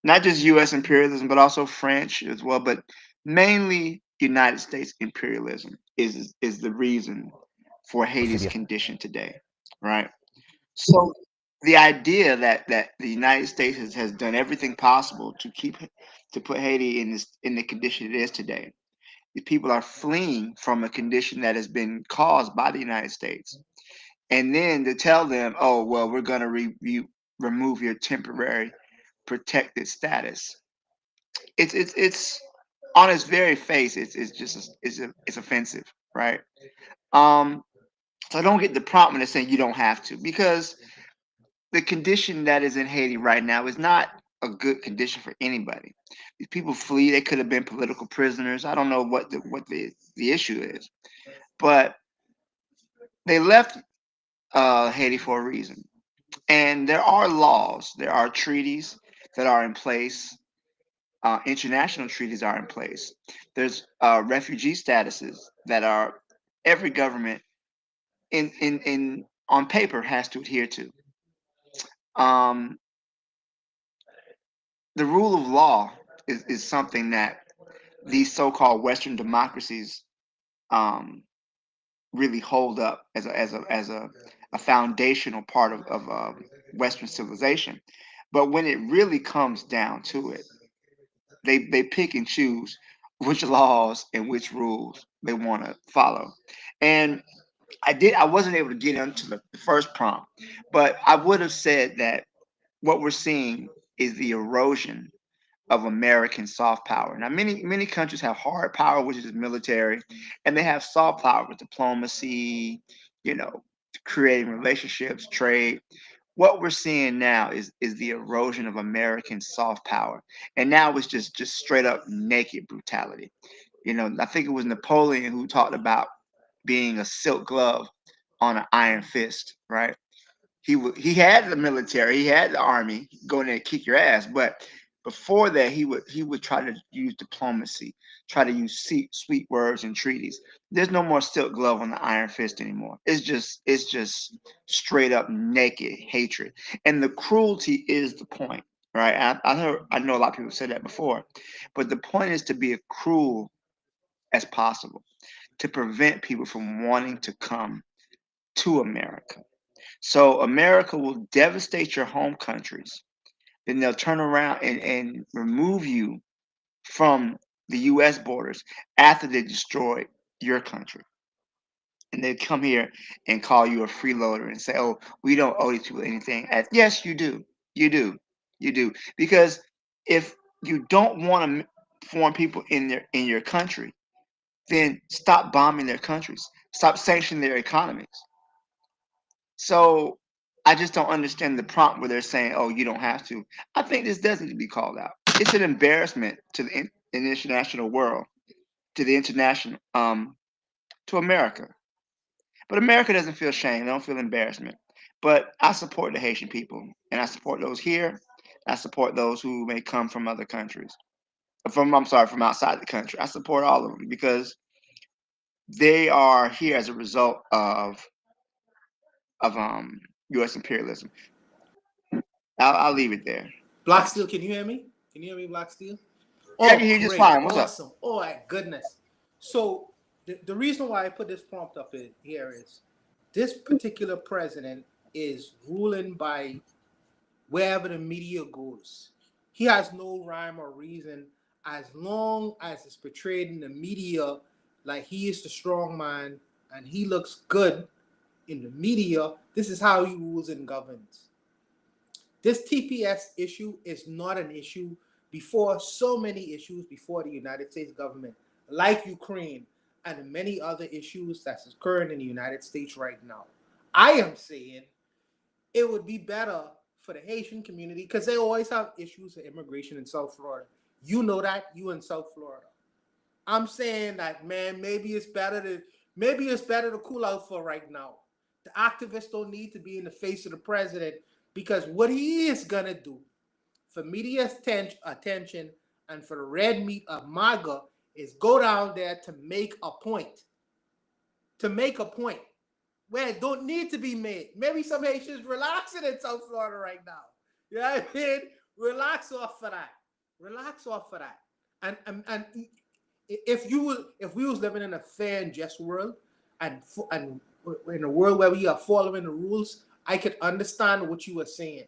not just U.S. imperialism, but also French as well, but mainly United States imperialism is the reason for Haiti's condition today, right? So the idea that the United States has done everything possible to put Haiti in the condition it is today. The people are fleeing from a condition that has been caused by the United States, and then to tell them, oh well, we're going to remove your temporary protected status. It's on its very face. It's offensive, right? Um, so I don't get the prompt when they're saying you don't have to, because the condition that is in Haiti right now is not a good condition for anybody. These people flee. They could have been political prisoners. I don't know what the issue is, but they left Haiti for a reason. And there are laws, there are treaties that are in place. International treaties are in place. There's refugee statuses that are every government in on paper has to adhere to. Um, the rule of law is something that these so-called Western democracies really hold up as a foundational part of Western civilization. But when it really comes down to it, they pick and choose which laws and which rules they want to follow. And I wasn't able to get into the first prompt, but I would have said that what we're seeing is the erosion of American soft power. Now, many countries have hard power, which is military, and they have soft power with diplomacy, you know, creating relationships, trade. What we're seeing now is the erosion of American soft power, and now it's just straight up naked brutality. You know, I think it was Napoleon who talked about being a silk glove on an iron fist, right? He had the military, he had the army go in there and kick your ass, but before that he would try to use diplomacy, try to use sweet words and treaties. There's no more silk glove on the iron fist anymore. It's just straight up naked hatred, and the cruelty is the point, right? I know a lot of people said that before, but the point is to be as cruel as possible to prevent people from wanting to come to America. So America will devastate your home countries. Then they'll turn around and remove you from the US borders after they destroy your country. And they come here and call you a freeloader and say, oh, we don't owe these people anything. Yes, you do. You do. You do. Because if you don't want to foreign people in your country, then stop bombing their countries. Stop sanctioning their economies. So I just don't understand the prompt where they're saying, "Oh, you don't have to." I think this does need to be called out. It's an embarrassment to the international world, to the international, to America. But America doesn't feel shame. They don't feel embarrassment. But I support the Haitian people, and I support those here. I support those who may come from other countries. From outside the country. I support all of them because they are here as a result of U.S. imperialism. I'll leave it there. Black Steel, can you hear me? Can you hear me, Black Steel? Yeah, I can hear you just fine. What's awesome. Up? Oh my goodness. So the reason why I put this prompt up here is this particular president is ruling by wherever the media goes. He has no rhyme or reason as long as it's portrayed in the media like he is the strong man and he looks good in the media. This is how he rules and governs. This TPS issue is not an issue before so many issues before the United States government, like Ukraine and many other issues that's occurring in the United States right now. I am saying it would be better for the Haitian community because they always have issues of immigration in South Florida. You know that, you in South Florida. I'm saying that, man, maybe it's better to cool out for right now. The activists don't need to be in the face of the president because what he is going to do for media attention and for the red meat of MAGA is go down there to make a point. To make a point where it don't need to be made. Maybe some Haitians relaxing in South Florida right now. You know what I mean? Relax off of that. Relax off of that. And if we was living in a fair and just world, and in a world where we are following the rules, I could understand what you were saying.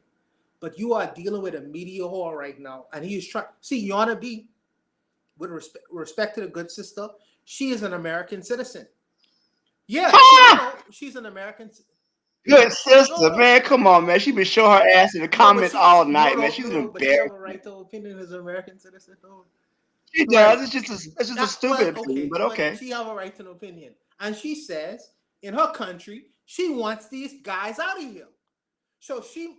But you are dealing with a media whore right now, and he is trying. See, Yana B, with respect to the good sister, she is an American citizen. Yeah, she's an American. Good sister, man. Come on, man. She been showing her ass in the comments all night, man. She's an but she have a embarrassment. right to opinion as an American citizen, though. She does. It's just a stupid opinion, but okay. But she have a right to an opinion, and she says in her country she wants these guys out of here. So she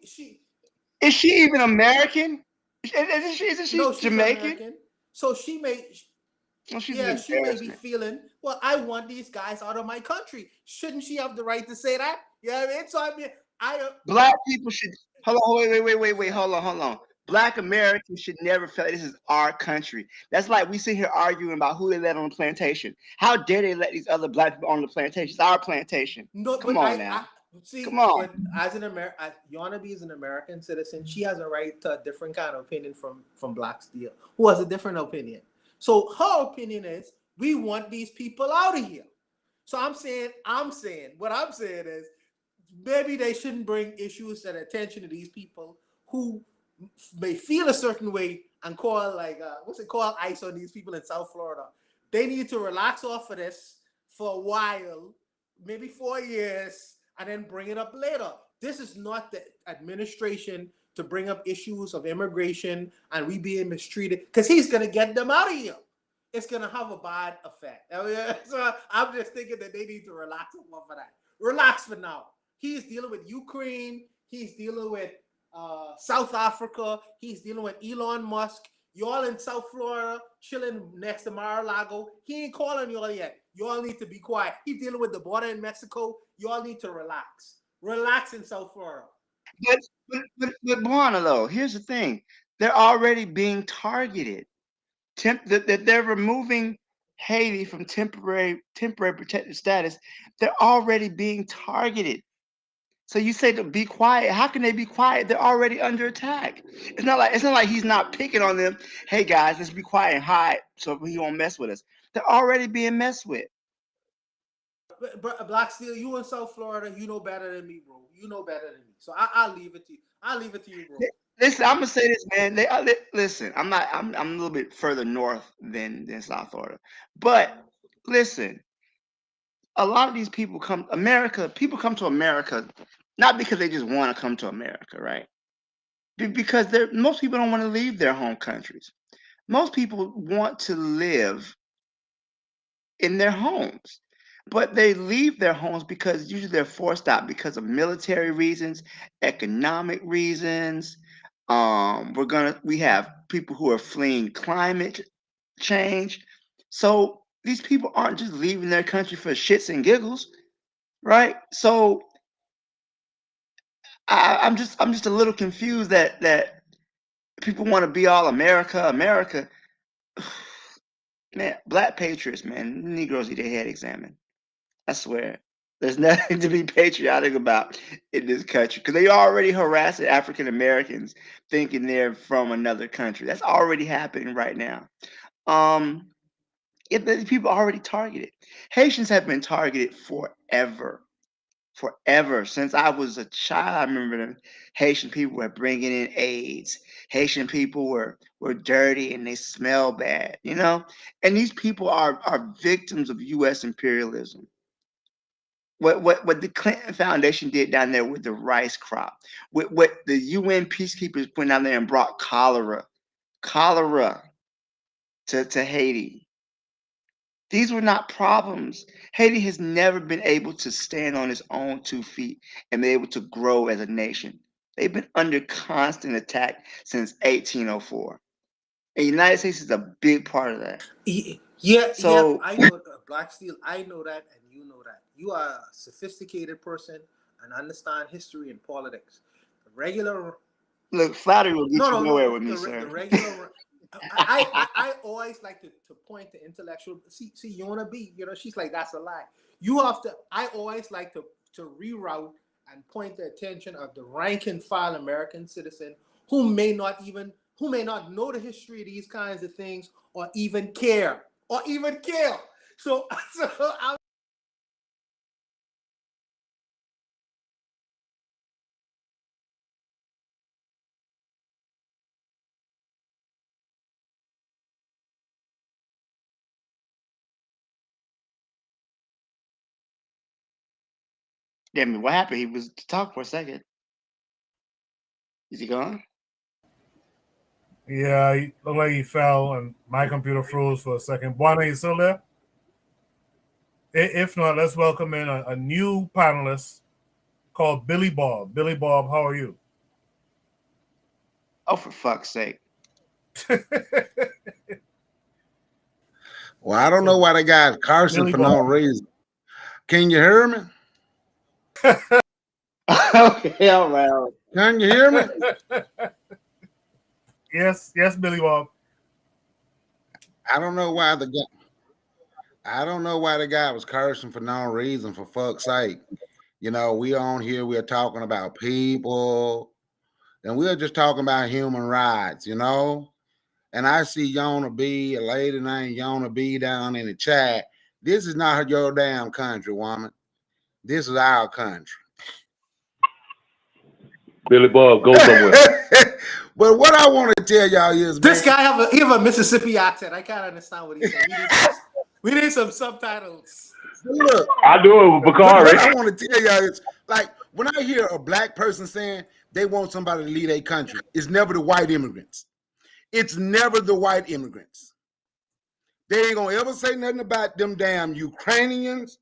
is she even American? Isn't she no, she's Jamaican? American. So she may. She may be feeling, well, I want these guys out of my country. Shouldn't she have the right to say that? You know what I mean? So I mean, Black people should hold on, wait, hold on. Black Americans should never feel like this is our country. That's like we sit here arguing about who they let on the plantation. How dare they let these other black people on the plantation? It's our plantation. No, come on now. Come on. But as an Yana B is an American citizen. She has a right to a different kind of opinion from Black Steel, who has a different opinion. So her opinion is we want these people out of here. So what I'm saying is maybe they shouldn't bring issues and attention to these people who may feel a certain way and call ICE on these people in South Florida. They need to relax off of this for a while, maybe 4 years, and then bring it up later. This is not the administration to bring up issues of immigration and we being mistreated, because he's going to get them out of here. It's going to have a bad effect. So I'm just thinking that they need to relax off of that. Relax for now. He's dealing with Ukraine. He's dealing with South Africa. He's dealing with Elon Musk. Y'all in South Florida, chilling next to Mar-a-Lago. He ain't calling y'all yet. Y'all need to be quiet. He's dealing with the border in Mexico. Y'all need to relax. Relax in South Florida. But Buana, though, here's the thing. They're already being targeted. That they're removing Haiti from temporary protected status. They're already being targeted. So you say to be quiet. How can they be quiet? They're already under attack. It's not like he's not picking on them. Hey guys, let's be quiet and hide so he won't mess with us. They're already being messed with. Black Steel, you in South Florida, you know better than me, bro. You know better than me. So I'll leave it to you. I'll leave it to you, bro. Listen, I'm gonna say this, man. Listen. I'm a little bit further north than South Florida, but listen. A lot of these people come to America not because they just want to come to America, right? Because most people don't want to leave their home countries. Most people want to live in their homes, but they leave their homes because usually they're forced out because of military reasons, economic reasons. We have people who are fleeing climate change. So these people aren't just leaving their country for shits and giggles, right? So I'm just a little confused that people want to be all America. Man, black patriots, man, Negroes need their head examined. I swear. There's nothing to be patriotic about in this country because they already harassing African Americans thinking they're from another country. That's already happening right now. The people are already targeted. Haitians have been targeted forever. Since I was a child, I remember the Haitian people were bringing in AIDS. Haitian people were dirty and they smell bad, you know? And these people are victims of U.S. imperialism. What the Clinton Foundation did down there with the rice crop, what the UN peacekeepers went down there and brought cholera to Haiti. These were not problems. Haiti has never been able to stand on its own 2 feet and be able to grow as a nation. They've been under constant attack since 1804. And the United States is a big part of that. Yeah, I know Black Steel. I know that, and you know that. You are a sophisticated person and understand history and politics. The regular flattery will get you nowhere with me, sir. The regular. I always like to point to intellectual. See, Yona B, she's like, that's a lie. You have to. I always like to reroute and point the attention of the rank and file American citizen who may not know the history of these kinds of things or even care. So I'm Yeah, I mean, what happened? He was to talk for a second. Is he gone? Yeah, he looked like he fell, and my computer froze for a second. Buana, you still there? If not, let's welcome in a new panelist called Billy Bob. Billy Bob, how are you? Oh, for fuck's sake. Well, I don't know why they got Carson Billy for Bob. no reason. Can you hear me? Okay, all right. Can you hear me? Yes, Billy Bob. I don't know why the guy was cursing for no reason, for fuck's sake. You know, we on here, we're talking about people, and we're just talking about human rights, you know? And I see Yona B, a lady named Yona B down in the chat. This is not your damn country, woman. This is our country. Billy Bob, go somewhere. But what I want to tell y'all is, this guy have a Mississippi accent. I can't understand what he's saying. We need some subtitles. Look, I do it with Bakari. What I want to tell y'all is, like, when I hear a black person saying they want somebody to lead a country, it's never the white immigrants. It's never the white immigrants. They ain't gonna ever say nothing about them damn Ukrainians,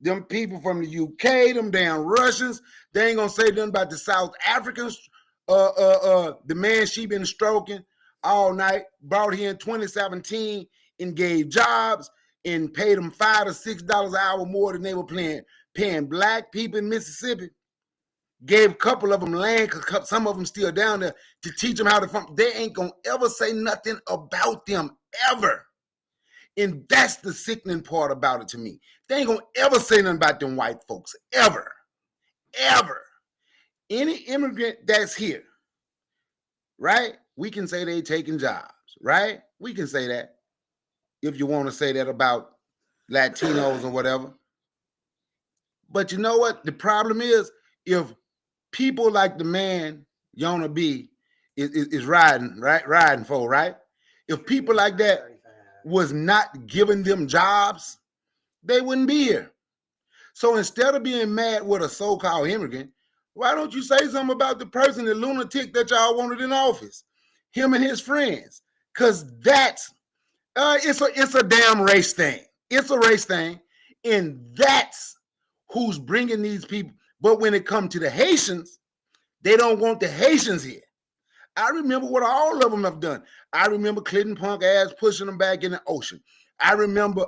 them people from the UK, them damn Russians. They ain't gonna say nothing about the South Africans, the man she been stroking all night, brought here in 2017 and gave jobs and paid them $5 to $6 an hour more than they were paying black people in Mississippi. Gave a couple of them land, because some of them still down there, to teach them how to farm. They ain't gonna ever say nothing about them ever. And that's the sickening part about it to me. They ain't gonna ever say nothing about them white folks, ever. Any immigrant that's here, right? We can say they taking jobs, right? We can say that. If you want to say that about Latinos or whatever. But you know what? The problem is, if people like the man Yona B is riding for, right? If people like that was not giving them jobs, they wouldn't be here. So instead of being mad with a so-called immigrant, why don't you say something about the person, the lunatic that y'all wanted in office, him and his friends? Because that's it's a damn race thing. It's a race thing, and that's who's bringing these people. But when it comes to the Haitians, they don't want the Haitians here. I remember what all of them have done. I remember Clinton punk ass pushing them back in the ocean. I remember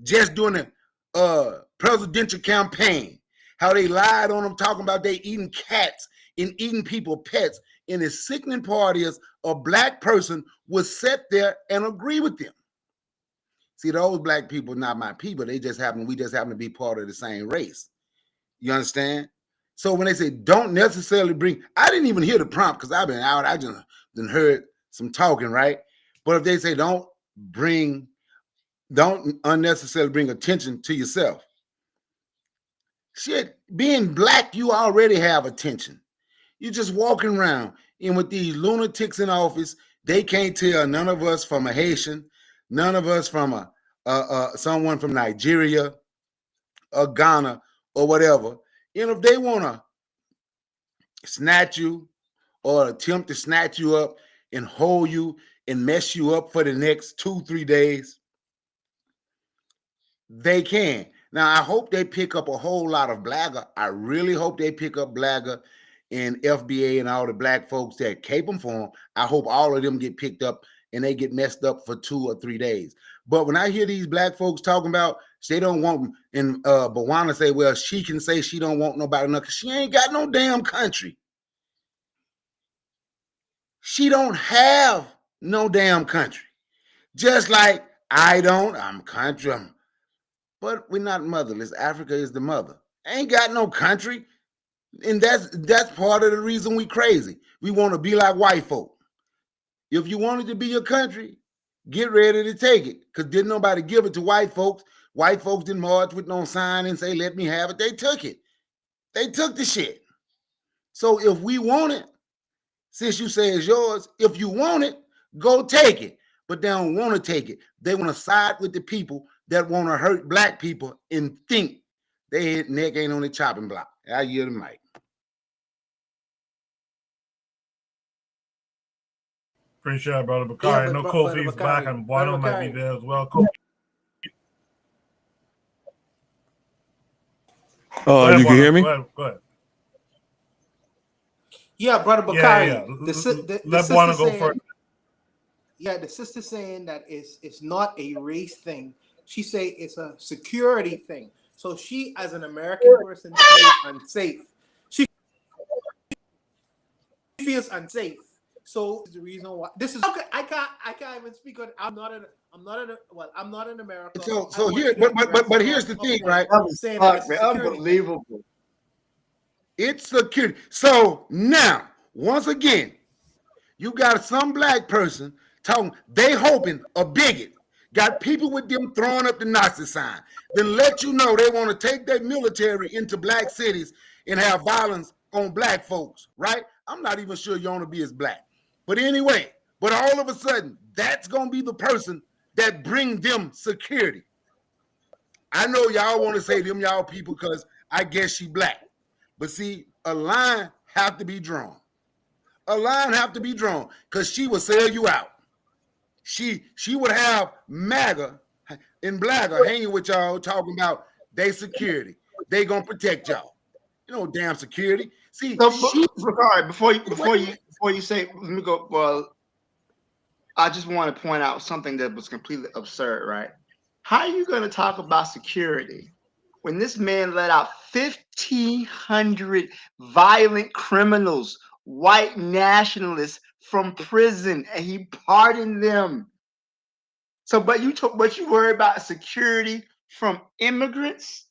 just doing a presidential campaign, how they lied on them, talking about they eating cats and eating people pets. And the sickening part is a black person would sit there and agree with them. See, those black people are not my people. We just happen to be part of the same race. You understand? So when they say don't necessarily bring, I didn't even hear the prompt because I've been out. I just heard some talking, right? But if they say don't unnecessarily bring attention to yourself. Shit, being black, you already have attention. You're just walking around, and with these lunatics in office, they can't tell none of us from a Haitian, none of us from someone from Nigeria or Ghana or whatever. And if they want to snatch you or attempt to snatch you up and hold you and mess you up for the next 2-3 days, they can. Now, I hope they pick up a whole lot of blagger. I really hope they pick up blagger and FBA and all the black folks that cape them for them. I hope all of them get picked up and they get messed up for 2 or 3 days. But when I hear these black folks talking about they don't want them, and Bawana say, well, she can say she don't want nobody because she ain't got no damn country. She don't have no damn country. Just like I'm country. But we're not motherless. Africa is the mother. Ain't got no country. And that's part of the reason we crazy. We want to be like white folk. If you wanted to be your country, get ready to take it. Because didn't nobody give it to white folks. White folks didn't march with no sign and say, let me have it. They took it. They took the shit. So if we want it, since you say it's yours, if you want it, go take it. But they don't want to take it. They want to side with the people that want to hurt black people and think their neck ain't on the chopping block. I yield the mic. Appreciate it, Brother Bakari. Yeah, I know but Kofi's back and Bono might be there as well. Kofi. You can hear me? Go ahead. Yeah, Brother Bakari. Yeah. The Let Bono go first. Yeah, the sister saying that it's not a race thing. She say it's a security thing. So she, as an American person, feels unsafe. She feels unsafe. So the reason why this is okay, I can't even speak on. I'm not in America. So here, but here's the thing, right? Unbelievable. It's security. So now, once again, you got some black person talking, they hoping a bigot got people with them throwing up the Nazi sign, then let you know they want to take their military into black cities and have violence on black folks, right? I'm not even sure you want to be as black. But anyway, but all of a sudden, that's going to be the person that bring them security. I know y'all want to say them y'all people because I guess she black. But see, a line have to be drawn. A line have to be drawn because she will sell you out. She would have MAGA and Blagger hanging with y'all talking about they security. They gonna protect y'all. You know, damn security. See, Bakari, before you say, let me go. Well, I just want to point out something that was completely absurd, right? How are you going to talk about security when this man let out 1,500 violent criminals, white nationalists from prison, and he pardoned them? So, but you worry about security from immigrants?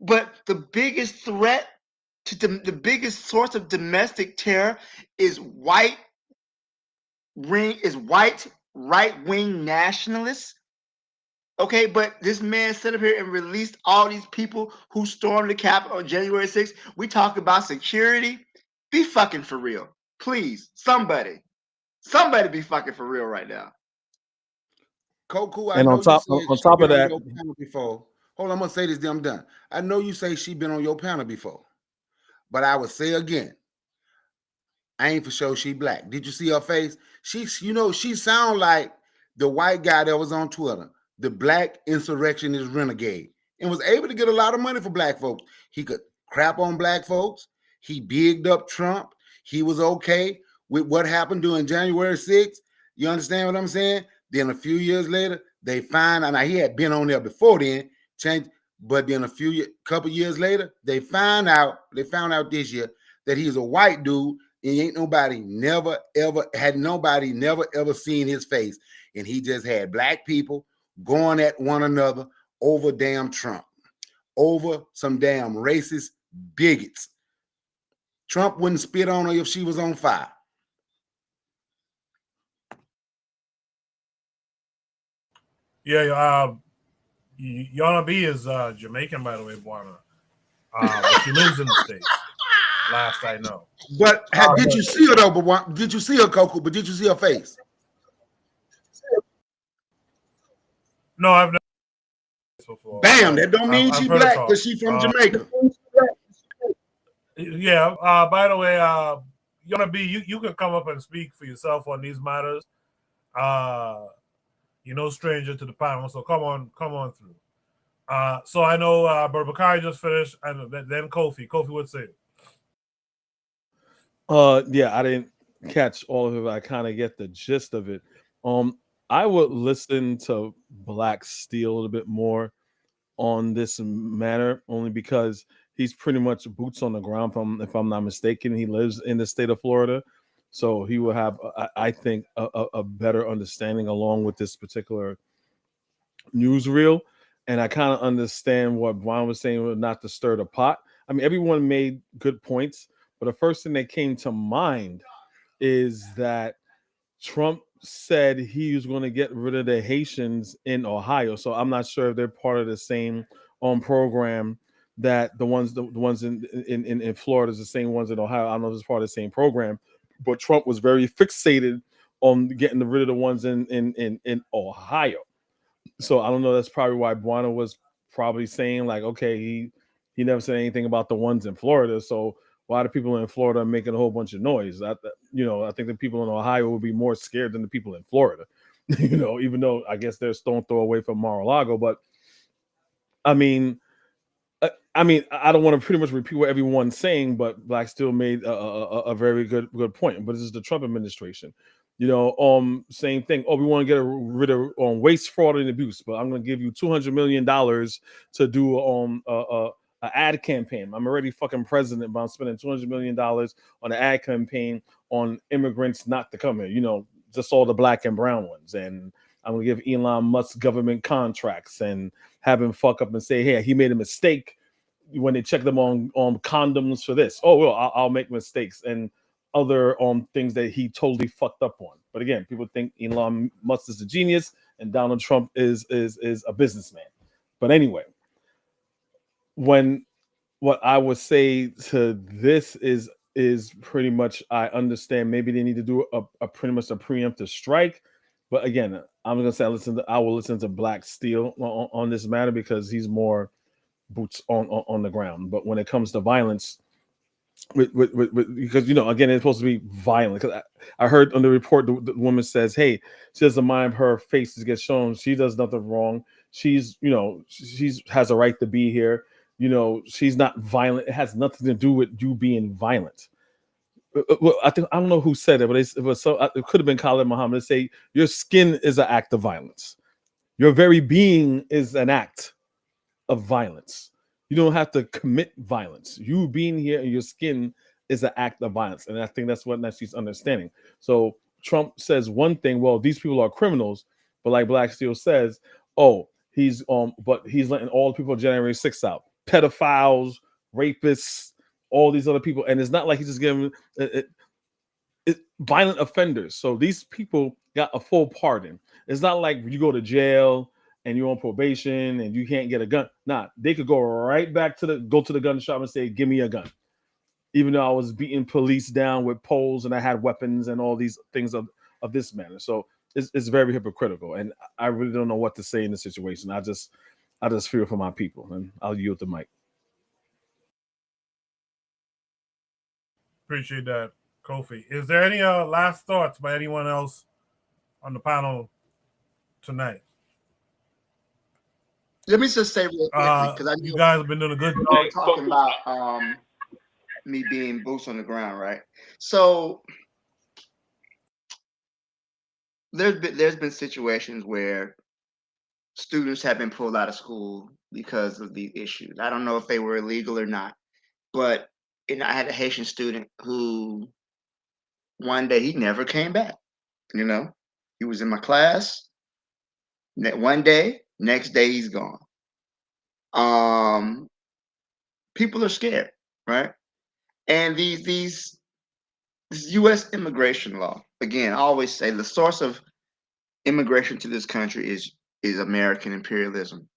But the biggest threat to the biggest source of domestic terror is white right-wing nationalists. Okay, but this man stood up here and released all these people who stormed the Capitol on January 6th. We talk about security. Be fucking for real. Please, somebody be fucking for real right now. Koku, And on top of that, before. Hold on, I'm gonna say this, then I'm done. I know you say she been on your panel before, but I would say again, I ain't for sure she black. Did you see her face? She sound like the white guy that was on Twitter, the black insurrectionist renegade, and was able to get a lot of money for black folks. He could crap on black folks. He bigged up Trump. He was okay with what happened during January 6th. You understand what I'm saying? Then a few years later, they find out. Now he had been on there before then, changed, but then couple years later, they found out this year that he's a white dude. And nobody ever seen his face. And he just had black people going at one another over damn Trump, over some damn racist bigots. Trump wouldn't spit on her if she was on fire. Yeah, Yana B is Jamaican, by the way, Buana. But she lives in the States. Last I know. But did you see her though? But did you see her, Coco? But did you see her face? No, I've never seen her before. Bam! That don't mean she black because she from Jamaica. Yeah. By the way, Yana B, you can come up and speak for yourself on these matters. You're no stranger to the panel, so come on through. So I know Brother Bakari just finished, and then Kofi. Kofi would say. Yeah, I didn't catch all of it, but I kind of get the gist of it. I would listen to Black Steel a little bit more on this matter, only because he's pretty much boots on the ground. If I'm not mistaken, he lives in the state of Florida, so he will have, I think, a better understanding along with this particular newsreel. And I kind of understand what Brian was saying, not to stir the pot. I mean, everyone made good points, but the first thing that came to mind is that Trump said he was going to get rid of the Haitians in Ohio. So I'm not sure if they're part of the same program that the ones in Florida is the same ones in Ohio. I don't know if it's part of the same program, but Trump was very fixated on getting rid of the ones in Ohio. So I don't know. That's probably why Buana was probably saying like, okay, he never said anything about the ones in Florida. So why the people in Florida are making a whole bunch of noise? I think the people in Ohio will be more scared than the people in Florida. Even though I guess they're stone throw away from Mar-a-Lago, but I mean, I don't want to pretty much repeat what everyone's saying, but Black still made a very good point. But this is the Trump administration. Same thing. Oh, we want to get rid of waste, fraud, and abuse, but I'm going to give you $200 million to do an ad campaign. I'm already fucking president, but I'm spending $200 million on an ad campaign on immigrants not to come here. Just all the black and brown ones, and I'm going to give Elon Musk government contracts and have him fuck up and say, hey, he made a mistake when they check them on condoms for this. Oh, well, I'll make mistakes and other things that he totally fucked up on. But again, people think Elon Musk is a genius and Donald Trump is a businessman. But anyway, what I would say to this is pretty much, I understand maybe they need to do a pretty much a preemptive strike. But again, I'm gonna say I will listen to Black Steel on this matter because he's more boots on the ground. But when it comes to violence, because again, it's supposed to be violent. Because I heard on the report the woman says, "Hey, she doesn't mind her faces get shown. She does nothing wrong. She's has a right to be here. She's not violent. It has nothing to do with you being violent." Well, I don't know who said it, but it could have been Khalid Muhammad. They say your skin is an act of violence. Your very being is an act of violence. You don't have to commit violence. You being here in your skin is an act of violence, and I think that's what she's understanding. So Trump says one thing. Well, these people are criminals, but like Black Steel says, oh, but he's letting all the people of January 6th out, pedophiles, rapists, all these other people, and it's not like he's just giving violent offenders. So these people got a full pardon. It's not like you go to jail and you're on probation and you can't get a gun. Nah, they could go right back to the gun shop and say, "Give me a gun," even though I was beating police down with poles and I had weapons and all these things of this manner. So it's very hypocritical, and I really don't know what to say in this situation. I just fear for my people, and I'll yield the mic. Appreciate that, Kofi. Is there any last thoughts by anyone else on the panel tonight? Let me just say real quickly, because you guys have been doing a good job talking about me being boots on the ground, right? So there's been situations where students have been pulled out of school because of these issues. I don't know if they were illegal or not, but I had a Haitian student who one day he never came back. He was in my class. One day, next day he's gone. People are scared, right? And this U.S. immigration law. Again, I always say the source of immigration to this country is American imperialism.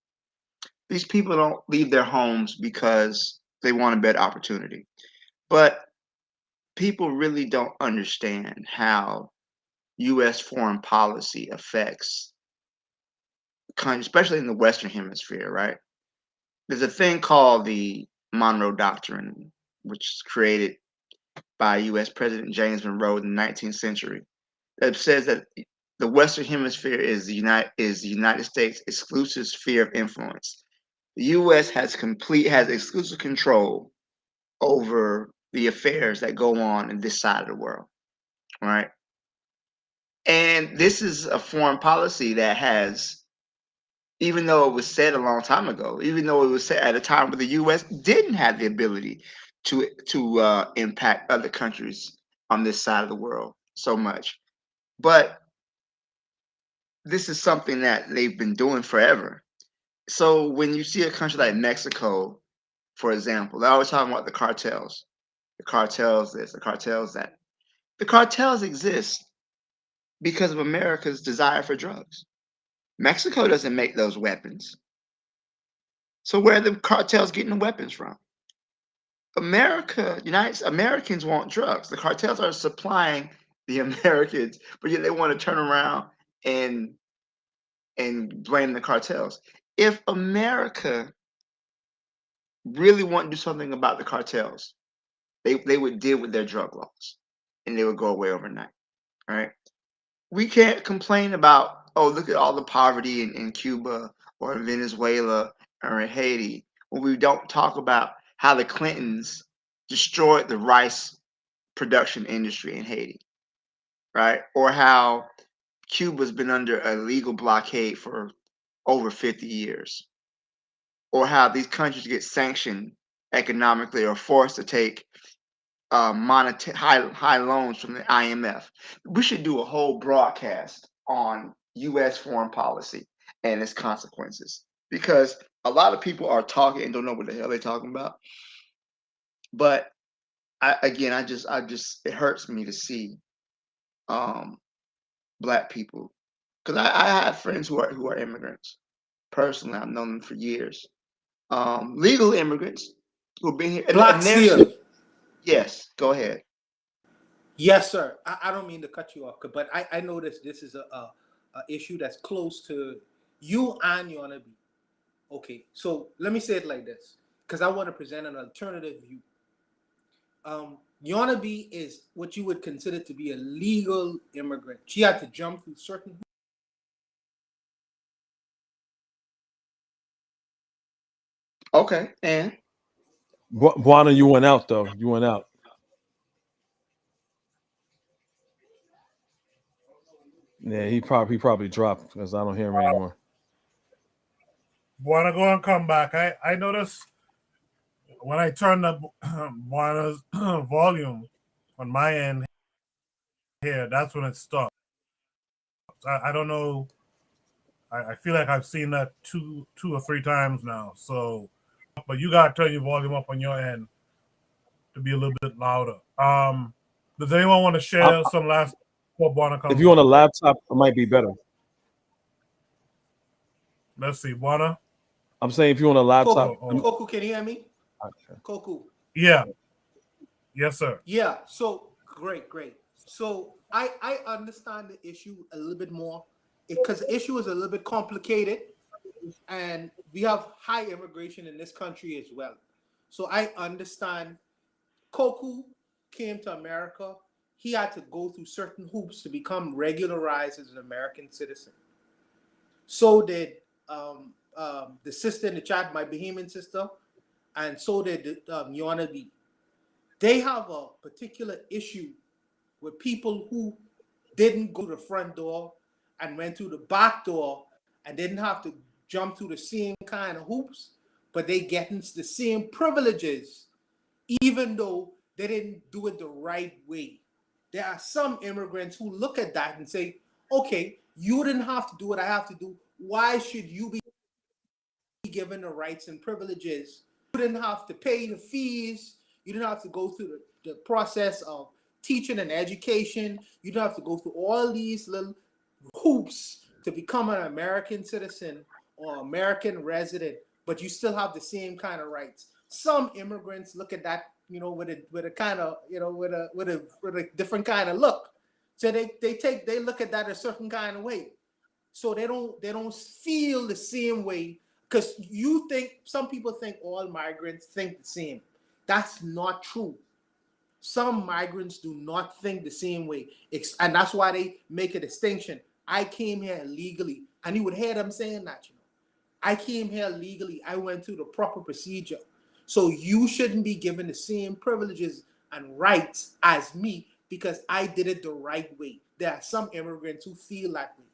These people don't leave their homes because they want a better opportunity, but people really don't understand how U.S. foreign policy affects countries, especially in the Western Hemisphere, right? There's a thing called the Monroe Doctrine, which is created by U.S. President James Monroe in the 19th century, that says that the Western Hemisphere is the United States' exclusive sphere of influence. The U.S. has exclusive control over the affairs that go on in this side of the world, right? And this is a foreign policy that has, even though it was said a long time ago, even though it was said at a time where the U.S. didn't have the ability to impact other countries on this side of the world so much, but this is something that they've been doing forever. So when you see a country like Mexico for example. They're always talking about the cartels. The cartels this, the cartels that. The cartels exist because of America's desire for drugs. Mexico doesn't make those weapons. So where are the cartels getting the weapons from? Americans want drugs. The cartels are supplying the Americans, but yet they want to turn around and blame the cartels. If America really want to do something about the cartels, they would deal with their drug laws and they would go away overnight. Right? We can't complain about, oh, look at all the poverty in Cuba or in Venezuela or in Haiti, when we don't talk about how the Clintons destroyed the rice production industry in Haiti, right? Or how Cuba's been under a legal blockade for over 50 years. Or how these countries get sanctioned economically or forced to take high loans from the IMF. We should do a whole broadcast on U.S. foreign policy and its consequences, because a lot of people are talking and don't know what the hell they're talking about. But I just it hurts me to see Black people, because I have friends who are immigrants. Personally, I've known them for years. Legal immigrants who've been here. Black Steel. Yes, go ahead. Yes, sir. I don't mean to cut you off, but I noticed this is a issue that's close to you and Yona B. Okay, so let me say it like this, because I want to present an alternative view. Yona B is what you would consider to be a legal immigrant. She had to jump through certain. Okay, and Buana, you went out though. You went out. Yeah, he probably dropped because I don't hear him anymore. Buana, go and come back. I noticed when I turned up Buana's volume on my end here, that's when it stopped. I don't know. I feel like I've seen that two or three times now. So, but you gotta turn your volume up on your end to be a little bit louder. Does anyone want to share some last? If you on a laptop, it might be better. Let's see, Buana. I'm saying if you on a laptop. Koku, can you hear me? Okay. Koku. Yeah. Yes, sir. Yeah. So great. So I understand the issue a little bit more, because the issue is a little bit complicated, and we have high immigration in this country as well. So I understand. Koku came to America. He had to go through certain hoops to become regularized as an American citizen. So did the sister in the chat, my Bahamian sister, and so did Yona B. They have a particular issue with people who didn't go to the front door and went through the back door and didn't have to jump through the same kind of hoops, but they getting the same privileges, even though they didn't do it the right way. There are some immigrants who look at that and say, okay, you didn't have to do what I have to do. Why should you be given the rights and privileges? You didn't have to pay the fees. You didn't have to go through the process of teaching and education. You don't have to go through all these little hoops to become an American citizen or American resident, but you still have the same kind of rights. Some immigrants look at that, with a kind of, with a different kind of look. So they look at that a certain kind of way. So they don't feel the same way, because some people think all migrants think the same. That's not true. Some migrants do not think the same way, and that's why they make a distinction. I came here illegally, and you would hear them saying that. I came here legally. I went through the proper procedure. So you shouldn't be given the same privileges and rights as me because I did it the right way. There are some immigrants who feel that way.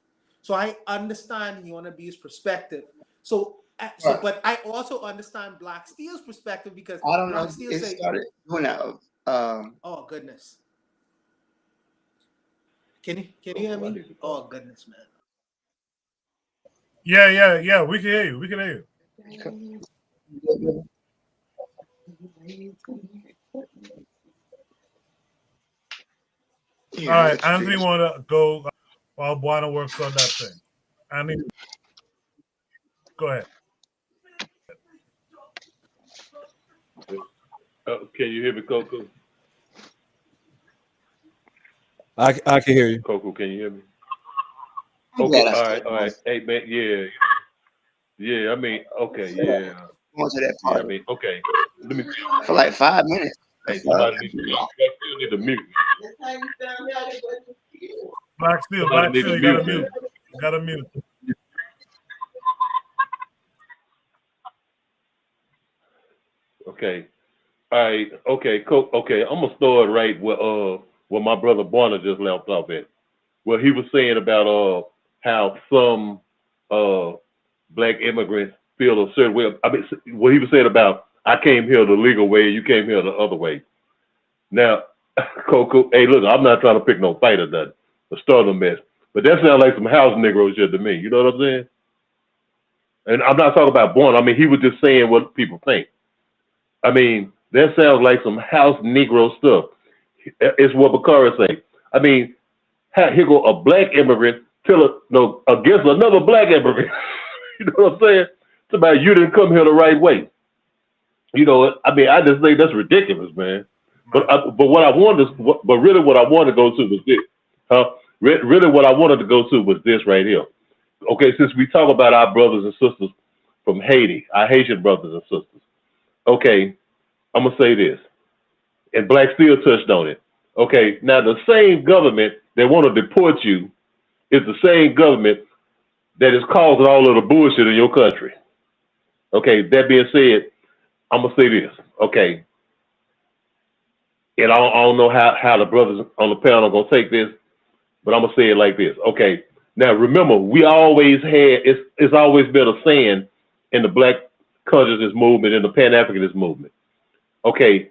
So I understand Yona B's perspective. But I also understand Black Steel's perspective, because I don't Black know. Steel It started doing that. Oh goodness. Can you hear me? Oh goodness, man. Yeah. We can hear you. All right, Anthony, want to go while Buana works on that thing. Anthony, go ahead. Can you hear me, Coco? I can hear you. Coco, can you hear me? I'm Okay, glad I all right. Hey, man, yeah. I mean, okay, yeah. Going to that Yeah, part I mean, okay. Let me. for like 5 minutes. Hey, somebody needs to mute. Black Steel, you gotta mute. You gotta mute. Okay. All right. Okay. Okay. I'm gonna start right where my brother Barner just left off at. Well, he was saying about how some black immigrants feel a certain way. I mean, what he was saying about I came here the legal way, you came here the other way. Now, Coco, hey, look, I'm not trying to pick no fight or nothing, or start a mess, but that sounds like some house Negro shit to me. You know what I'm saying? And I'm not talking about Barner. I mean, he was just saying what people think. I mean, that sounds like some house Negro stuff. It's what Bakara say. I mean, here go a black immigrant against another black immigrant. You know what I'm saying? It's about you didn't come here the right way. You know, I mean, I just think that's ridiculous, man. But what I wanted, really what I wanted to go to was this. Really what I wanted to go to was this right here. Okay, since we talk about our brothers and sisters from Haiti, our Haitian brothers and sisters. Okay, I'm gonna say this, and Black Steel touched on it. Okay, now the same government that want to deport you is the same government that is causing all of the bullshit in your country. Okay, that being said, I'm gonna say this. Okay, and I don't know how the brothers on the panel are gonna take this, but I'm gonna say it like this. Okay, now remember, we always had it's always been a saying in the Black consciousness movement and the Pan-Africanist movement. Okay,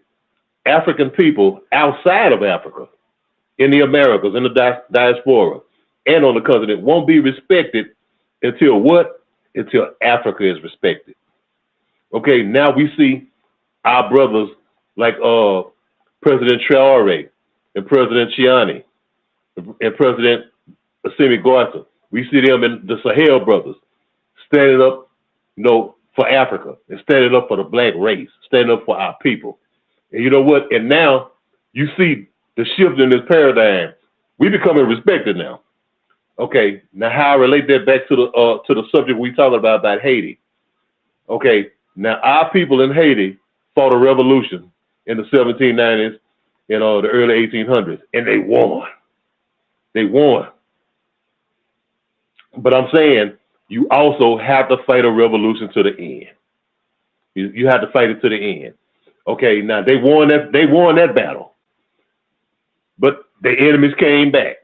African people outside of Africa, in the Americas, in the diaspora, and on the continent won't be respected until what? Until Africa is respected. Okay, now we see our brothers like President Traore and President Chiani and President Assimi Goïta. We see them in the Sahel brothers standing up, you know, for Africa and standing up for the black race, standing up for our people. And you know what? And now you see the shift in this paradigm. We becoming respected now. Okay, now how I relate that back to the subject we talking about Haiti. Okay, now our people in Haiti fought a revolution in the 1790s and the early 1800s, and they won. They won. But I'm saying you also have to fight a revolution to the end. You have to fight it to the end. Okay, now they won that battle, but the enemies came back.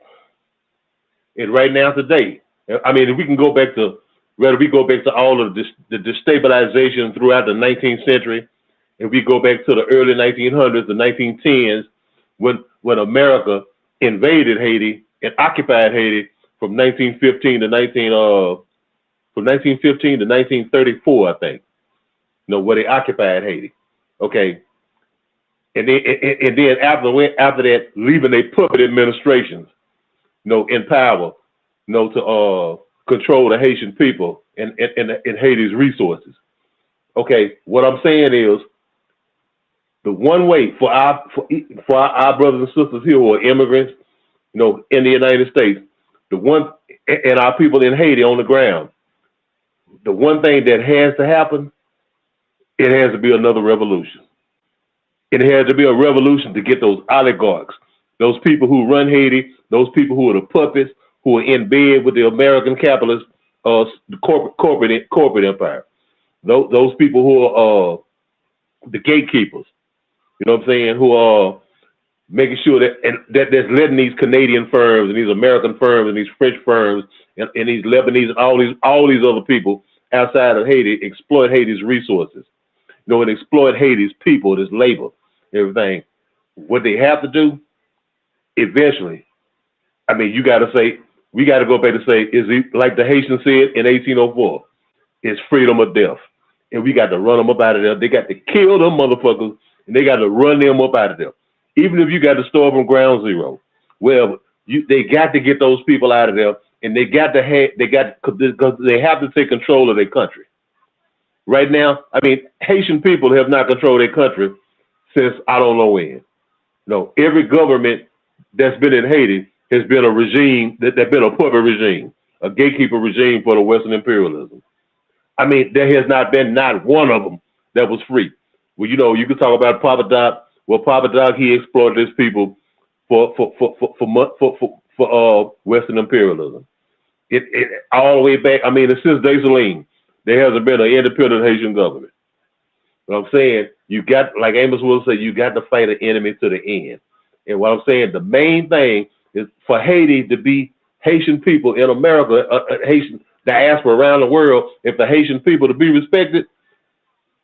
And right now today, I mean, if we can go back to all of the destabilization throughout the 19th century, if we go back to the early 1900s, the 1910s, when America invaded Haiti and occupied Haiti from 1915 to 1934, I think. You know, where they occupied Haiti. Okay. And then after that, leaving their puppet administrations, you know, in power, you know, to control the Haitian people and Haiti's resources. Okay, what I'm saying is the one way for our brothers and sisters here who are immigrants, you know, in the United States, and our people in Haiti on the ground, the one thing that has to happen, it has to be another revolution. It has to be a revolution to get those oligarchs, those people who run Haiti, those people who are the puppets, who are in bed with the American capitalists, the corporate empire. Those people who are the gatekeepers, you know what I'm saying, who are making sure that that's letting these Canadian firms and these American firms and these French firms and these Lebanese and all these other people outside of Haiti exploit Haiti's resources, you know, and exploit Haiti's people, this labor, everything. What they have to do, eventually, I mean, we got to go back and say, is it like the Haitians said in 1804, it's freedom or death. And we got to run them up out of there. They got to kill them motherfuckers and they got to run them up out of there. Even if you got to start from ground zero, well, they got to get those people out of there, and they got to because they have to take control of their country. Right now, I mean, Haitian people have not controlled their country since I don't know when. No, every government that's been in Haiti has been a regime that's been a puppet regime, a gatekeeper regime for the Western imperialism. I mean, there has not been not one of them that was free. Well, you know, you can talk about Papa Doc. Well, Papa Doc, he exploited his people for Western imperialism. It all the way back. I mean, since Zelinsky, there hasn't been an independent Haitian government. What I'm saying, you got, like Amos will say, you got to fight an enemy to the end. And what I'm saying, the main thing is for Haiti to be Haitian people in America, Haitian diaspora around the world, if the Haitian people to be respected,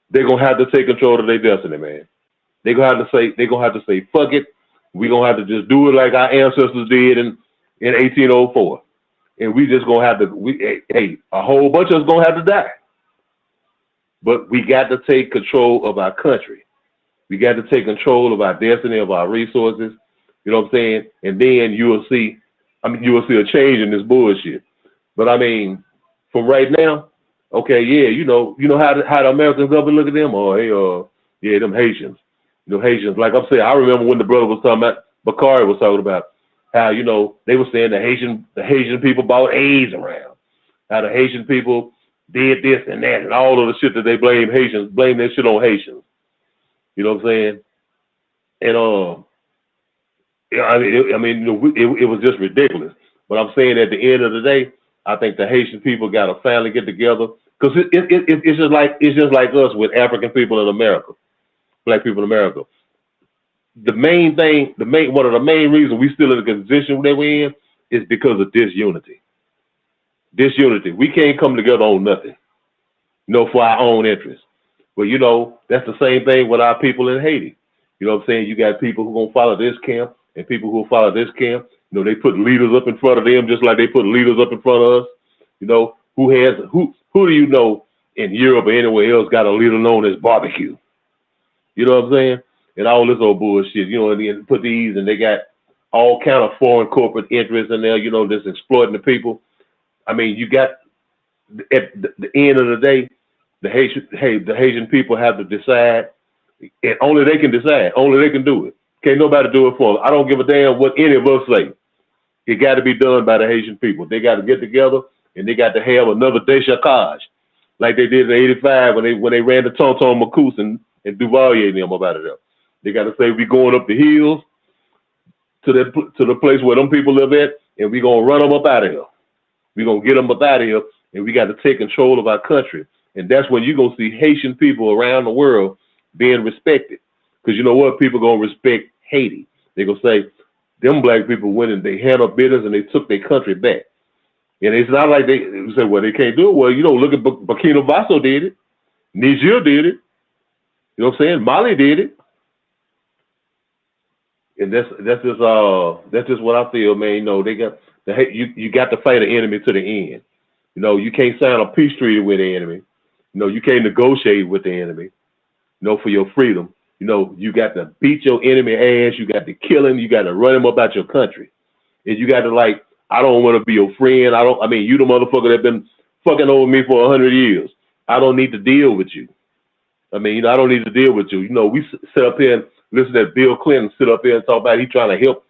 they're gonna have to take control of their destiny, man. They're gonna have to say, fuck it. We're gonna have to just do it like our ancestors did in 1804. And we just gonna have to, a whole bunch of us gonna have to die. But we got to take control of our country. We got to take control of our destiny, of our resources. You know what I'm saying? And then you will see a change in this bullshit. But I mean, from right now, okay, yeah, you know how the American government look at them, or hey, them Haitians. You know, Haitians. Like I'm saying, I remember when the brother was talking about, Bakari was talking about how, you know, they were saying the Haitian people bought AIDS around. How the Haitian people did this and that, and all of the shit that they blame that shit on Haitians. You know what I'm saying? And it was just ridiculous. But I'm saying at the end of the day, I think the Haitian people got to finally get together, because it's just like us with African people in America, black people in America. One of the main reasons we still in the position that we're in is because of disunity. Disunity. We can't come together on nothing, you know, for our own interests. But, you know, that's the same thing with our people in Haiti. You know what I'm saying? You got people who gonna follow this camp and people who follow this camp. You know, they put leaders up in front of them just like they put leaders up in front of us. You know, who do you know in Europe or anywhere else got a leader known as barbecue? You know what I'm saying? And all this old bullshit, you know, and then put these, and they got all kind of foreign corporate interests in there, you know, just exploiting the people. I mean, you got, at the end of the day, the Haitian people have to decide, and only they can decide, only they can do it. Can't nobody do it for them. I don't give a damn what any of us say. It got to be done by the Haitian people. They got to get together, and they got to have another déchacage, like they did in '85 when they ran the Tonton Macousse and Duvalier and them up out of there. They got to say, we going up the hills to the place where them people live at, and we gonna run them up out of here. We gonna get them up out of here, and we got to take control of our country. And that's when you're gonna see Haitian people around the world being respected. Because you know what? People gonna respect Haiti. They gonna say, them black people went and they handled business and they took their country back. And it's not like they say, well, they can't do it. Well, you know, look at Burkina Faso did it. Niger did it. You know what I'm saying? Marley did it. And that's just what I feel, man. You know, you got to fight an enemy to the end. You know, you can't sign a peace treaty with the enemy. You know, you can't negotiate with the enemy, you know, for your freedom. You know, you got to beat your enemy ass. You got to kill him. You got to run him up out your country. And you got to, like, I don't want to be your friend. You the motherfucker that been fucking over me for 100 years. I don't need to deal with you. I mean, you know, I don't need to deal with you. You know, we sit up here and listen to Bill Clinton sit up here and talk about he trying to help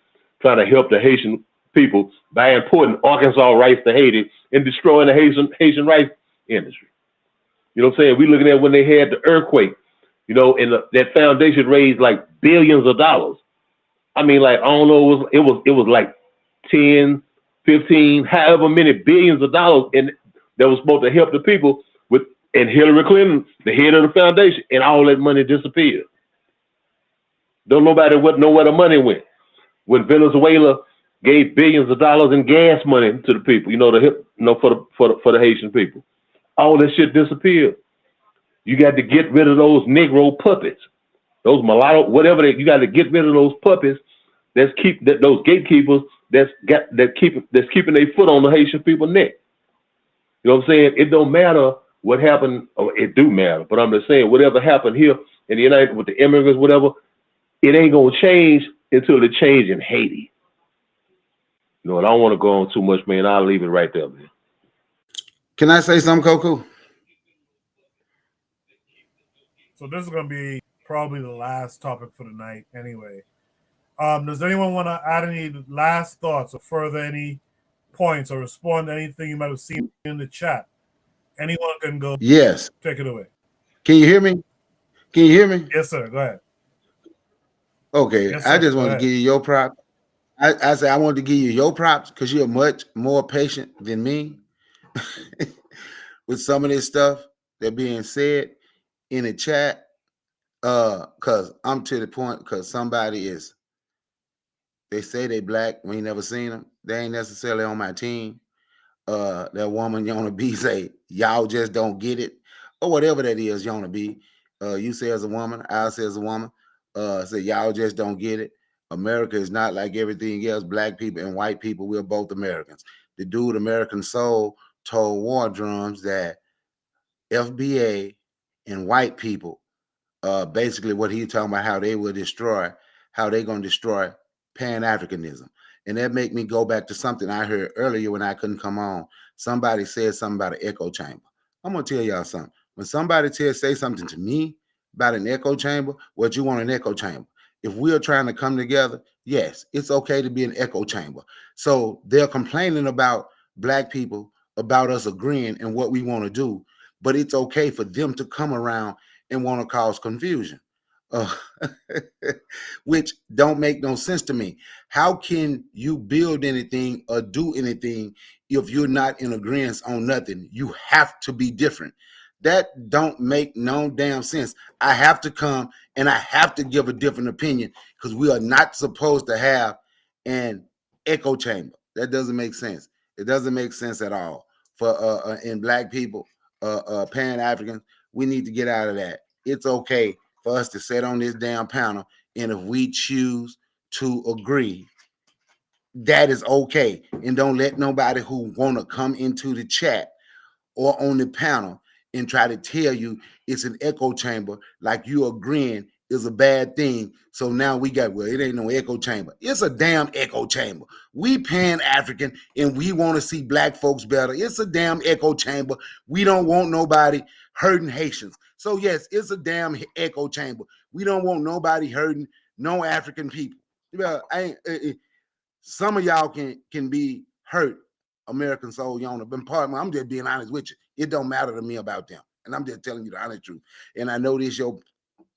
the Haitian people by importing Arkansas rice to Haiti and destroying the Haitian rice industry. You know what I'm saying? We looking at when they had the earthquake, you know, and that foundation raised like billions of dollars. I mean, like, I don't know, it was like 10, 15, however many billions of dollars, and that was supposed to help the people with, and Hillary Clinton, the head of the foundation, and all that money disappeared. Don't nobody know where the money went. When Venezuela gave billions of dollars in gas money to the people, you know, for the Haitian people, all that shit disappeared. You got to get rid of those Negro puppets, those mulatto, whatever. You got to get rid of those puppets. Those gatekeepers that's keeping their foot on the Haitian people's neck. You know what I'm saying? It don't matter what happened, it do matter. But I'm just saying, whatever happened here in the United with the immigrants, whatever, it ain't gonna change until it change in Haiti. You know, and I don't want to go on too much, man. I'll leave it right there, man. Can I say something, Coco? So this is gonna be probably the last topic for the night, anyway. Does anyone want to add any last thoughts or further any points or respond to anything you might have seen in the chat? Anyone can go. Yes. Take it away. Can you hear me? Can you hear me? Yes, sir. Go ahead. Okay. Yes, I sir. just Go wanted ahead. to give you your props. I said I wanted to give you your props because you're much more patient than me with some of this stuff that being said in the chat. Because I'm to the point because somebody is, they say they black, we ain't never seen them. They ain't necessarily on my team. That woman Yona B say, y'all just don't get it. Or whatever that is, Yona B. You say as a woman, I say as a woman. Say y'all just don't get it. America is not like everything else. Black people and white people, we're both Americans. The dude American Soul told War Drums that FBA and white people, basically what he's talking about, how they will destroy, how they gonna destroy Pan-Africanism. And that make me go back to something I heard earlier when I couldn't come on. Somebody said something about an echo chamber. I'm gonna tell y'all something. When somebody say something to me about an echo chamber, what you want an echo chamber? If we are trying to come together, yes, it's okay to be an echo chamber. So they're complaining about black people, about us agreeing and what we want to do, but it's okay for them to come around and want to cause confusion, which don't make no sense to me. How can you build anything or do anything if you're not in agreement on nothing? You have to be different. That don't make no damn sense. I have to come and I have to give a different opinion because we are not supposed to have an echo chamber. That doesn't make sense. It doesn't make sense at all. For in black people, Pan-Africans, we need to get out of that. It's okay for us to sit on this damn panel, and if we choose to agree, that is okay. And don't let nobody who want to come into the chat or on the panel and try to tell you it's an echo chamber, like you agreeing is a bad thing. So now we got, well, it ain't no echo chamber. It's a damn echo chamber. We Pan-African and we want to see black folks better. It's a damn echo chamber. We don't want nobody hurting Haitians. So yes, it's a damn echo chamber. We don't want nobody hurting no African people. Well, some of y'all can be hurt, American Soul Yona. But part of I'm just being honest with you. It don't matter to me about them. And I'm just telling you the honest truth. And I know this your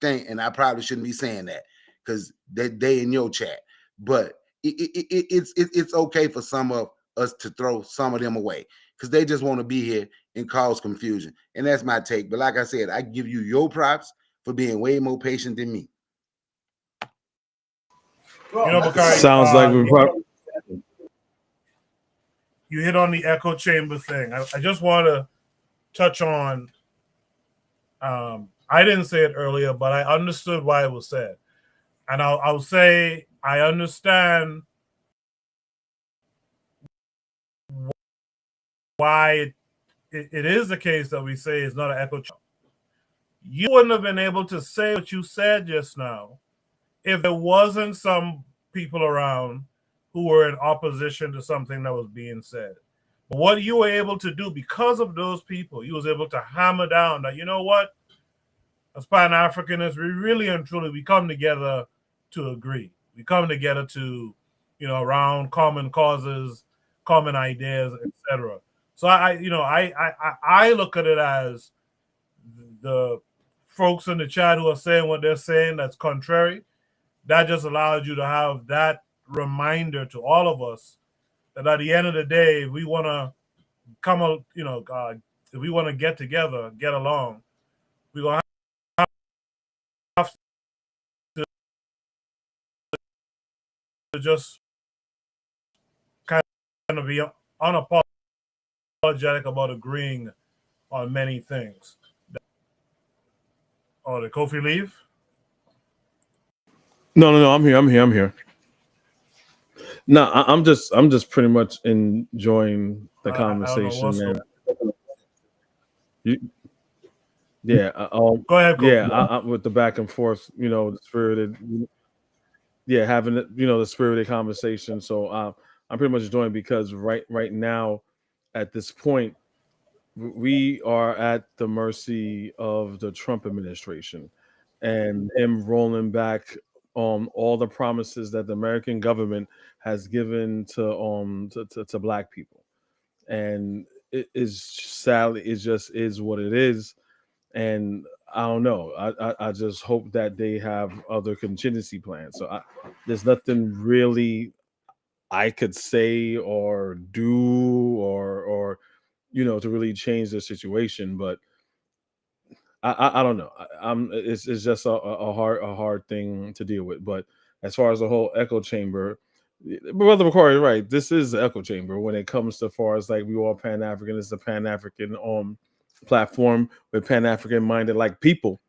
thing, and I probably shouldn't be saying that because they in your chat. But it's okay for some of us to throw some of them away because they just want to be here and cause confusion. And that's my take. But like I said, I give you your props for being way more patient than me. You know, Bakari, sounds like we're you hit on the echo chamber thing. I just want to touch on, I didn't say it earlier, but I understood why it was said. And I'll say I understand why it is the case that we say it's not an echo chamber. You wouldn't have been able to say what you said just now if there wasn't some people around who were in opposition to something that was being said. But what you were able to do because of those people, you was able to hammer down that, you know what, as Pan-Africanists, we really and truly, we come together to agree. We come together to, you know, around common causes, common ideas, etc. So I look at it as the folks in the chat who are saying what they're saying that's contrary. That just allows you to have that reminder to all of us that at the end of the day, if we want to come, you know, if we want to get together, get along, we're going to have to just kind of be unapologetic about agreeing on many things. Oh, did Kofi leave? No, I'm here. No, I'm just pretty much enjoying the conversation, man. Yeah. Go ahead, Kofi. Yeah. With the back and forth, the spirited. Yeah, having the spirited conversation. So I'm pretty much enjoying because right now, at this point, we are at the mercy of the Trump administration and him rolling back on all the promises that the American government has given to black people. And it is sadly, it just is what it is. And I don't know. I just hope that they have other contingency plans. So there's nothing really I could say or do or to really change the situation. But I don't know. It's just a hard thing to deal with. But as far as the whole echo chamber, Brother McCoy is right. This is the echo chamber when it comes to far as like we all Pan African. It's a Pan African platform with Pan African minded like people,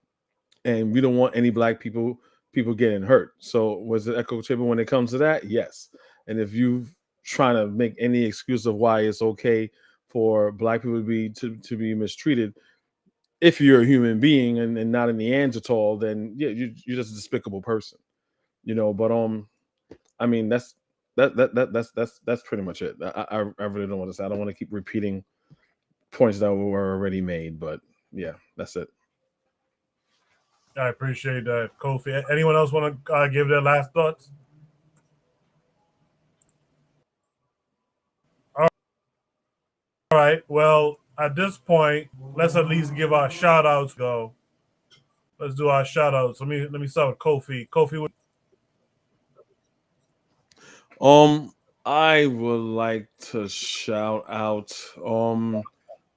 and we don't want any black people getting hurt. So was it echo chamber when it comes to that? Yes. And if you trying to make any excuse of why it's okay for black people to be mistreated, if you're a human being and not a Neanderthal, then yeah, you're just a despicable person, But I mean that's pretty much it. I really don't want to say. I don't want to keep repeating points that were already made, but yeah, that's it. I appreciate that, Kofi. Anyone else want to give their last thoughts? All right. Well, at this point, let's at least give our shout outs go. Let's do our shout outs. Let me start with Kofi. Kofi. I would like to shout out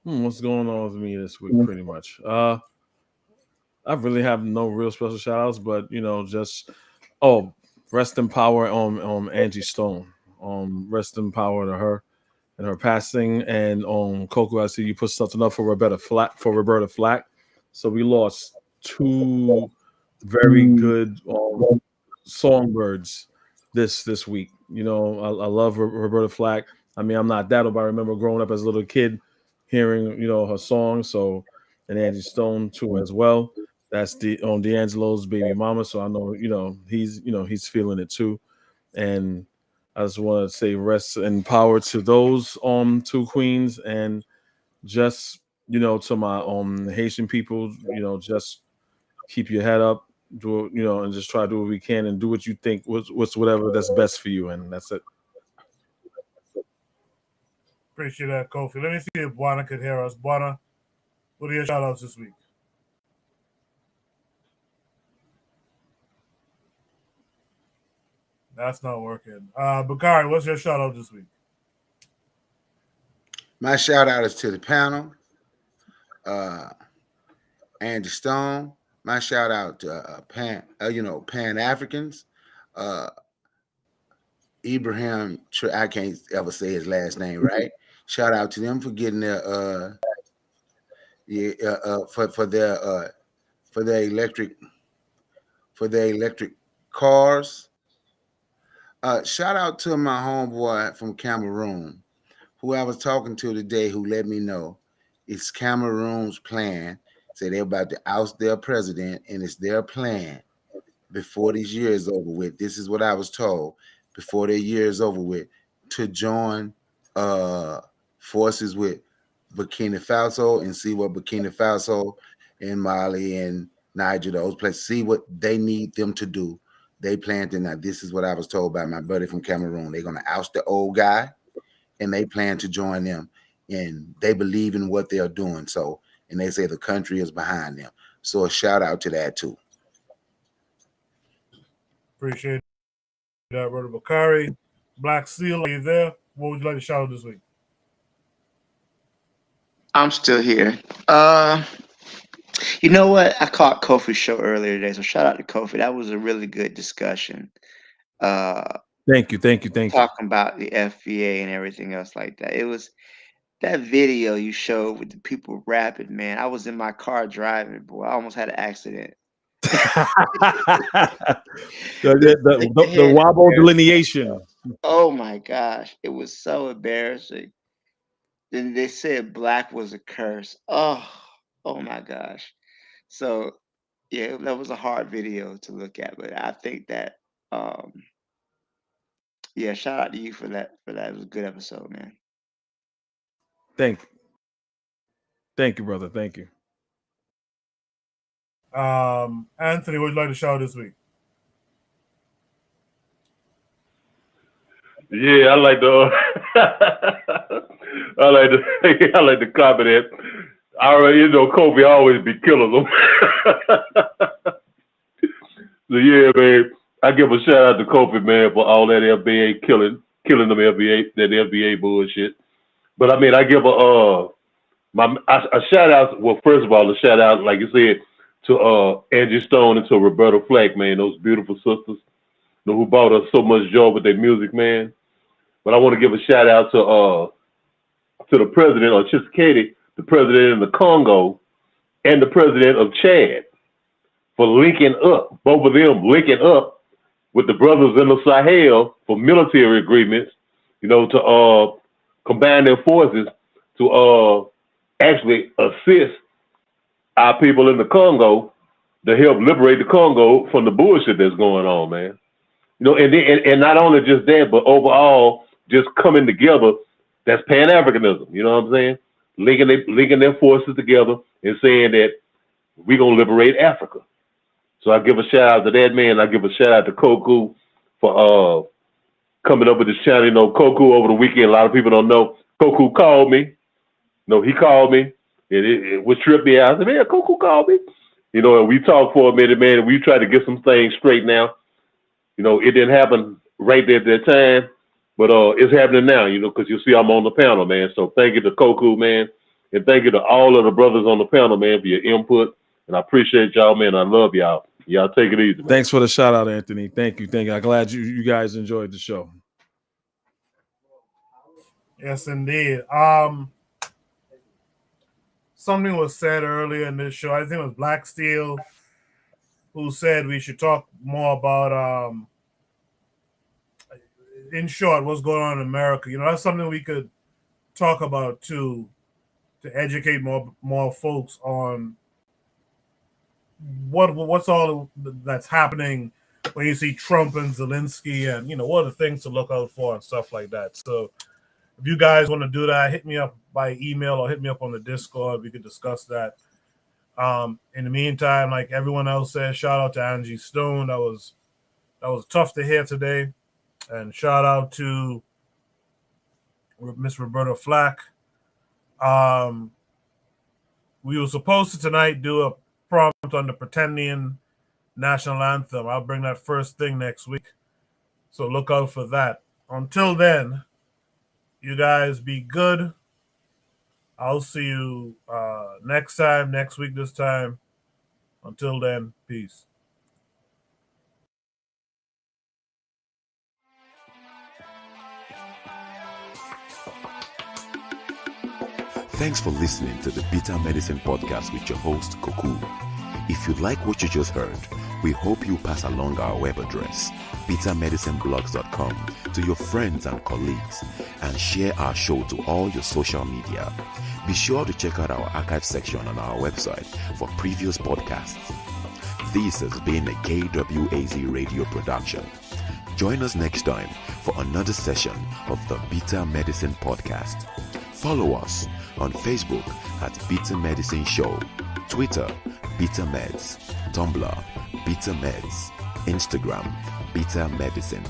what's going on with me this week pretty much. I really have no real special shout outs, but just rest in power Angie Stone. Rest in power to her and her passing. And Coco, I see you put something up for Roberta Flack. So we lost two very good songbirds this week. I love Roberta Flack. I mean, I'm not that old, but I remember growing up as a little kid hearing her songs. So, and Angie Stone too as well. That's D'Angelo's baby mama. So I know he's feeling it too. And I just want to say rest and power to those two queens, and just to my Haitian people, just keep your head up, do and just try to do what we can and do what you think what's whatever that's best for you, and that's it. Appreciate that, Kofi. Let me see if Buana could hear us. Buana, what are your shout outs this week? That's not working. Bakari, what's your shout out this week? My shout out is to the panel. Angie Stone. My shout out to Pan Africans. Ibrahim, I can't ever say his last name right. Shout out to them for getting their for their electric cars. Shout out to my homeboy from Cameroon, who I was talking to today, who let me know it's Cameroon's plan. Say they're about to oust their president, and it's their plan before this year is over with. This is what I was told. Before the year is over with, to join forces with Burkina Faso and see what Burkina Faso and Marley and Niger, those places, see what they need them to do. They plan to. Now, this is what I was told by my buddy from Cameroon. They're going to oust the old guy, and they plan to join them. And they believe in what they're doing. So, and they say the country is behind them. So a shout out to that too. Appreciate that, Brother Bakari. Black Seal, are you there? What would you like to shout out this week? I'm still here. You know what? I caught Kofi's show earlier today, so shout out to Kofi. That was a really good discussion. Thank you. Talking about the FBA and everything else like that. It was that video you showed with the people rapping, man. I was in my car driving, boy. I almost had an accident. the wobble delineation. Oh my gosh, it was so embarrassing. Then they said black was a curse. Oh Oh my gosh. So yeah, that was a hard video to look at, but I think that yeah, shout out to you for that. It was a good episode, man. Thank you, brother. Thank you. Anthony, what would you like to shout out this week? Yeah, I like the I like the comment that I already Kobe always be killing them. So yeah, man, I give a shout out to Kobe, man, for all that NBA killing them NBA bullshit. But I mean, I give a shout out. Well, first of all, a shout out, like you said, to Angie Stone and to Roberta Flack, man, those beautiful sisters, who brought us so much joy with their music, man. But I want to give a shout out to the president of Tshisekedi, the president of the Congo, and the president of Chad for linking up, both of them linking up with the brothers in the Sahel for military agreements, to combine their forces to actually assist our people in the Congo to help liberate the Congo from the bullshit that's going on, man. And not only just that, but overall, just coming together, that's Pan-Africanism, you know what I'm saying? Linking their forces together and saying that we're going to liberate Africa. So I give a shout out to that, man. I give a shout out to Koku for coming up with this channel. Koku over the weekend, a lot of people don't know, Koku called me. He called me, and it would trip me out. I said, man, Koku called me. And we talked for a minute, man, and we tried to get some things straight now. It didn't happen right there at that time, but it's happening now, because you see I'm on the panel, man. So thank you to Koku, man, and thank you to all of the brothers on the panel, man, for your input. And I appreciate y'all, man. I love y'all. Y'all take it easy, man. Thanks for the shout out, Anthony. Thank you. I'm glad you guys enjoyed the show. Yes, indeed. Something was said earlier in this show. I think it was Black Steel who said we should talk more about, in short, what's going on in America. That's something we could talk about too, to educate more folks on what's all that's happening when you see Trump and Zelinsky, and what are the things to look out for and stuff like that. So if you guys want to do that, hit me up by email or hit me up on the Discord. We could discuss that. In the meantime, like everyone else said, shout out to Angie Stone. That was tough to hear today. And shout out to Miss Roberta Flack. We were supposed to tonight do a prompt on the Pretendian national anthem. I'll bring that first thing next week. So look out for that. Until then, you guys be good. I'll see you next week this time. Until then, peace. Thanks for listening to the Bitter Medicine Podcast with your host, Koku. If you like what you just heard, we hope you pass along our web address, bittermedicineblogs.com, to your friends and colleagues, and share our show to all your social media. Be sure to check out our archive section on our website for previous podcasts. This has been a KWAZ radio production. Join us next time for another session of the Bitter Medicine Podcast. Follow us on Facebook at Bitter Medicine Show, Twitter, Bitter Meds, Tumblr, Bitter Meds, Instagram, Bitter Medicine.